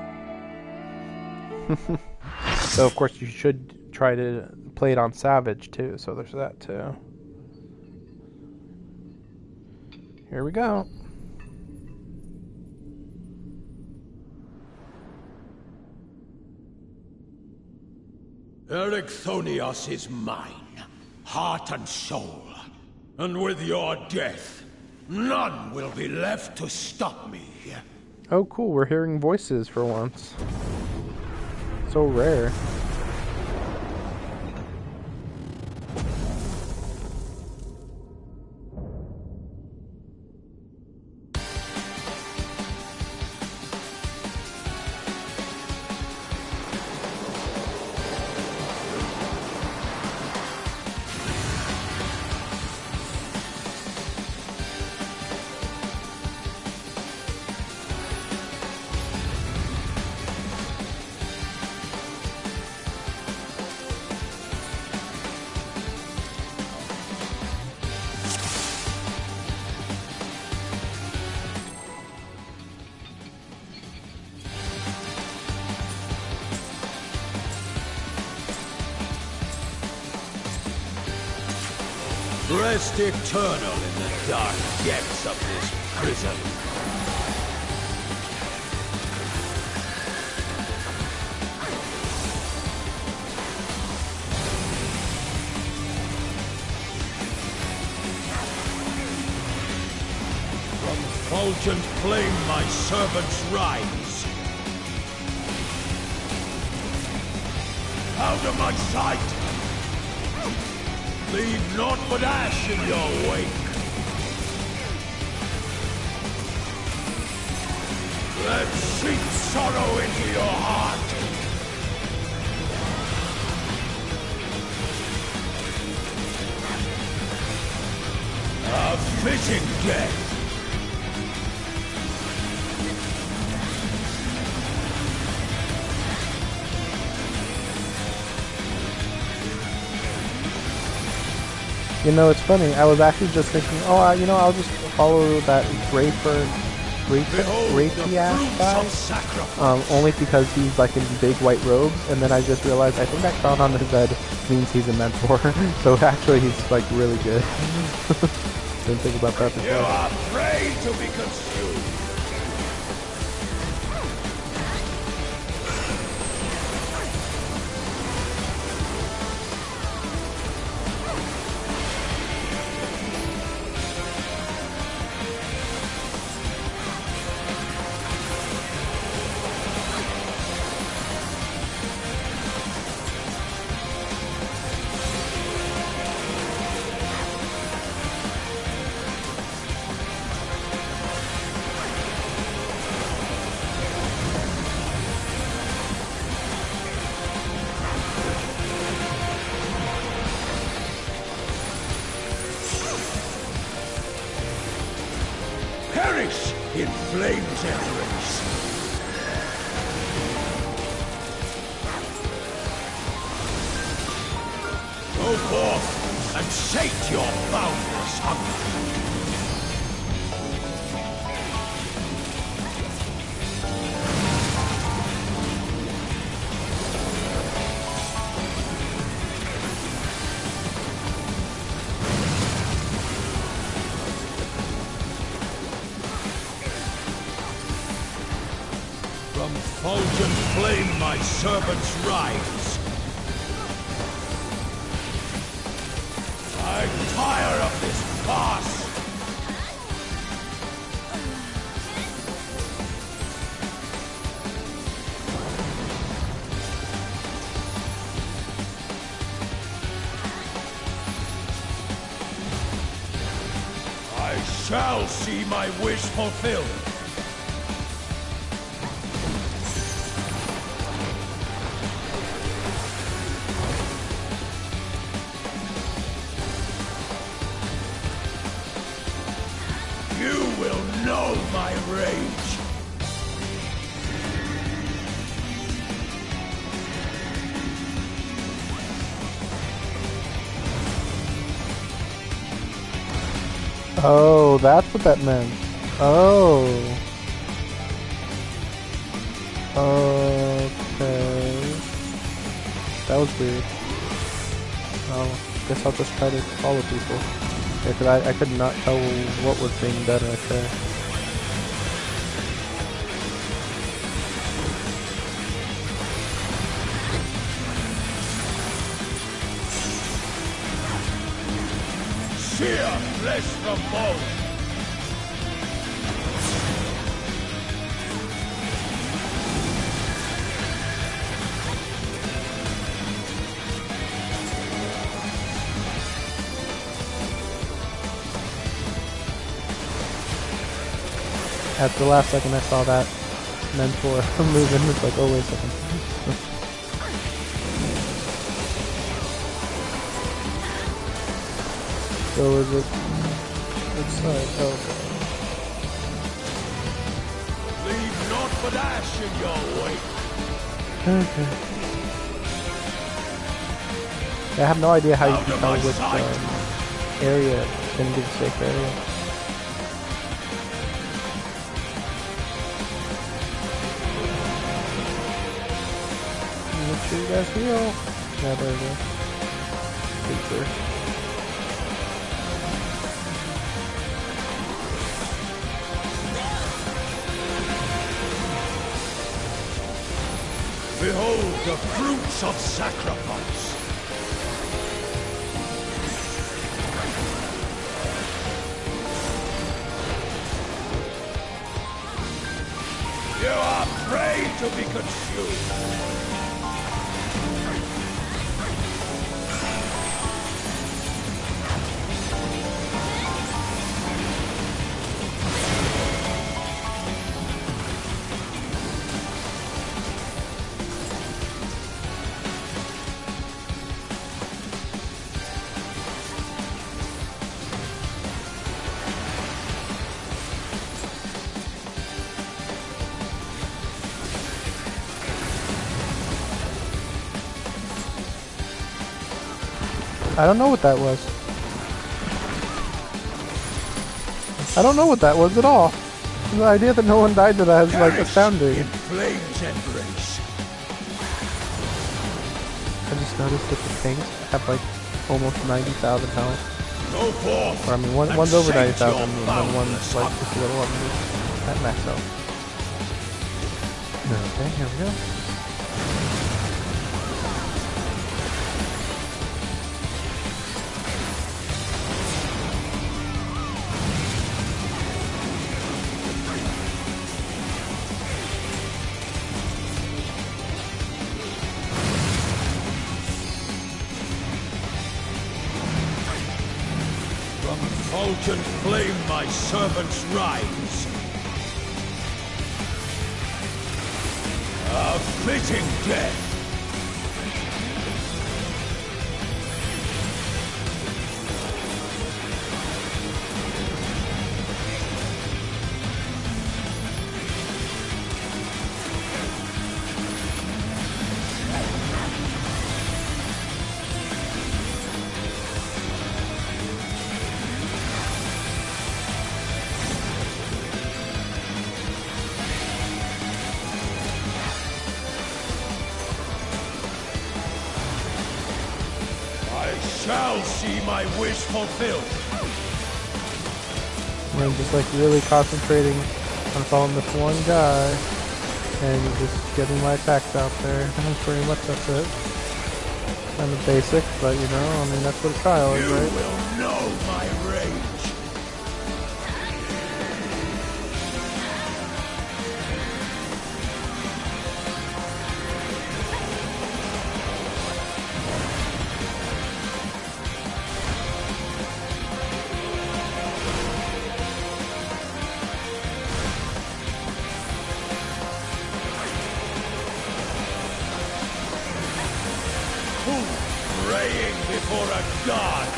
So of course you should try to play it on Savage too, so there's that too. Here we go. Ericthonios is mine, heart and soul. And with your death, none will be left to stop me. Oh cool, we're hearing voices for once. So rare. Rest eternal in the dark depths of this prison. From fulgent flame my servants rise. Out of my sight! Leave naught but ash in your wake. Let seep sorrow into your heart. A fitting death. You know, it's funny. I was actually just thinking, oh, I'll just follow that Raytheash guy, only because he's like in big white robes. And then I just realized, I think that crown on his head means he's a mentor. So actually, he's like really good. Didn't think about that before. You are afraid to be consumed. Perish in flame's embrace. Go forth and sate your boundless hunger. From fulgent flame my servants rise. I'm tired of this farce. I shall see my wish fulfilled. You will know my rage. Oh, that's what that meant. Oh. Okay. That was weird. Oh, guess I'll just try to follow people. Yeah, 'cause I could not tell what was being done right there. Sheer flesh from bone. At the last second I saw that mentor moving, it's like, oh wait a second. So is it which side? Oh, Leave naught but ash in your wake. okay. I have no idea how you can tell which area is going to be the safe area. Make sure you guys heal. Yeah, there we go. Pretty sure. Behold the fruits of sacrifice. You are prey to be consumed. I don't know what that was. I don't know what that was at all. The idea that no one died to that is like astounding. In flames embrace. I just noticed that the tanks have like almost 90,000 health. Go forth. Or I mean, one's over 90,000 and then one's like just a little under at max health. Okay, here we go. Fulgent flame, my servants rise. A fitting death. Shall see my wish fulfilled. I'm just like really concentrating on following this one guy and just getting my attacks out there. Pretty much that's it. Kind of basic, but you know, I mean that's what a trial is, right? You will know my rage. Praying before a god.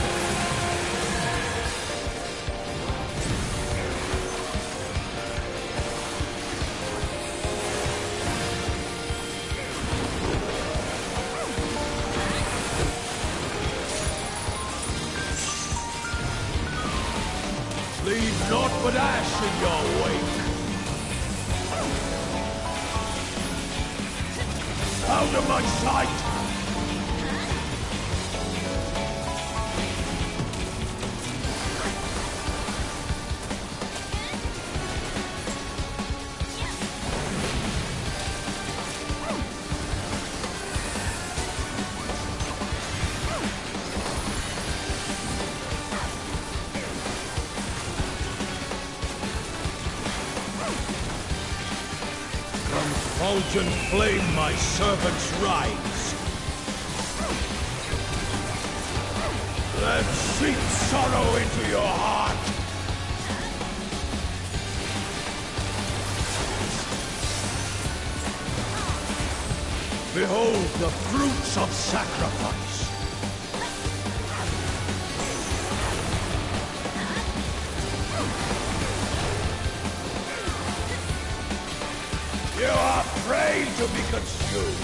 Leave naught but ash in your wake. Out of my sight. Fulgent flame, my servants rise. Let seep sorrow into your heart. Behold the fruits of sacrifice. You are prey to be consumed.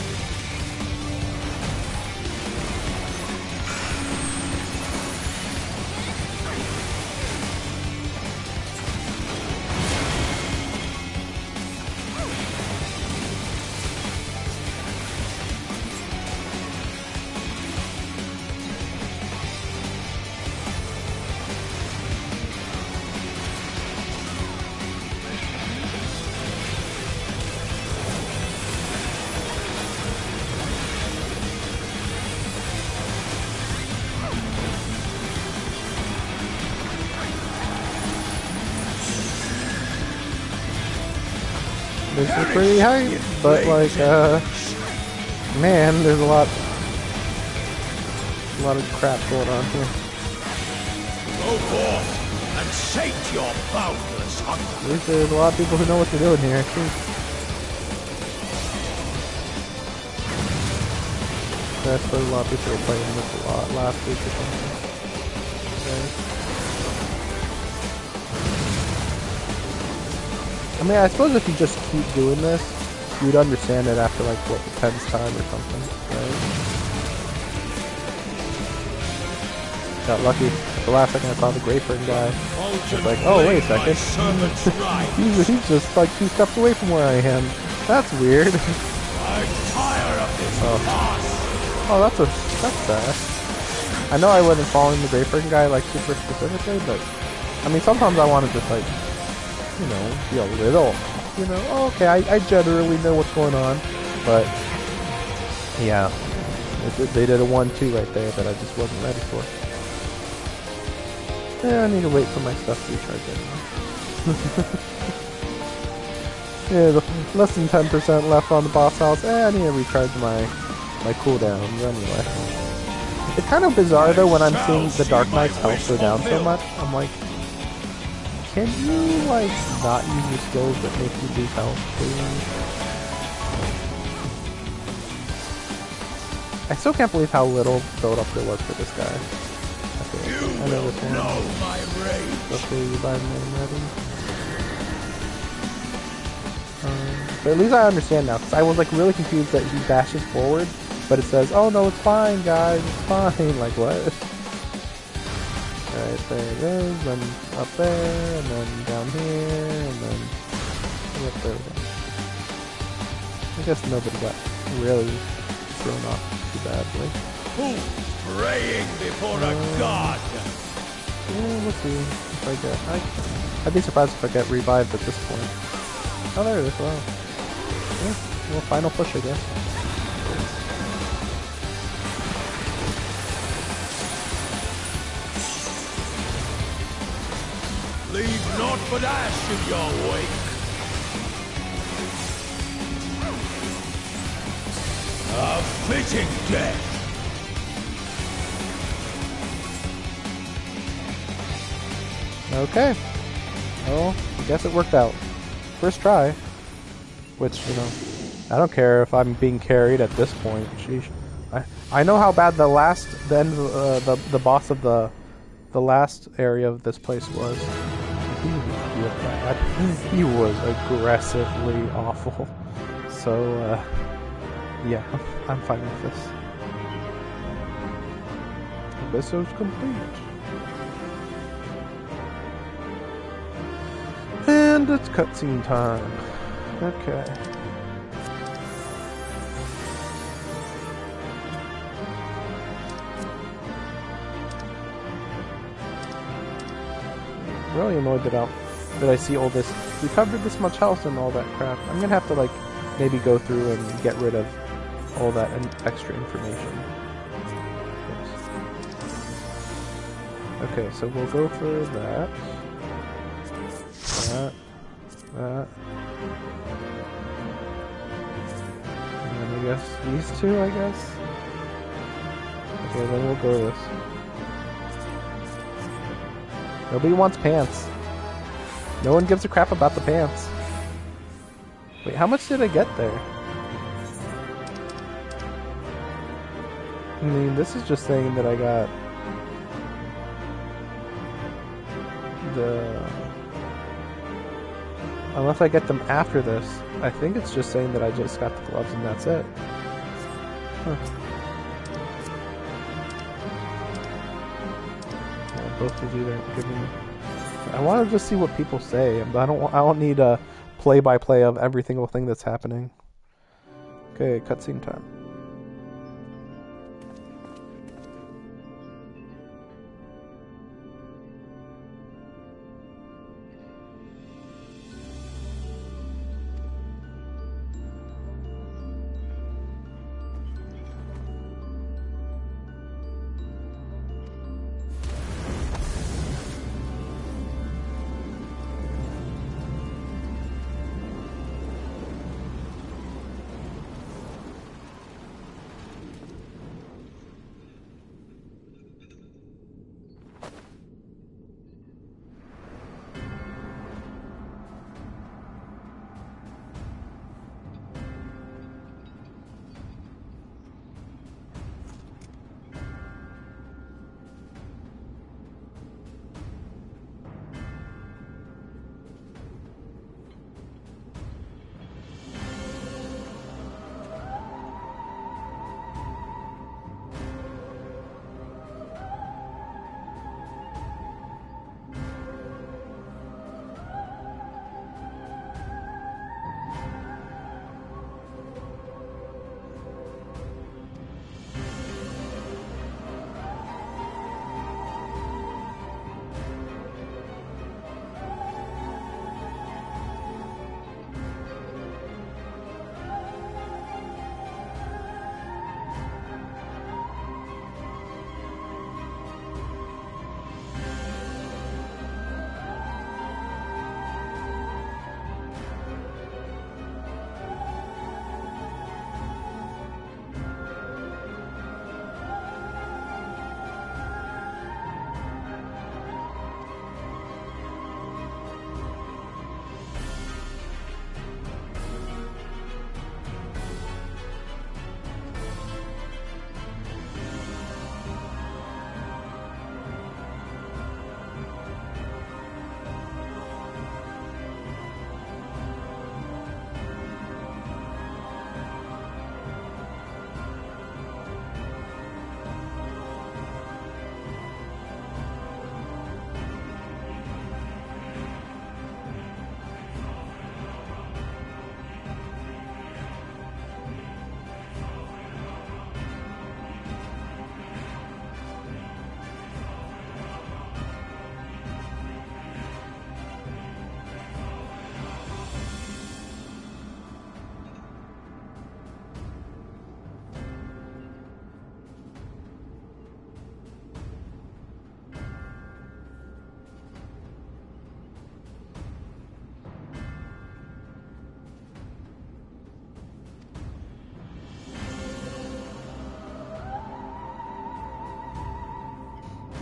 This is pretty hype, but like, man, there's a lot of crap going on here. Go forth and sate your boundless hunger. At least there's a lot of people who know what they're doing here. I suppose a lot of people were playing this a lot last week or something. Okay. I mean, I suppose if you just keep doing this, you'd understand it after like, what, the 10th time or something, right? Got lucky. At the last second I saw the Grayfern guy. It's like, oh, wait a second. he's just like 2 steps away from where I am. That's weird. Oh, that's sad. I know I wasn't following the Grayfern guy like super specifically, but I mean sometimes I want to just like, you know, be a little, you know, oh, okay, I generally know what's going on, but yeah, they did a 1-2 right there that I just wasn't ready for. Yeah, I need to wait for my stuff to recharge anyway. Yeah, less than 10% left on the boss house. I need to recharge my cooldowns anyway. It's kind of bizarre though when I'm seeing the Dark Knight's health go down so much. I'm like, can you like not use your skills that make you lose health, please? I still can't believe how little build up there was for this guy. I know this one. Okay, you buy me ready. But at least I understand now, because I was like really confused that he dashes forward, but it says, oh no, it's fine guys, it's fine, like what? Alright, there it goes, then up there, and then down here, and then up there again. I guess nobody got really thrown off too badly. Who's praying before a god? Yeah, we'll see if I get, I'd be surprised if I get revived at this point. Oh, there it is, wow. Yeah, well, final push, I guess. Leave naught but ash in your wake. A fitting death. Okay. Well, I guess it worked out. First try. Which, you know, I don't care if I'm being carried at this point. Sheesh. I know how bad the boss of the last area of this place was. He was aggressively awful. So, yeah, I'm fine with this. Episode's complete. And it's cutscene time. Okay. Really annoyed that I see all this. We covered this much health and all that crap. I'm gonna have to like maybe go through and get rid of all that extra information. Yes. Okay, so we'll go for that. That. And then I guess these two, I guess. Okay, then we'll go this. Nobody wants pants. No one gives a crap about the pants. Wait, how much did I get there? I mean, this is just saying that I got the... Unless I get them after this. I think it's just saying that I just got the gloves and that's it. Huh. Yeah, both of you are giving... I want to just see what people say, but I don't need a play-by-play of every single thing that's happening. Okay, cutscene time.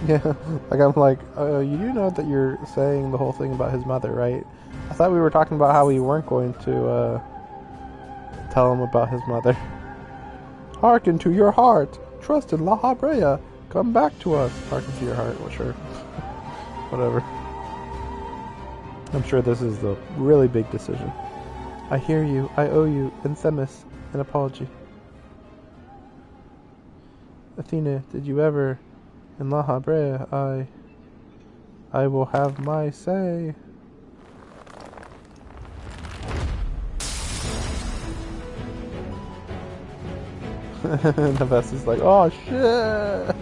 Yeah, like I'm like, you do know that you're saying the whole thing about his mother, right? I thought we were talking about how we weren't going to tell him about his mother. Hearken to your heart. Trust in La Habrea. Come back to us. Hearken to your heart. Well, sure. Whatever. I'm sure this is the really big decision. I hear you. I owe you, and Themis, an apology. Athena, did you ever... In La Habrea, I will have my say. And Hephaestus like, oh shit!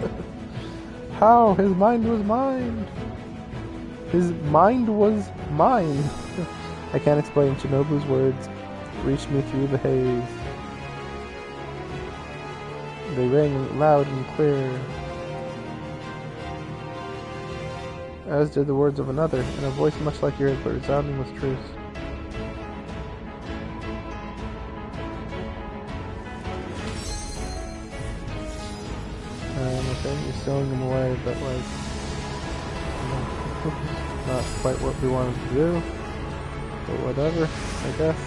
How? His mind was mine! His mind was mine! I can't explain. Shinobu's words reached me through the haze. They rang loud and clear, as did the words of another, in a voice much like yours, but resounding with truth. Okay, you're stealing them away, but like, not quite what we wanted to do, but whatever, I guess.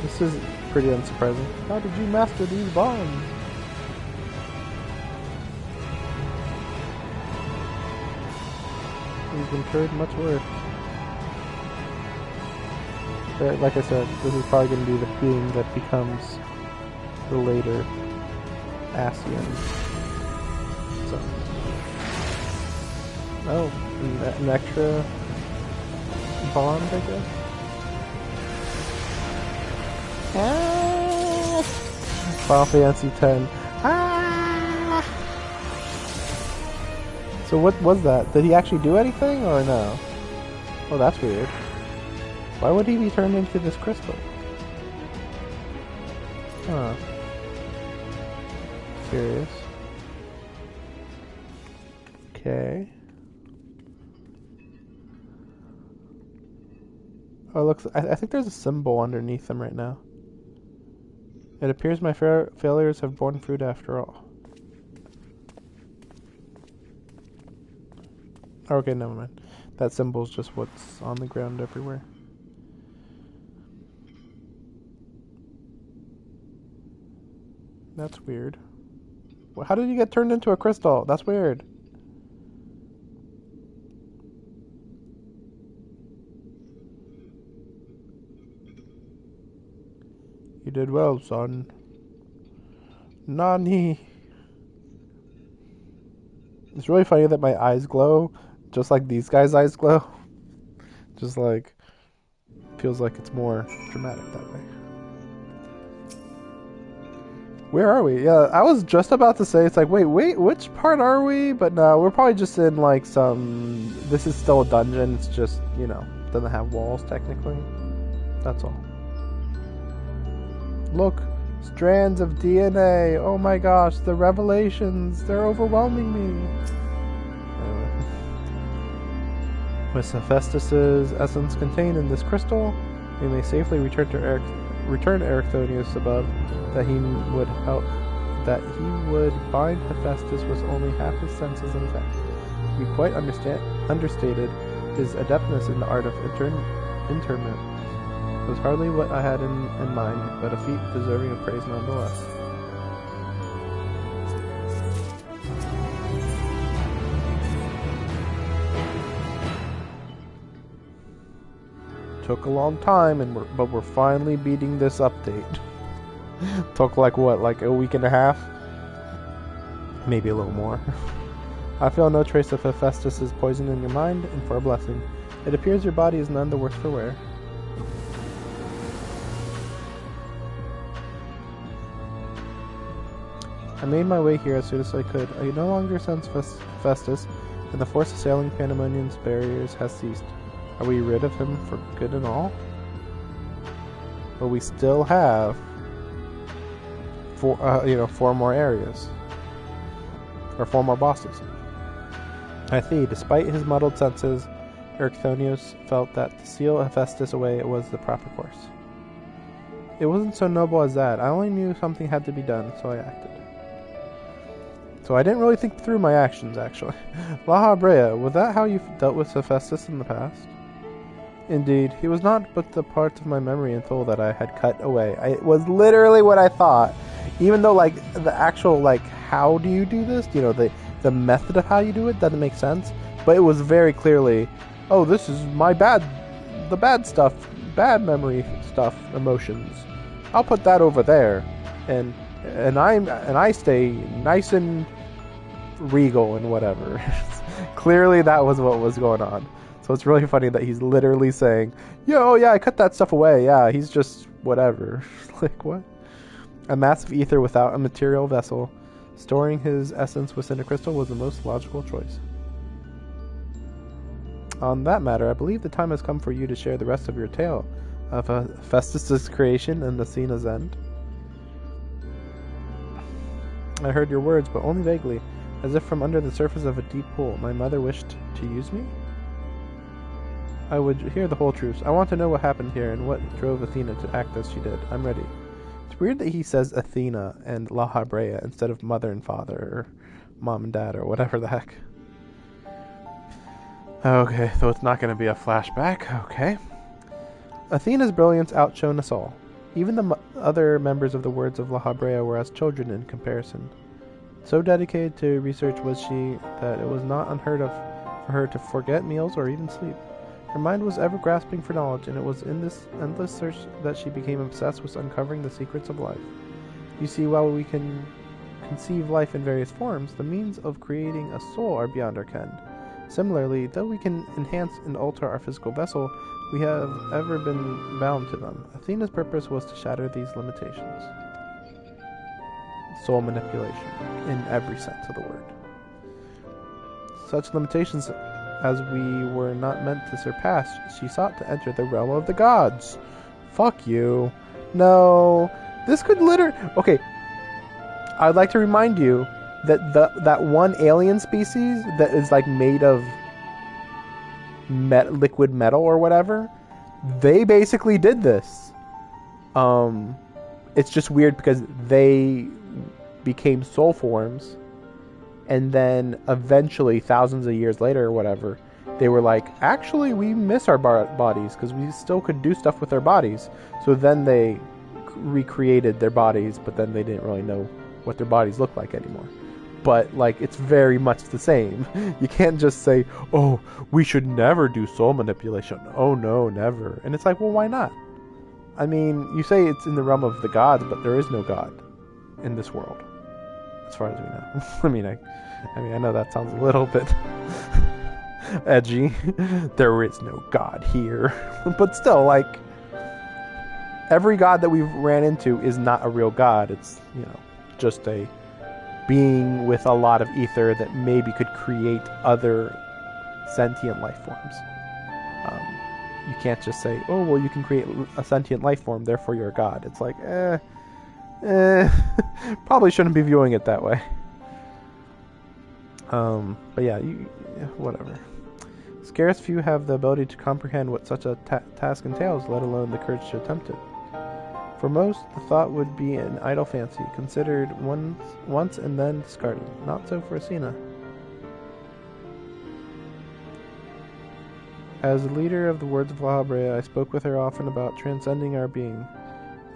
This is pretty unsurprising. How did you master these bonds? You've incurred much work. Like I said, this is probably going to be the being that becomes the later Asian. So, oh, an extra bond, I guess. Ah! Final Fantasy X. Ah! So what was that? Did he actually do anything or no? Oh, that's weird. Why would he be turned into this crystal? Huh. Curious. Okay. Oh, looks. I think there's a symbol underneath them right now. It appears my failures have borne fruit after all. Okay, never mind. That symbol's just what's on the ground everywhere. That's weird. Well, how did you get turned into a crystal? That's weird. You did well, son. Nani. It's really funny that my eyes glow, just like these guys' eyes glow. Just like, feels like it's more dramatic that way. Where are we? Yeah, I was just about to say, it's like, wait, which part are we? But no, we're probably just in like some, this is still a dungeon, it's just, you know, doesn't have walls technically. That's all. Look, strands of DNA. Oh my gosh, the revelations, they're overwhelming me. Anyway. With Hephaestus' essence contained in this crystal, we may safely return to Erechthonius above, that he would bind Hephaestus with only half his senses intact. We quite understated his adeptness in the art of interment. It was hardly what I had in mind, but a feat deserving of praise nonetheless. Took a long time, but we're finally beating this update. Took like what, like a week and a half? Maybe a little more. I feel no trace of Hephaestus' poison in your mind, and for a blessing. It appears your body is none the worse for wear. I made my way here as soon as I could. I no longer sense Hephaestus, and the force assailing Pandemonium's barriers has ceased. Are we rid of him for good and all? But we still have four more areas. Or 4 more bosses. I see, despite his muddled senses, Erechthonius felt that to seal Hephaestus away was the proper course. It wasn't so noble as that. I only knew something had to be done, so I acted. So I didn't really think through my actions, actually. La Habrea, was that how you dealt with Hephaestus in the past? Indeed, he was not but the part of my memory and soul that I had cut away. It was literally what I thought. Even though, like, the actual, like, how do you do this? You know, the method of how you do it doesn't make sense. But it was very clearly, oh, this is my the bad stuff, bad memory stuff, emotions. I'll put that over there. And I stay nice and regal and whatever. Clearly that was what was going on. So it's really funny that he's literally saying, oh yeah, I cut that stuff away. Yeah, he's just whatever. Like, what? A massive ether without a material vessel, storing his essence within a crystal was the most logical choice. On that matter, I believe the time has come for you to share the rest of your tale of Hephaestus' creation and Athena's end. I heard your words, but only vaguely, as if from under the surface of a deep pool. My mother wished to use me? I would hear the whole truth. I want to know what happened here and what drove Athena to act as she did. I'm ready. It's weird that he says Athena and La Habrea instead of mother and father, or mom and dad, or whatever the heck. Okay, so it's not going to be a flashback. Okay. Athena's brilliance outshone us all. Even the other members of the Words of La Habrea were as children in comparison. So dedicated to research was she that it was not unheard of for her to forget meals or even sleep. Her mind was ever grasping for knowledge, and it was in this endless search that she became obsessed with uncovering the secrets of life. You see, while we can conceive life in various forms, the means of creating a soul are beyond our ken. Similarly, though we can enhance and alter our physical vessel, we have ever been bound to them. Athena's purpose was to shatter these limitations. Soul manipulation, in every sense of the word. Such limitations as we were not meant to surpass, she sought to enter the realm of the gods. Fuck you. No. This could literally... Okay. I'd like to remind you that that one alien species that is like made of liquid metal or whatever, they basically did this. It's just weird because they became soul forms, and then eventually, thousands of years later or whatever, they were like, actually, we miss our bodies because we still could do stuff with our bodies. So then they recreated their bodies, but then they didn't really know what their bodies looked like anymore. But, like, it's very much the same. You can't just say, oh, we should never do soul manipulation. Oh, no, never. And it's like, well, why not? I mean, you say it's in the realm of the gods, but there is no god in this world, as far as we know. I know that sounds a little bit edgy. There is no god here. But still, like, every god that we've ran into is not a real god. It's, just a being with a lot of ether that maybe could create other sentient life forms. You can't just say, oh, well, you can create a sentient life form, therefore you're a god. It's like, probably shouldn't be viewing it that way. But yeah, whatever. Scarce few have the ability to comprehend what such a task entails, let alone the courage to attempt it. For most, the thought would be an idle fancy, considered once and then discarded. Not so for Athena. As the leader of the Words of La Habrea, I spoke with her often about transcending our being.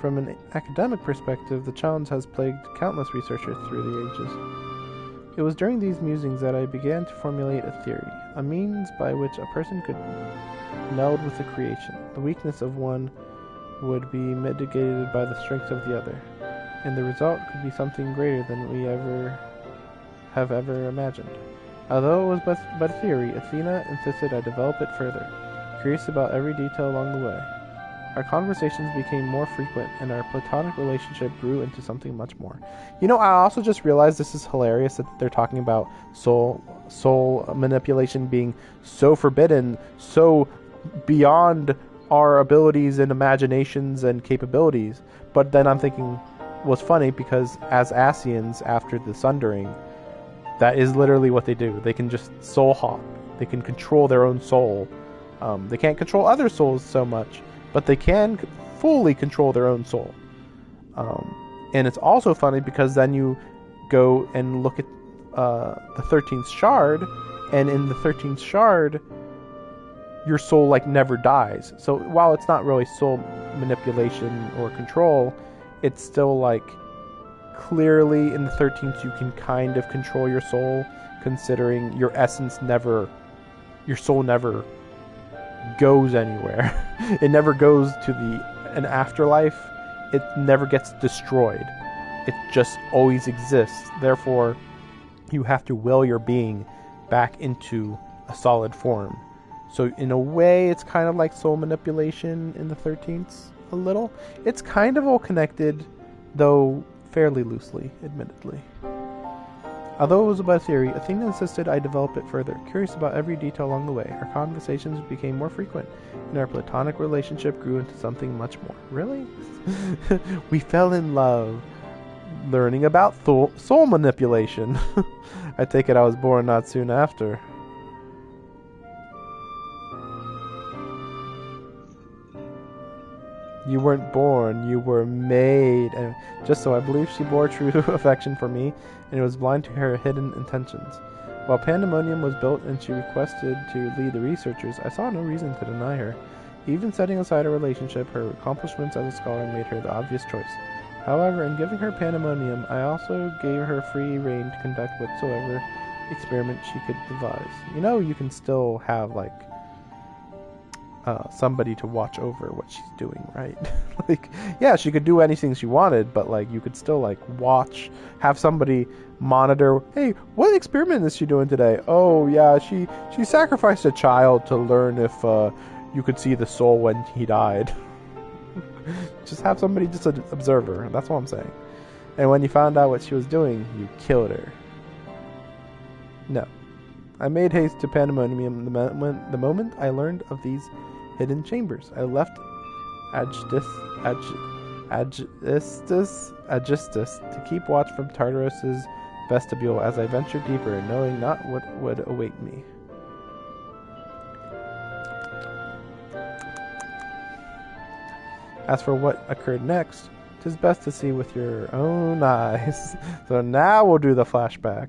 From an academic perspective, the challenge has plagued countless researchers through the ages. It was during these musings that I began to formulate a theory, a means by which a person could meld with the creation. The weakness of one would be mitigated by the strength of the other, and the result could be something greater than we have ever imagined. Although it was but a theory, Athena insisted I develop it further, curious about every detail along the way. Our conversations became more frequent, and our platonic relationship grew into something much more. I also just realized this is hilarious that they're talking about soul manipulation being so forbidden, so beyond our abilities and imaginations and capabilities. But then I'm thinking, what's funny, because as Asians, after the Sundering, that is literally what they do. They can just soul hop. They can control their own soul. They can't control other souls so much, but they can fully control their own soul. And it's also funny because then you go and look at the 13th shard, and in the 13th shard, your soul like never dies. So while it's not really soul manipulation or control, it's still like clearly in the 13th you can kind of control your soul, considering your soul never goes anywhere. It never goes to an afterlife. It never gets destroyed. It just always exists. Therefore, you have to will your being back into a solid form. So in a way, it's kind of like soul manipulation in the 13th, a little. It's kind of all connected, though fairly loosely, admittedly. Although it was about theory, Athena insisted I develop it further. Curious about every detail along the way, our conversations became more frequent, and our platonic relationship grew into something much more. Really? We fell in love, learning about soul manipulation. I take it I was born not soon after. You weren't born, you were made. And just so, I believe she bore true affection for me, and was blind to her hidden intentions. While Pandemonium was built and she requested to lead the researchers, I saw no reason to deny her. Even setting aside our relationship, her accomplishments as a scholar made her the obvious choice. However, in giving her Pandemonium, I also gave her free rein to conduct whatsoever experiment she could devise. You know, you can still have, like, somebody to watch over what she's doing, right? Like, yeah, she could do anything she wanted, but like you could still like have somebody monitor. Hey, what experiment is she doing today? Oh yeah, she sacrificed a child to learn if you could see the soul when he died. Just have somebody just observe her. That's what I'm saying. And when you found out what she was doing, you killed her. No. I made haste to Pandemonium the moment I learned of these hidden chambers. I left Agistus to keep watch from Tartarus's vestibule as I ventured deeper, knowing not what would await me. As for what occurred next, 'tis best to see with your own eyes. So now we'll do the flashback.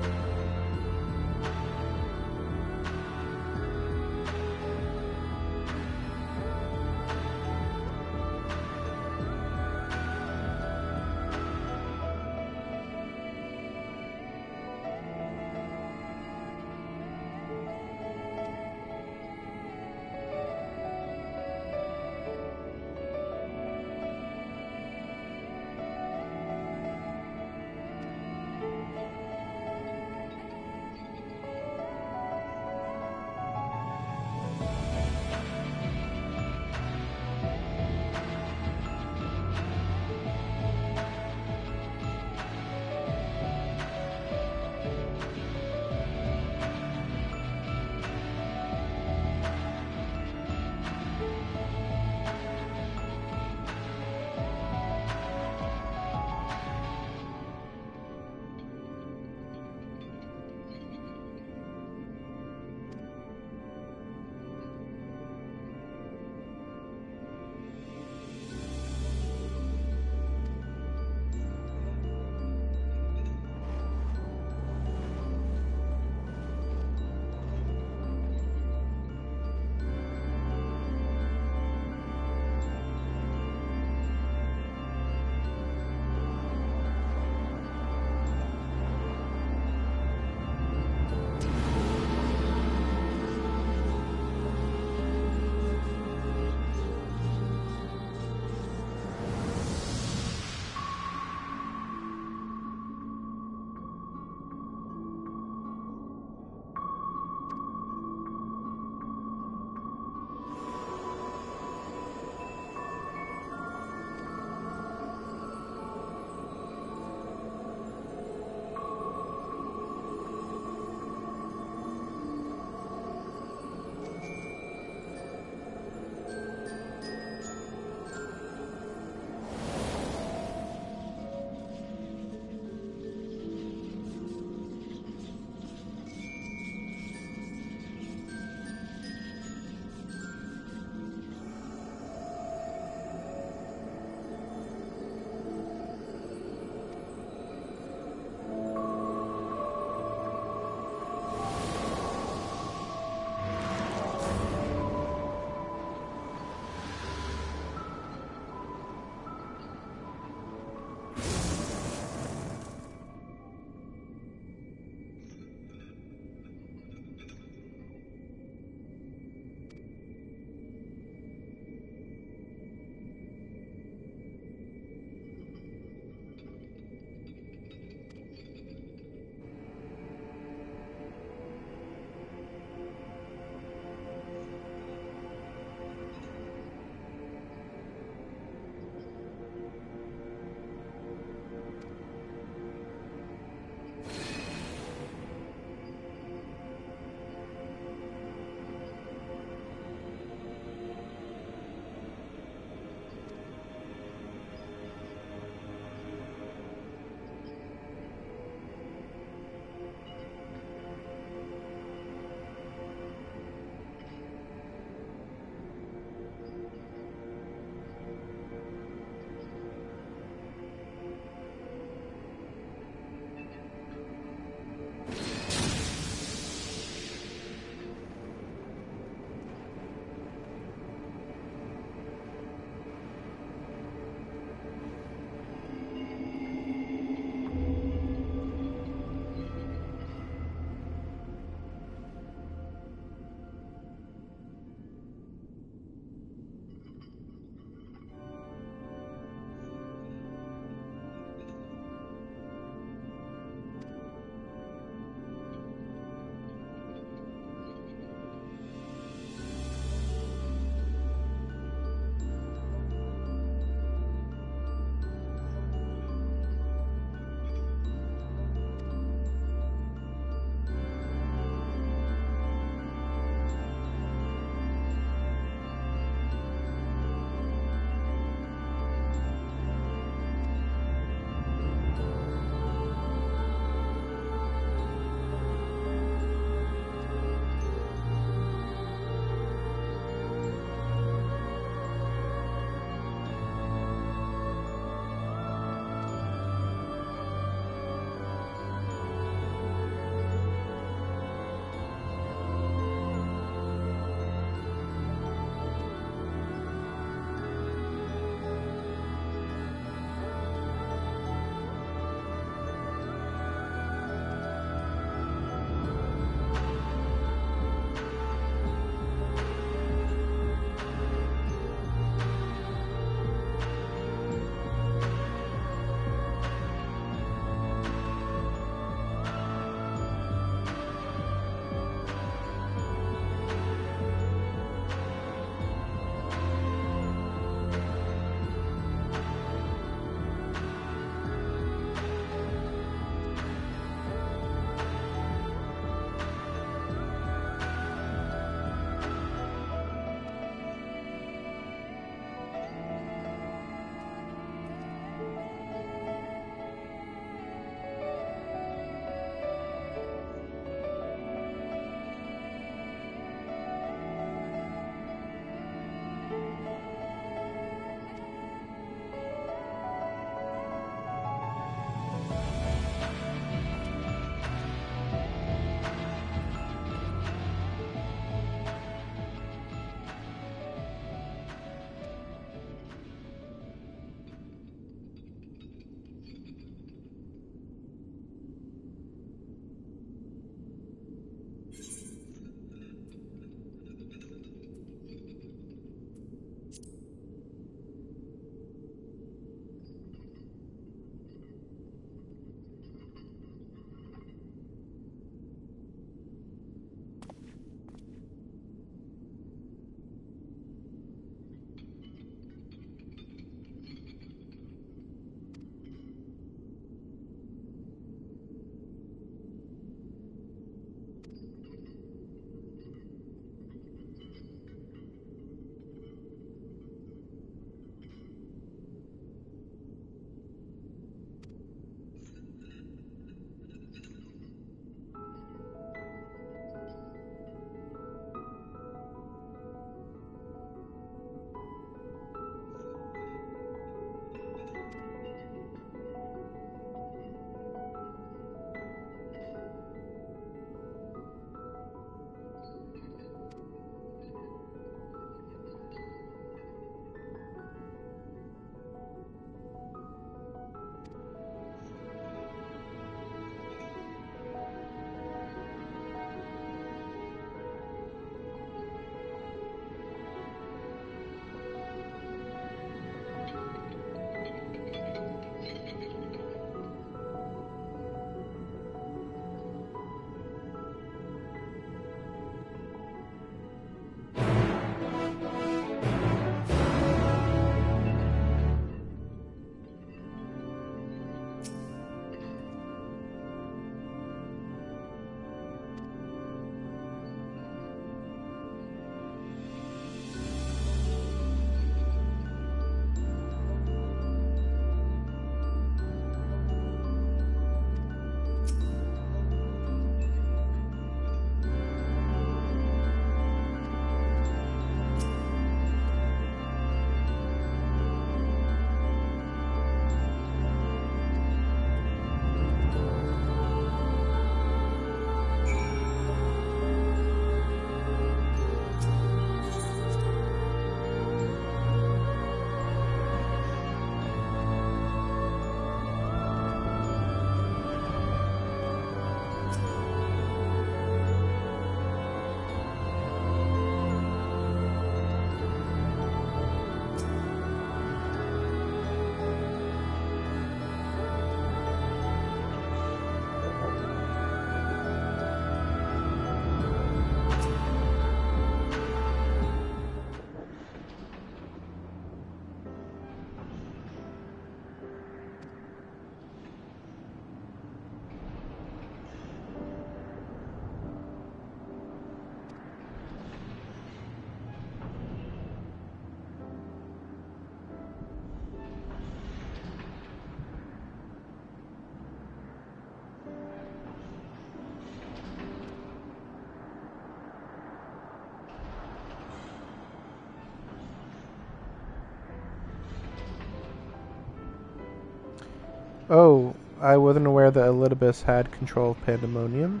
Oh, I wasn't aware that Elidibus had control of Pandemonium.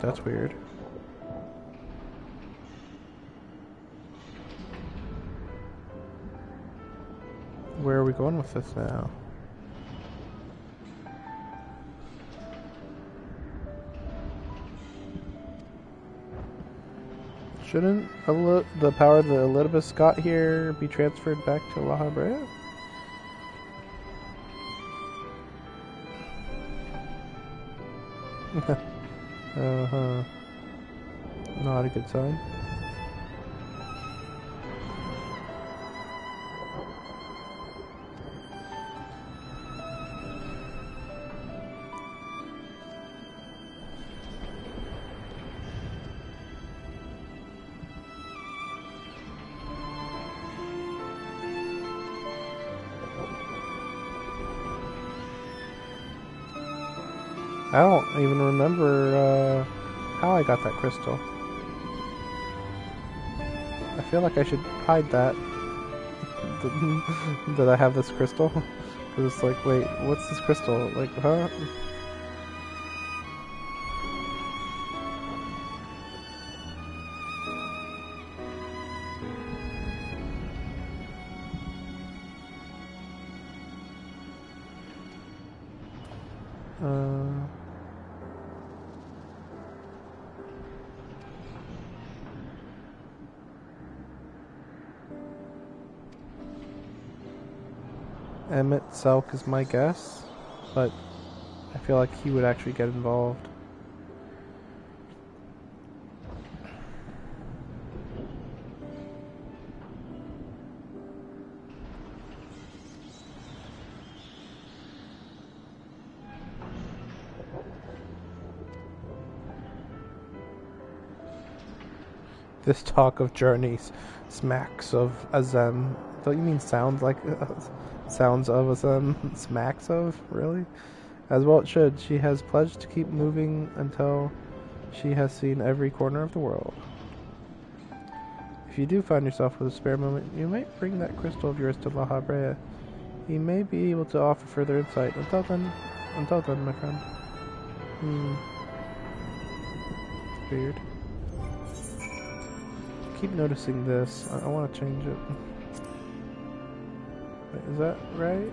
That's weird. Where are we going with this now? Shouldn't the power that Elidibus got here be transferred back to La Habrea? Uh-huh. Not a good sign. I don't even remember how I got that crystal. I feel like I should hide that. That I have this crystal. Because it's like, wait, what's this crystal? Like, huh? Emmett Selk is my guess, but I feel like he would actually get involved. This talk of journeys smacks of Azem. Don't you mean sounds like sounds of Azem? Smacks of? Really? As well it should. She has pledged to keep moving until she has seen every corner of the world. If you do find yourself with a spare moment, you might bring that crystal of yours to La Habrea. He may be able to offer further insight. Until then, my friend. Weird. Keep noticing this. I want to change it. Wait, is that right?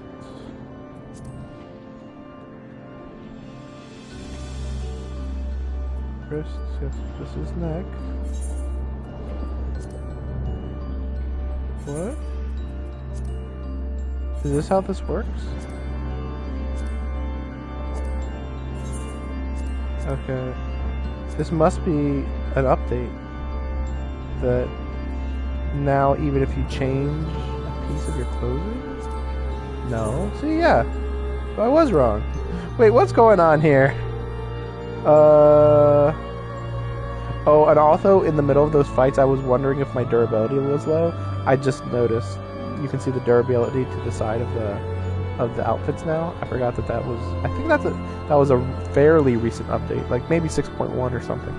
Wrist, yes, this is neck. What? Is this how this works? Okay. This must be an update. That now even if you change a piece of your clothing? No. See, yeah. I was wrong. Wait, what's going on here? Oh, and also in the middle of those fights I was wondering if my durability was low. I just noticed. You can see the durability to the side of the outfits now. I forgot that was... I think that was a fairly recent update. Like maybe 6.1 or something.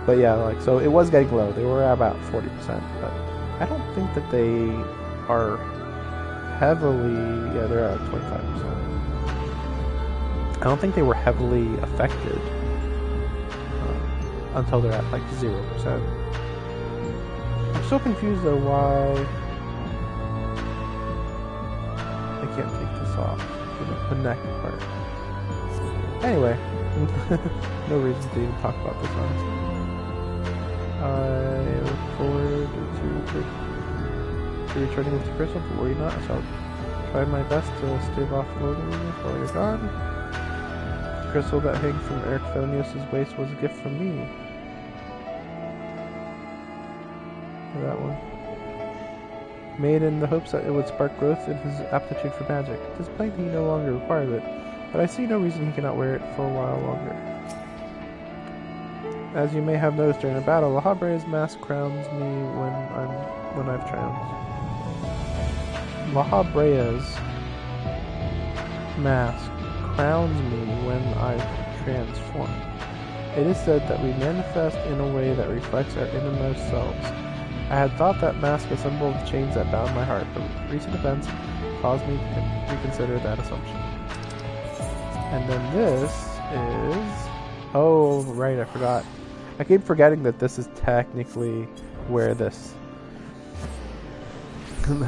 But yeah, like, so it was getting low. They were at about 40%, but I don't think that they are heavily... Yeah, they're at 25%. I don't think they were heavily affected until they're at like 0%. I'm so confused though why I can't take this off. The neck part. Anyway, no reason to even talk about this, honestly. I look forward to returning with the crystal, but worry not, I shall try my best to stave off loading you while you're gone. The crystal that hangs from Eric Thonios' waist was a gift from me. That one. Made in the hopes that it would spark growth in his aptitude for magic. It is plain he no longer requires it, but I see no reason he cannot wear it for a while longer. As you may have noticed during a battle, La Habrea's mask crowns me when I've drowned. La Habrea's mask crowns me when I've transformed. It is said that we manifest in a way that reflects our innermost selves. I had thought that mask a symbol of the chains that bound my heart, but recent events caused me to reconsider that assumption. And then this is... Oh, right, I forgot. I keep forgetting that this is technically where this...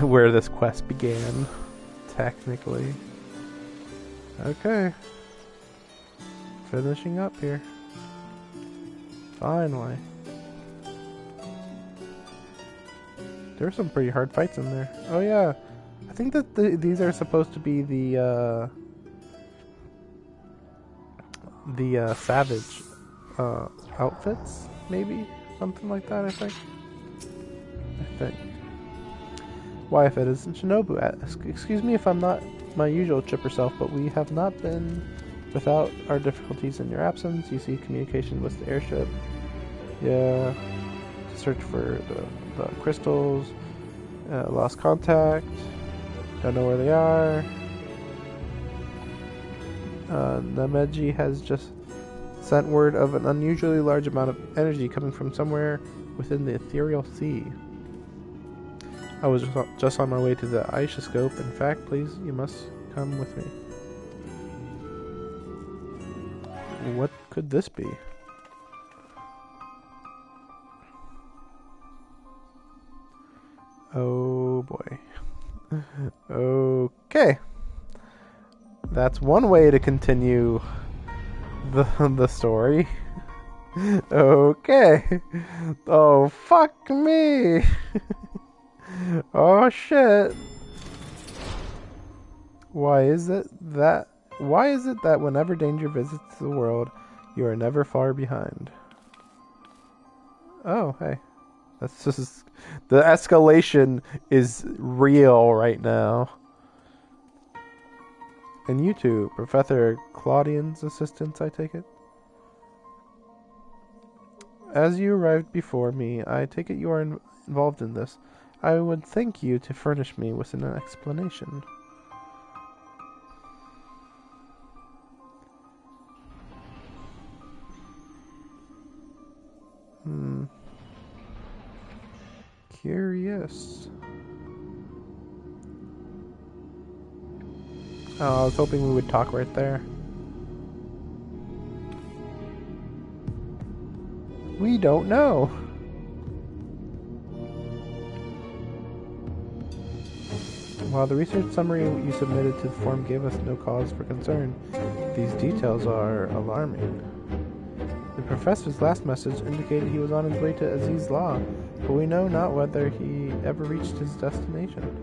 where this quest began. Technically. Okay. Finishing up here. Finally. There were some pretty hard fights in there. Oh yeah. I think that these are supposed to be the savage outfits, maybe? Something like that, I think. Why, if it isn't Shinobu? Excuse me if I'm not my usual chipper self, but we have not been without our difficulties in your absence. You see communication with the airship. Yeah. Search for the crystals. Lost contact. Don't know where they are. Nameji has just sent word of an unusually large amount of energy coming from somewhere within the ethereal sea. I was just on my way to the Aisha-scope. In fact, please, you must come with me. What could this be? Oh boy. Okay. That's one way to continue the story. Okay. Oh, fuck me. Oh shit. Why is it that whenever danger visits the world, you are never far behind? Oh, hey. That's just... The escalation is real right now. And you two, Professor Claudian's assistants, I take it? As you arrived before me, I take it you are involved in this. I would thank you to furnish me with an explanation. Curious. Oh, I was hoping we would talk right there. We don't know. While the research summary you submitted to the form gave us no cause for concern, these details are alarming. The professor's last message indicated he was on his way to Aziz Law, but we know not whether he ever reached his destination.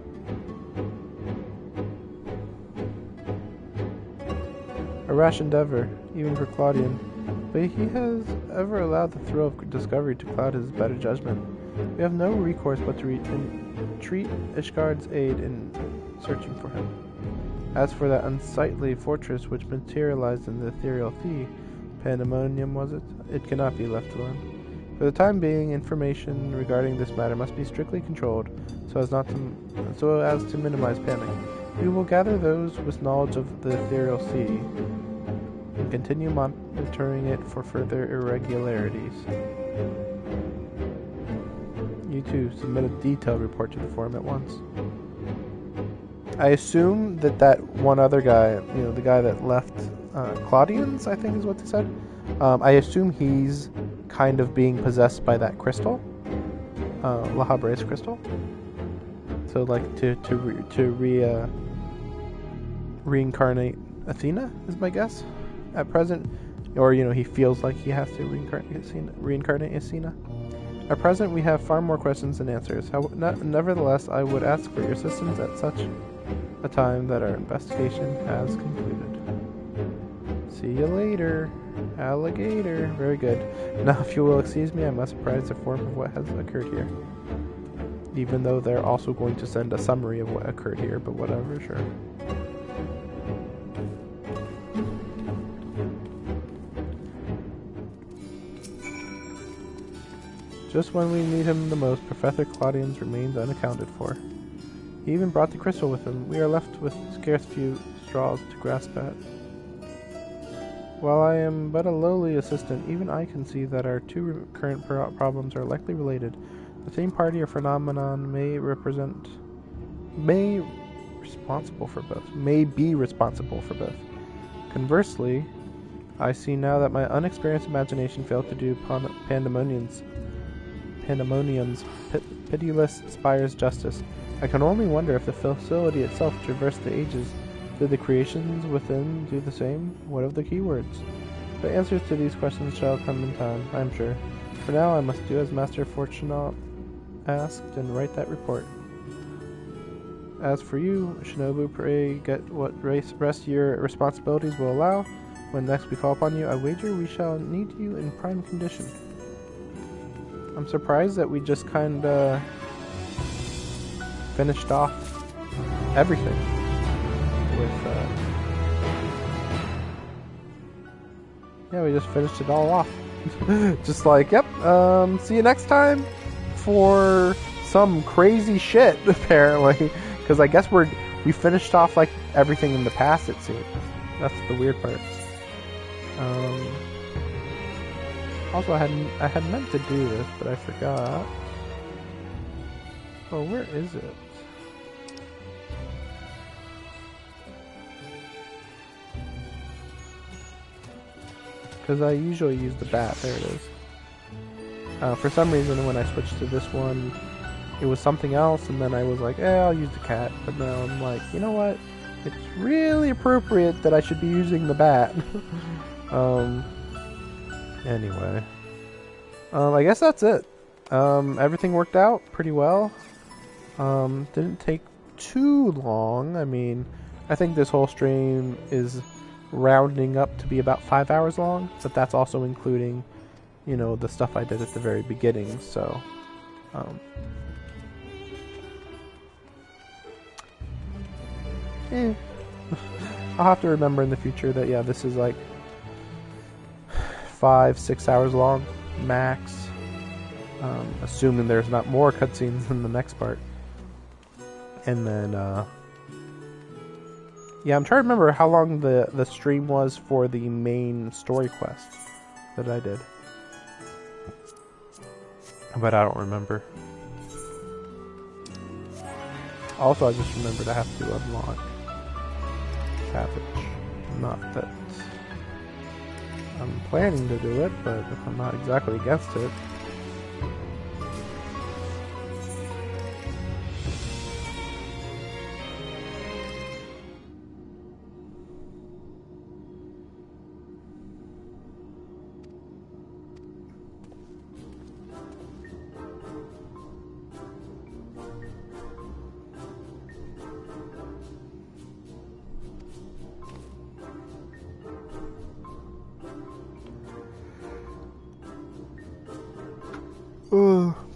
A rash endeavor, even for Claudian, but he has ever allowed the thrill of discovery to cloud his better judgment. We have no recourse but to entreat Ishgard's aid in searching for him. As for that unsightly fortress which materialized in the ethereal sea, pandemonium was it? It cannot be left alone. For the time being, information regarding this matter must be strictly controlled, so as to minimize panic. We will gather those with knowledge of the ethereal sea and continue monitoring it for further irregularities. You two submit a detailed report to the forum at once. I assume that one other guy, the guy that left Claudian's, I think is what they said. I assume he's kind of being possessed by that crystal, La Habre's crystal. So, like, to reincarnate Athena is my guess. At present, or he feels like he has to reincarnate Athena. At present, we have far more questions than answers. Nevertheless, I would ask for your assistance at such a time that our investigation has concluded. See you later, alligator. Very good. Now, if you will excuse me, I must apprise the forum of what has occurred here. Even though they're also going to send a summary of what occurred here, but whatever, sure. Just when we need him the most, Professor Claudian's remains unaccounted for. He even brought the crystal with him. We are left with scarce few straws to grasp at. While I am but a lowly assistant, even I can see that our two current problems are likely related. The same party or phenomenon may be responsible for both. Conversely, I see now that my unexperienced imagination failed to do Pandemonium's pitiless spire's justice. I can only wonder if the facility itself traversed the ages. Did the creations within do the same? What of the keywords? The answers to these questions shall come in time, I am sure. For now, I must do as Master Fortunat asked and write that report. As for you, Shinobu, pray get what rest your responsibilities will allow. When next we call upon you, I wager we shall need you in prime condition. I'm surprised that we just kinda finished off everything with, yeah, we just finished it all off. Just like, yep, see you next time for some crazy shit, apparently. Because I guess we finished off, like, everything in the past, it seems. That's the weird part. Also, I had meant to do this, but I forgot. Oh, where is it? Because I usually use the bat. There it is. For some reason, when I switched to this one, it was something else, and then I was like, I'll use the cat. But now I'm like, you know what? It's really appropriate that I should be using the bat. Anyway. I guess that's it. Everything worked out pretty well. Didn't take too long. I mean, I think this whole stream is rounding up to be about 5 hours long, but that's also including, you know, the stuff I did at the very beginning, so, I'll have to remember in the future that, yeah, this is like 5-6 hours long, max, assuming there's not more cutscenes in the next part. And then, yeah, I'm trying to remember how long the stream was for the main story quest that I did. But I don't remember. Also, I just remembered I have to unlock Savage. Not that I'm planning to do it, but I'm not exactly against it.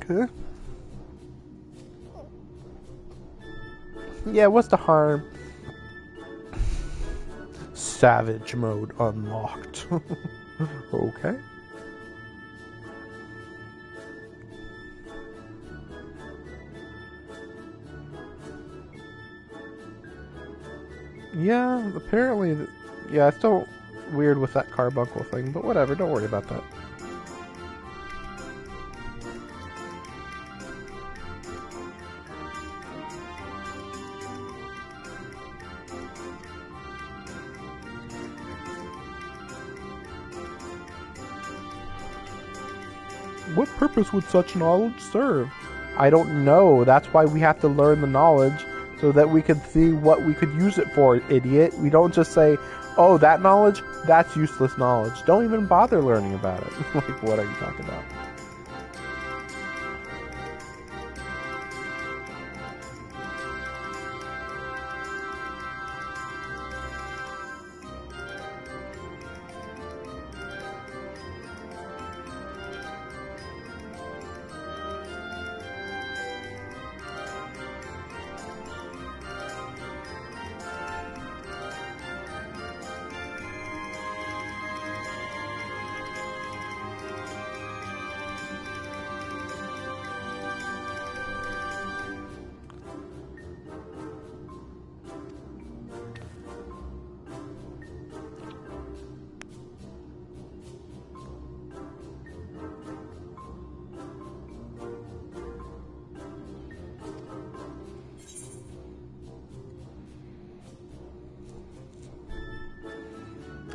Okay. Yeah, what's the harm? Savage mode unlocked. Okay. Yeah, apparently, yeah, it's still weird with that carbuncle thing, but whatever, don't worry about that. What purpose would such knowledge serve? I don't know. That's why we have to learn the knowledge so that we can see what we could use it for, idiot. We don't just say, oh, that knowledge, that's useless knowledge. Don't even bother learning about it. Like, what are you talking about?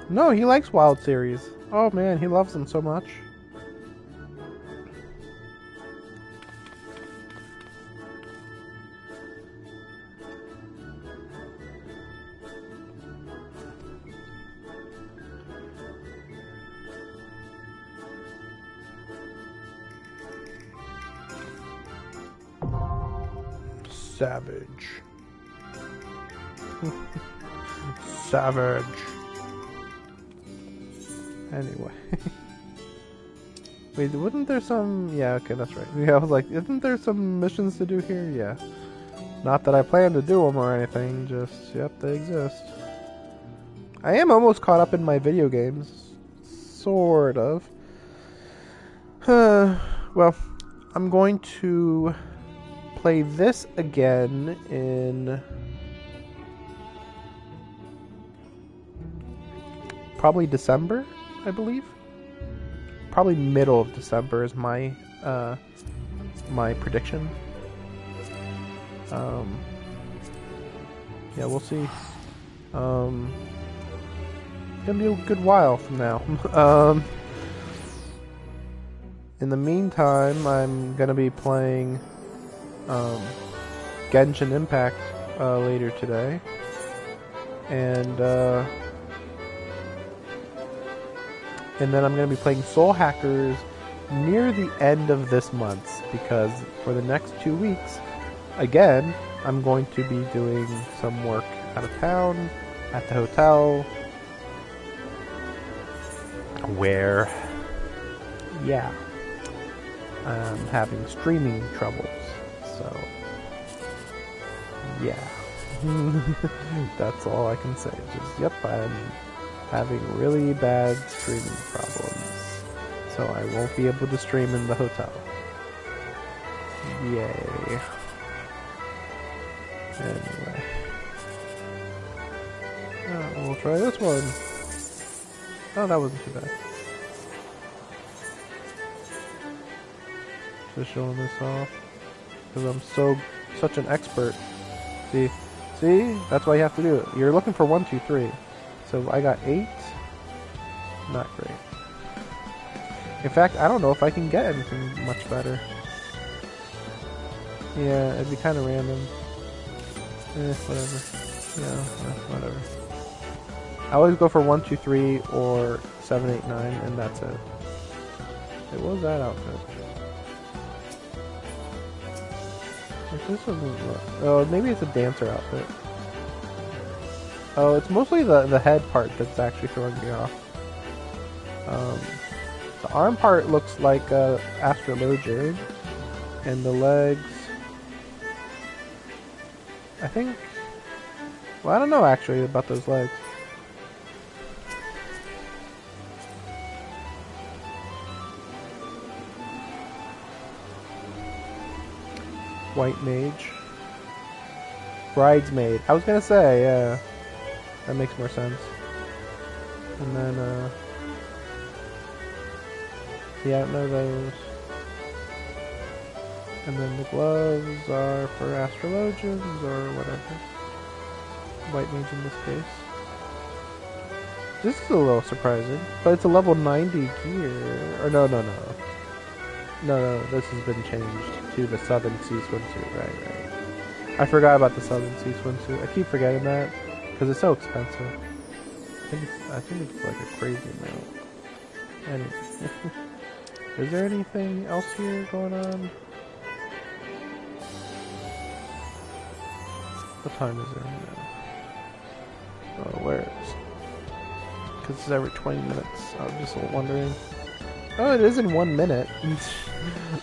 No, he likes Wild Series. Oh man, he loves them so much. Savage. Savage. Anyway. Wait, wasn't there some... Yeah, okay, that's right. Yeah, I was like, isn't there some missions to do here? Yeah. Not that I plan to do them or anything, just, yep, they exist. I am almost caught up in my video games. Sort of. Well, I'm going to play this again in probably December, I believe. Probably middle of December is my my prediction. Yeah, we'll see. It's gonna be a good while from now. In the meantime, I'm gonna be playing Genshin Impact later today, and then I'm gonna be playing Soul Hackers near the end of this month, because for the next 2 weeks, again, I'm going to be doing some work out of town at the hotel, where, yeah, I'm having streaming troubles. So, yeah. That's all I can say. Just, yep, I'm having really bad streaming problems. So I won't be able to stream in the hotel. Yay. Anyway. We'll try this one. Oh, that wasn't too bad. Just showing this off. Because I'm such an expert. See, that's why you have to do it. You're looking for 1, 2, 3. So I got 8. Not great. In fact, I don't know if I can get anything much better. Yeah, it'd be kind of random. Whatever. Yeah, whatever. I always go for 1, 2, 3 or 7, 8, 9, and that's it. What was that outfit? This doesn't look... Oh, maybe it's a dancer outfit. Oh, it's mostly the head part that's actually throwing me off. The arm part looks like astrologian, and the legs... I think... Well, I don't know actually about those legs. White mage. Bridesmaid. I was gonna say, yeah. That makes more sense. And then, yeah, no those. And then the gloves are for astrologians or whatever. White mage in this case. This is a little surprising, but it's a level 90 gear. Or no, this has been changed to the Southern Sea swimsuit. Right. I forgot about the Southern Sea swimsuit. I keep forgetting that because it's so expensive. I think it's like a crazy amount. Anyway, is there anything else here going on? What time is it now? Oh, where is? Because it's every 20 minutes. I was just wondering. Oh, it is in 1 minute.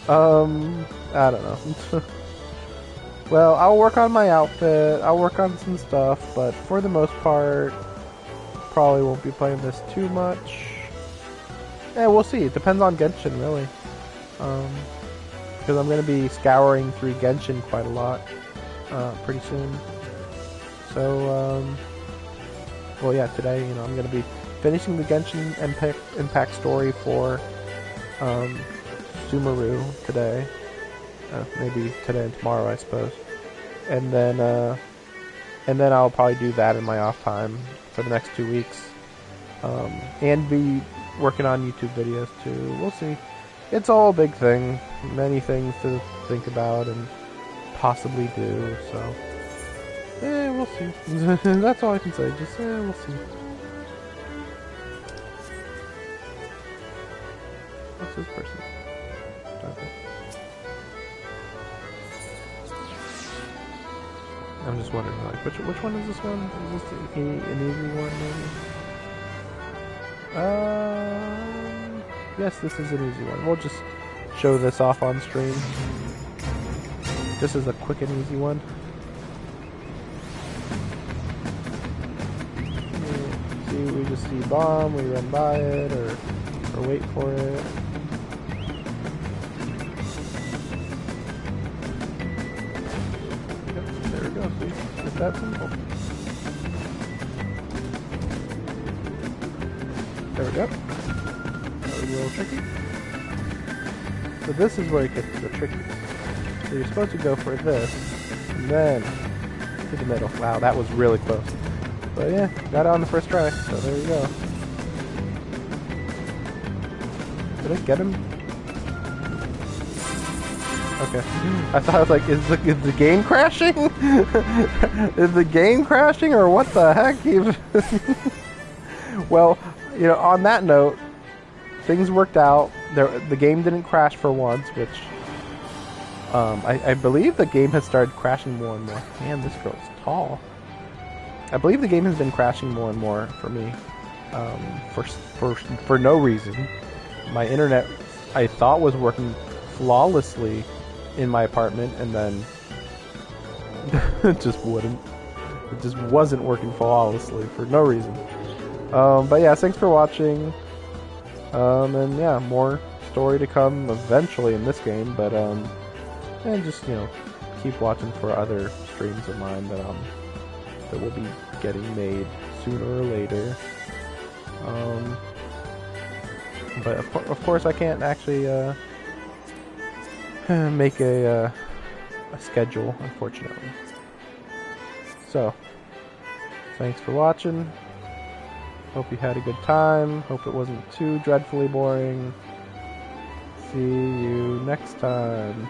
I don't know. Well, I'll work on my outfit, I'll work on some stuff, but for the most part, probably won't be playing this too much. Yeah, we'll see. It depends on Genshin, really. Because I'm going to be scouring through Genshin quite a lot pretty soon. So, well, yeah, today, I'm going to be finishing the Genshin Impact story for Sumeru today. Maybe today and tomorrow, I suppose. And then I'll probably do that in my off time for the next 2 weeks. and be working on YouTube videos too. We'll see. It's all a big thing. Many things to think about and possibly do. So, we'll see. That's all I can say. Just, we'll see. What's this person? Okay. I'm just wondering, like, which one is this one? Is this an easy one, maybe? Yes, this is an easy one. We'll just show this off on stream. This is a quick and easy one. See, we just see bomb, we run by it, or wait for it. There we go, see? It's that simple. There we go. That was a little tricky. So this is where it gets the tricky. So you're supposed to go for this, and then to the middle. Wow, that was really close. But yeah, got it on the first try, so there you go. Did I get him? Okay. I thought I was like, is the game crashing? Is the game crashing, or what the heck? Well, you know, on that note, things worked out. The game didn't crash for once, which I believe the game has started crashing more and more. Man, this girl's tall. I believe the game has been crashing more and more for me, for no reason. My internet, I thought, was working flawlessly in my apartment, and then it just wouldn't. It just wasn't working flawlessly for no reason. But yeah, thanks for watching. And yeah, more story to come eventually in this game, but and just, you know, keep watching for other streams of mine that will be getting made sooner or later. But of course I can't actually make a schedule, unfortunately. So, thanks for watching. Hope you had a good time. Hope it wasn't too dreadfully boring. See you next time.